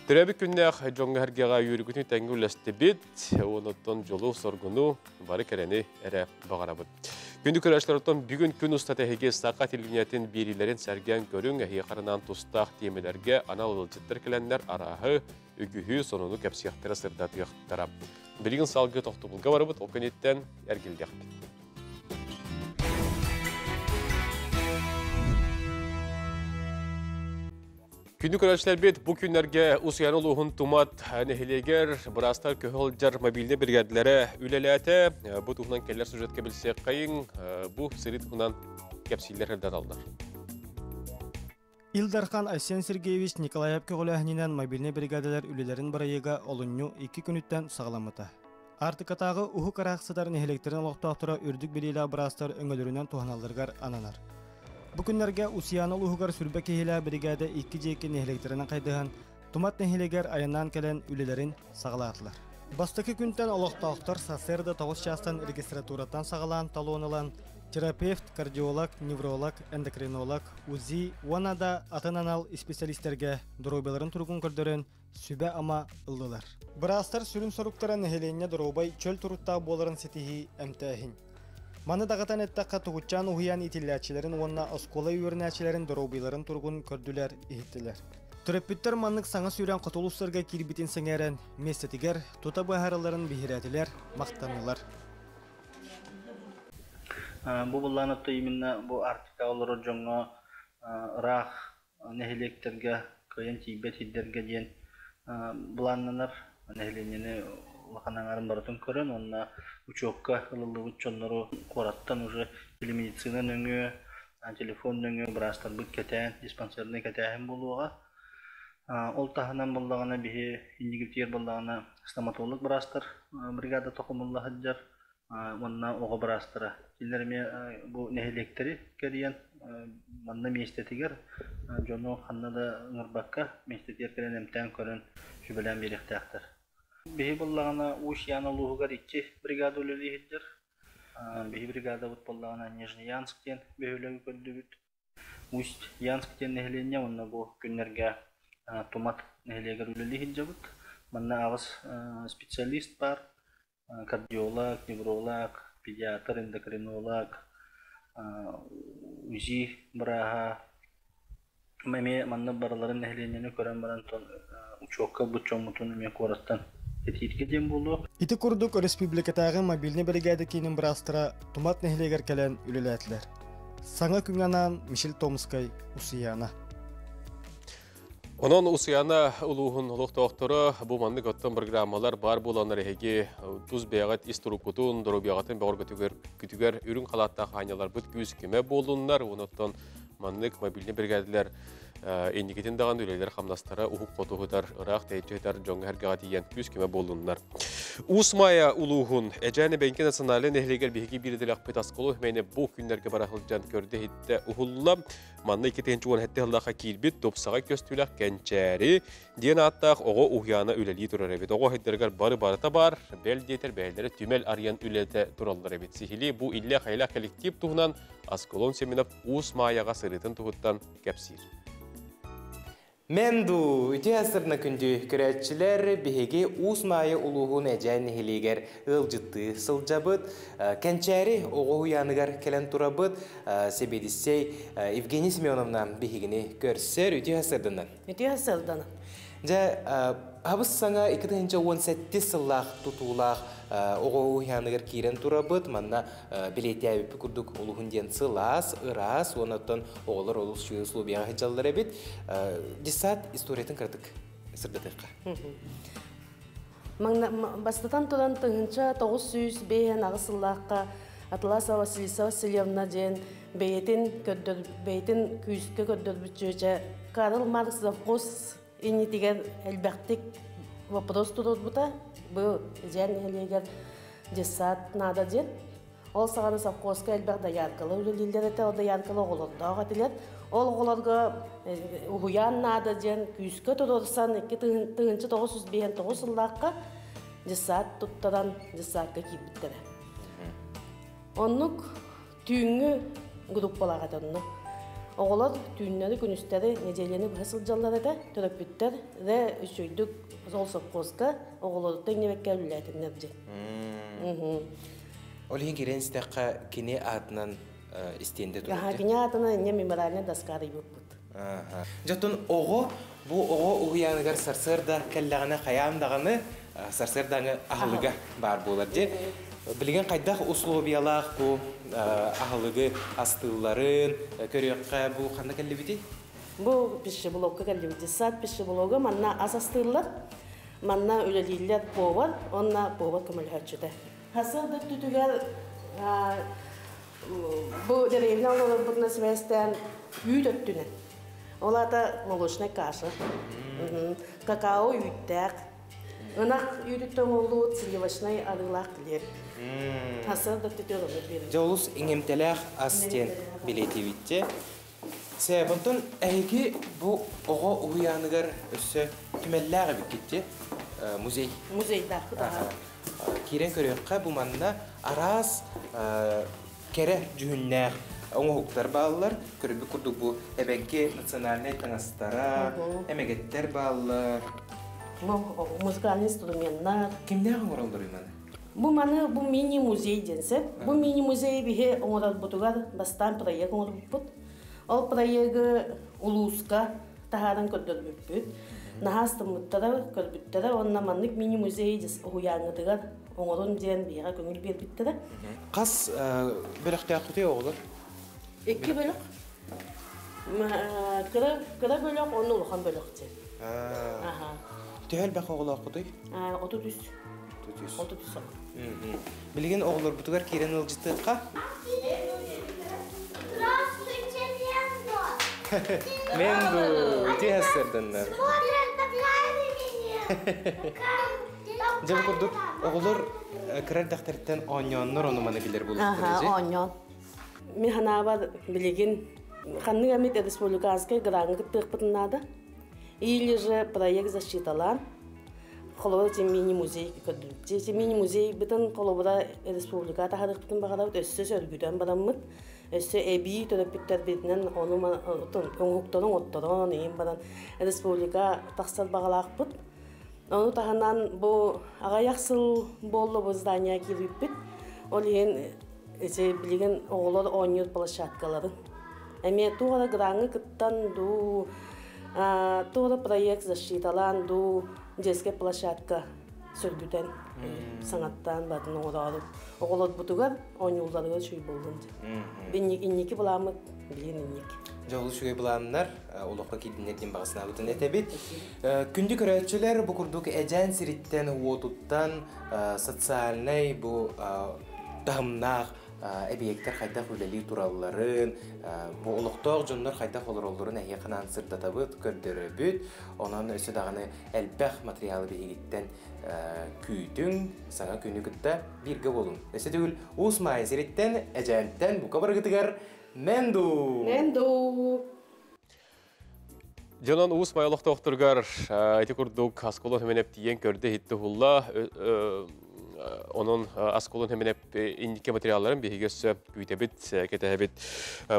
Түрәбі күннәқ жоңғы әргеға үйіргіні тәңгі үләсті бет, оныттон жолу соргуну бары кәрәні әрі бағарабыд. Күнді көрәшілерден бүгін күн ұстатығыге сақа телевинетін берилерін сәрген көрің әхе қарынан тұстақ темелерге анал ылжыттыр кіләнлер арағы үгіхі сонуны кәпсияқтары сырдатығықтара. Білігін салғы тоқтыбылға барыбыд, оқынеттен әргелдеқ. Күнді көрәшілер бет, бұл күнлерге ұсияны ұлығын тумат нәхелегер, бұрастар көхіл жар мобиліне біргәділері үлеләті. Бұл тұғынан кәлер сюжетке білсек қайын, бұл сырит құнан кәпсейлерден алдар. Илдархан Айсен Сергеевич Николаев көгіләхінен мобиліне біргәділер үлелерін барайыға олыню 2 күніттен сағаламыта. Артықатағы ұхы қарақсыдар нәхелектерін олықтақтыра үрдік білейлі бұрастар өңілерінен туғаналдырғар ананар. Бұл күнлерге Усияны ұлығығар сүрбе кейілі бригада 2-2 нәхелектерінің қайдыған тумат нәхелегер айынан кәлін үлелерін сағалатылар. Бастықы күнтен олықтақтар сасерді 9 частан регистратуратан сағалан талуынылан терапевт, кардиолог, невролог, эндокринолог, УЗИ, уанада атынанал специалисттерге дұробеларын тұрғын көрдерін сүбе ама ұлдылар. Бірастар сүрін соруқтара нәхеленіне дұробай чөл тұрытта боларын сетихи әмтәхін. Маны дағатан әттаққа тұғытчан ұхиян итилләтчілерін онна оскола үйернәтчілерін дұробеларын тұрғын көрділер, ихеттілер. Түреппіттер маннық саңа сүйрен құтылыстарға кирбитін сәңерен местетігер, тұта бұхарыларын бейхіретілер, мақтанылар. Бұл бұлланытты именно бұл артика олары жоңға рақ нәхелектерге көйен тейбет хиддерге дейін бұланнанар нәхеленені лақанаңарын барытын көрін, онына учокка ылылы учонлары қораттан уже телемедицина нөңі, телефон нөңі, бірастар бұд кәтән, диспансеріне кәтәхін болуға. Ол тағынан болдағына бейі индигіптер болдағына стоматолог бірастар бригада тоқымылы хаджар. Онна оғы бірастыра. Келдеріме бұл нәхелектері кәріен, манна местетігер, жону қаннада ыңырбаққа местетер кәрін әмтән көрін жүбілән беректәқтір. Бейі болағына Ушияны ұлығығар 2 бригада өлілі хеджер. Бейі бригада бұд болағына Нежный Янсктен бейілігі көрді бүт. Усть Янсктен нәхелене, онна бұл күнлерге тумат нәхелегер өлілі хеджер бұд. Манна ағыз специалист бар. Кардиолог, невролог, педиатр, эндокринолог, УЗИ браха. Мәме манна бараларын нәхеленені көрен баран учокка бұтчон мұтын мен қораттан ететке дем болу. Ити күрдік республикатағы мобильный бригада кейінің бірастыра тумат нәхелегер кәлен үліләтілер. Саңа күңанан Мишель Томскай, Усияна. Онон Усияна улуғын ұлықтауқтыры бұл манны көттен программалар бар боланыр әйге тұз бәғат истұрып күтін, дұру бәғатын бәғыр күтігер үрін қалаттағы айналар бұд күз кеме болынлар. Оныттан маннык мобильный бригадалар эндикетин даган үлелер хамнастары ухук котугутар ырак тейчетар жоңга хергага тиен күз кеме болуннар. Усмая улугун эжәне бенке националь нехлегер биһиги бирделек петасколу мене бу күннәргә барахылҗан көрде хитте ухулла манны икетенче он хәтте Аллаһка килбит топсага көстүләк кәнчәри дигән аттак ого ухяна үлели турар бит. Ого хиттергәр барыта бар бел детер бәйләре түмел арыян үлете тураллар бит. Сихили бу илле хайла коллектив тугынан Асколон Семенов Усмаяга сырытын тугыттан кәпсир. Менду үте асырна күнді көрәтчілер бігеге Усмайы улуғын әжән хелегер ылжытты сылжабыд, кәнчәрі оғы уяныгар кәлін турабыд, себедісей Евгений Семеновна бігегіне көрсер үте асырдынан. Үте асырдынан. Жа, абыз саңа 2017 сыллақ тұтулақ оғы уяныгар кейрен турабыд, манна билеті әбіпі күрдік улуғын ден сылас, ырас, онаттан оғылар олыс шүйі слубияға хеджалдар әбет. Десат историятын кірдік сырдатыққа. Бастатан тұдан тұғынша 900 бейен ағысыллаққа Атласа Василиса Васильевна ден бейтін күйіске көрдір бүтчөче Карл Маркс завхоз инетеген әлбәқтік вопрос тұрыр бұта. Бұл жән әлегер десат нада ден. Ол сағаны завхозға әлбәқті ярқылы үлелілдер әті, олда ярқылы оғылырдағы әтілер. Ол оғылырға ұғыян нада ден күйіске тұрырсан 2-900 бейін 9 жыллаққа десат тұттадан десатқа кейбіттері. Onluk tüyünü gruppalara dönü. Oğlar tüyünleri günüstleri neceleni hasılcaları da töröpütler ve üçüydük zol sopkozga oğları da nevekkel biletinlerce. Олин керен стаққа кене атынан истенде тұрды. Кене атынан не меморальный доскары юппут. Жатын оғы, бұл оғы ұғыяныгар сарсырда кәллағына қаямдағаны сарсырдаңы ағылыға бар болар же. Білген қайдақ условиялақ бұл ағылығы астыларын көріққа бұл қанда кәлі біде? Бұл піші блокқа кәлі біде. Сат піші блогы манна аз астылар, манна өлелейлер повар, онна повар көмілі өтшіді. Hasılda tütüger bu derevine olur bu nasibestten yüt öttüne. Ola da moluşna kaşı. Kakao yüttek. Onak yütütten olduğu silivasnay arılak diler. Hasılda tütüger olur. Jolus ingemtelek asten bileti bitti. Sebabından ehki bu oğa uyanıgar össe tümeller bitti. Muzey. Muzeyda. Kiren körüqqa bu manda aras kere cühünner onu huktar bağlar körübü kurduk bu ebenki nasyonalne tanastara emegetler bağlar muzikal instrumentlar kimler oraldır iman bu mana bu mini muzey dense bu mini muzey bihe oral butugar bastan proyek oral buput o proyegi uluska tahadan kördürüpüt nahastı muttara körbüttara onna manlık mini muzey des uyangıdıgar oğlun diyen bir yere gönül bir bitti de. Kas bölükte akıtıyor oğlum? 2 bölük. Kıra bölük, onu ulukan bölükçe. Tühel bak oğlu akıtıyor? 33. 33. Bilgin oğullar butugar kiren ılcıtıqqa? Mendu, tühe sırdınlar. Cevap kurduk, oğullar kırar daktaritten onyonlar onu mana bilir bulup kırıcı. Onyon. Men hanaba bilgin, kanlı emet Respublikanskay granı gıttık pıtınladı. İyice proyek защиталан. Холовда мини музей көдүрүп. Мини музей бүтүн Холовда Республика тахадык бүтүн багалап өссө сөргүдөн бараммыт. Өссө эби төлөпүттөр бетинен ону оңуктонун отторон эйин баран Республика таксат багалакпыт. Onu tahanan bu ağayaqsıl bollu bu zdanya kiripit. Oleyen bilgen oğullar 10 yıl plощадкалары. Эме тугара гранга кыттан ду тугара проект защиталан ду детская площадка сөргүтен саңаттан батын оғалып. Оғулар бутугар 10 yıllarga çöy boldun. Bennik inniki bulamık bilgen innik. Жолу шугай буламнар, улукка кидиннетин багысына бүтүн этебит. Күндү көрөчүлөр бу курдук эжен сириттен уотуттан социальный бу тахымнак объекттер кайда хүлели туралларын, бу улукток жоннор кайда холоролдорун эйканан сырдатабыт көрдөрөбүт. Онун өсү даганы элбэх материалы бигиттен күйдүң сага күнүгүттө бирге болун. Эсе түгүл усмай сириттен эженттен бу кабаргытыгар Менду. Жонон уус майылық тоқтырғар әйті күрдік асколын хеменеп тиен көрді хитті хула. Onun askolun hemen hep indike materyalların bir higesi büyütebit, ketebit.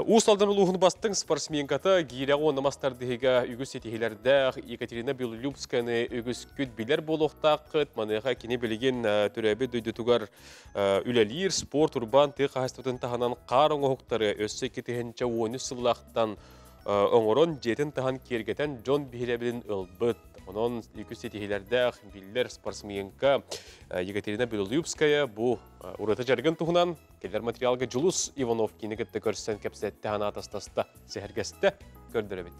Uğustaldan uluğunu bastın sportsmen kata giyre o namastar dihiga ügüs etihilerde Ekaterina Bilyubska'nı ügüs küt biler boluqtaqıt manıqa kini bilgin türebi duydutugar ülelir sport urban tıqa hastatın tahanan qarın oğuqtары össe ketihince 13 sılaqtan oңорон жетін тахан кергетен Джон Бихилебилин ылбыт. Onun ügüs etihilerde biller sportsmenka Ekaterina Bilyubskaya bu urata jargın tuğunan keller materyalga Julus Ivanov kinigette görsen kepsette hanatastasta sehergeste gördürebit.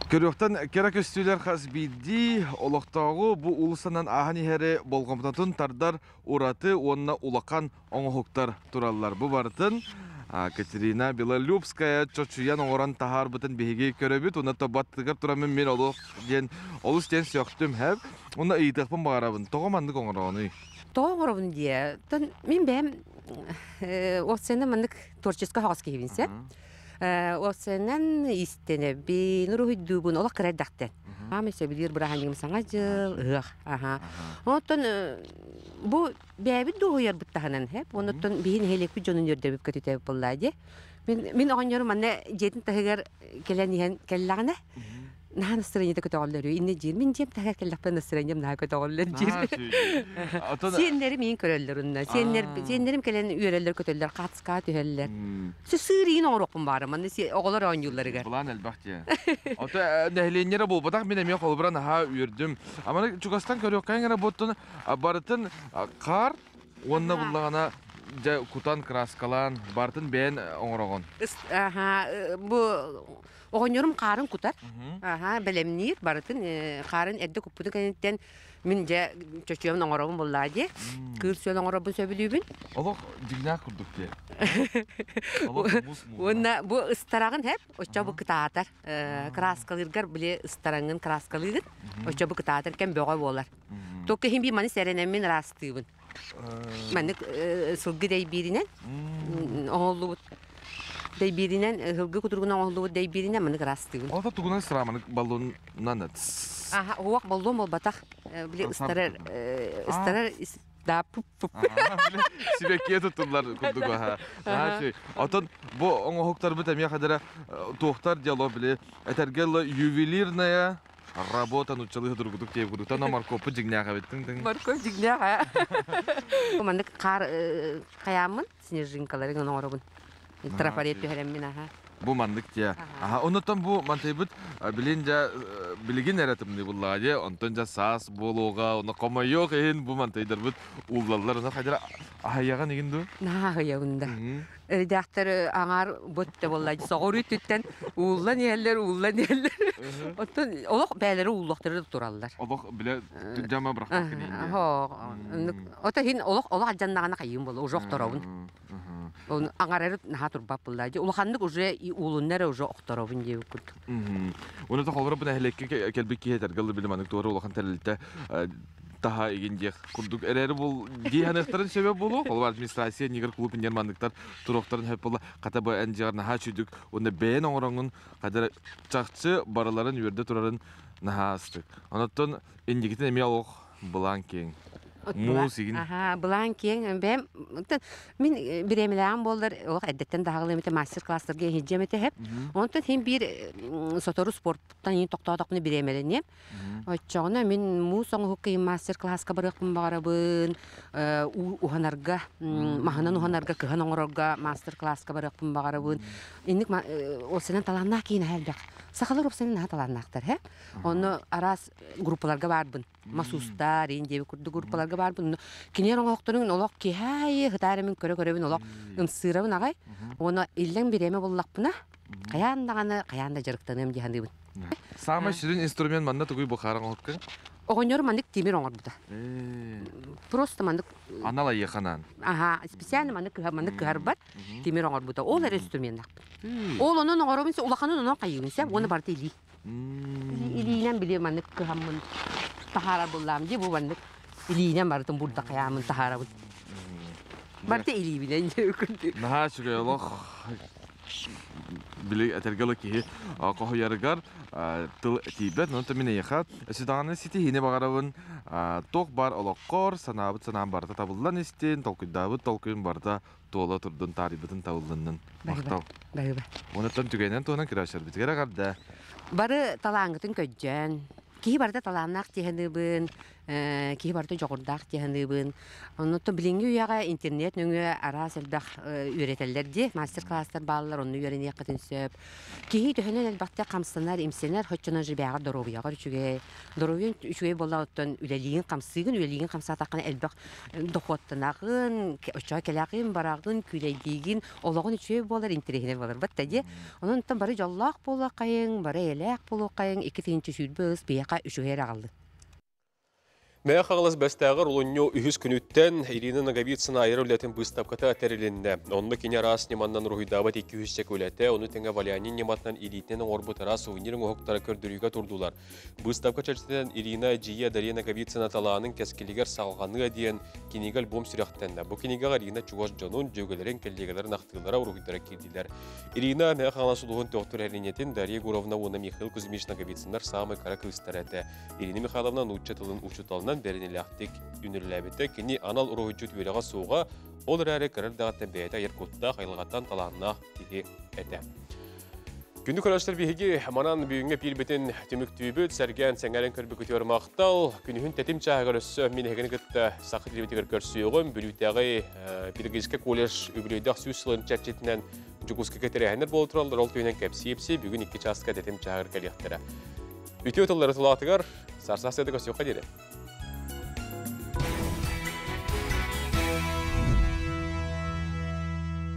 Körüqten kerak üstüler xas bildi, oloqtağı bu ulusanan ahani heri bolğamtatın tardar uratı onna ulaqan oңohuktar turallar bu barıtın. Ekaterina Bilyubskaya çocuyan oğuran tahar bıtın behigi köröbüt, ona tabattığır turamın men olus den söktüm hep, ona iyitaqpın bağırabın. Toğamandık oңorağını? Toğamandık diye. Мен бәм, ол сені мәнік творческа хағыз кейбінсе. O senen istene bir ruhu bun ola kredakten. Ama sebilir bırahanım sana jıl. Aha. Ondan bu bebi doğuyar bıttahanan hep. Ondan bihin helek bir jonun yerde bir kötü tep bulladı. Min oğanıyorum anne jedin tahgar kelen yihen kellane. Nah nasırıncı da kötü oğulları. İnne jir min jem tahgar kellakta nasırıncım nah kötü oğulları jir. Senlerim in köröller onunla. Senlerim kelen üyereller kötüller. Katskat üyereller. Sığırıyın oğrukun barım. Anne oğullar oğunyulları gar. Bulan elbette. Ata nehlenlere bol batak benim yok olbran ha ürdüm. Ama çukastan körüyor kayngara botun baratın kar onna bullagana kutan kraskalan bartın ben oğrogon. Aha bu oğunyurum karın kutar. Aha belemnir baratın karın edde kupudu kenitten mince çocuğumun oğrogon bulladı. Kır söyle oğrogon söylübün. Allah digna kurduk diye. Ona bu ıstarağın hep o çabuk kıtaatar. Kraskalırgar bile ıstarağın kraskalırgar. O çabuk kıtaatarken böyle bolar. Tokka hem bir mani serenemin rastıyım. Mani sılgı dey birinen. Oğlu dey birinen hılgı kuturguna oğlu dey birinen mani rastıyım. O da tuğuna sıramanı balondan da. Aha o balon bol batak. Bile ıstarar da pup. Sibekiye tuttular kurduk ha. Ha şey. Atan bu ona hoktar bitem ya kadar tohtar diyalog bile. Etergella ювелирная работа нучалы дургудук теп гудуктан маркопы жигняга беттин. Маркоп жигняга. Маннык кар каямын снежинкаларын оңорубун. Трафарет төһөрөммүн аха. Bu mandık diye. Aha ondan bu mantıbıt bilince bilgin eretimli bulladı. Ondan sas bologa ona koma yok bu mantıdır bu ullallar ona kadar ayağa ne gindu? Na ayağında. Redaktör ağar botta bulladı. Soğuru tütten ullan yerler. Ondan olaq bəyləri ullaqdırır turallar. Olaq bile cama bırakmak gibi. Ha. Ota hin olaq ajannağına kayın bolu. Uzoq tarabın. Он аңарары нахатур бапыллады. Улаханнык уже и улуннары уже оқтаробын деп күрдүк. Оны да холбара бuna heлекке келбек кетер. Гылды билем анык тоору улахан терилте таха игинде курдук эрери бул диханактарын себеп болу. Холбар администрация нигер клуб инермандыктар туроктарын хеп болу. Ката бу энжигарна ха чүдүк. Оны бен оңроңун кадыр чакчы бараларын үрдө турарын нахастык. Онотон индигитин эмиялык бланкин. Мусигин. Aha, bulan keң ben min biremelerden bollar o addetten dağılımete master classlarga hejemete hep. Ondan hem bir sotoru sporttan yeni toktadakını biremeleniyem. Açağına min muson hukki master classka barıqım barabın. Uhanarga mahanan uhanarga kıhan oңорга master classka barıqım barabın. İndik o senen talannak keyin helbek. Sakalar o senen talannaktır he. Onu aras gruplarga barbın. Masustar indi kurdu gruplarga бар бұны. Кенер оңақтырың олақ кехай, ғытарымын көрі-көребін олақ ұнсырабын ағай. Оны елдің береме болақ бұна. Қаянда жарықтаным дегендейбін. Самый ширин инструмент манда тұғый бұқарың оғытқын? Оғынер мандық темір оңыр бұда. Просто мандық... Анала еқанан? Аха, специально мандық кығар бар, темір оңыр бұда. Ол әр инструмент ақ. Ол оның оңырыбынса, улақанын оның қайығынса, оны барды илей. Илейінен біле мандық кығамын. Тахара болам де, бұл мандық. İliğine vardım burada kayamın taharabın. Vardı iliğine ökündü. Naha şuraya Allah. Bile etergalı ki kohu yarıgar tıl tibet non tamine yaha. Sidağını siti hine bagarabın tok bar olakor sanabıt sanam barda tabullan istin tolkudabıt tolkuyun barda tola turdun taribıtın tavullanın. Baktav. Bay. Onu tam tügenen toğunan kiraşar bitgere garda. Barı talangıtın köccen. Ki barda talannak diyenibin. Ki barda joğurdak diyenibin. Onu da bilingi uyağa internet nöngü ara seldak üretellerdi. Master classlar bağlılar onu öğreneye kadın söp. Ki döhenen elbette kamsınlar, imsenler hoççanan jibağa dorobuyağa üçüge. Dorobuyun üçüge bolla ottan üleliğin kamsıgın, üleliğin kamsataqın elbaq doqottanağın, oçağa kelaqın, barağın, küleydiğin, olağın üçüge bollar interehine bollar. Batta de, onun tam barı jallaq bolla qayın, barı elaq bolla qayın, iki tinci sülböz, biyaqa üçüge rağaldı. Мәе қағылыз бәстәғыр ұлынню үйіз күніттен Ирина Наговицына айыр үлетін бұстапқата әтәрілінді. Онны кене рас неманнан рухидабат 200 сек өлеті, оны тәңі валианин нематынан иритнен орбыт рас уынерін оғықтары көрдірігі тұрдулар. Бұстапқа чәрчетен Ирина Жия Дарья Наговицына талағының кәскелігер сағылғаны әдейін кенеге альбом сүряқтенді. Бұл кенеге Ирина Чуғаш Джонун жөгелерін келдегелерін ақтығылара рухидары келділер. Ирина мәе қағыласы ұлығын тоқтыр әрінетін Дарья Гуровна оны Михаил Кузьмич Наговицындар сағымы қара күйістер әті. Ирина Михайловна нұтчатылын ұчыталынан бәрінеліқтік үнірләбеті кені анал ұрығы түвеліға суға олар әрі кірілдіғаттан бәйті еркутта қайлығаттан талағына кеге әті. Күнді көрәштер бейге манан бүйінге пейілбетін түмік түйбіт сәрген сәңәрін көрбі көтер мақтал. Күнігін тәтім чағығыр өссі мен әгені күтті сақы телебетігір көрсүйіғым. Бүліктәғі педагогическа колледж үбілейдақ сөз сылын чәрчетінен жүгізгі кетері әнір бол тұралдар ол түйінен кәпсейіпсі бүгін 2 частқа тәтім чағығыр кәлектері. Үті өтілері тұлатығар сарсасы әді көсеуға деді.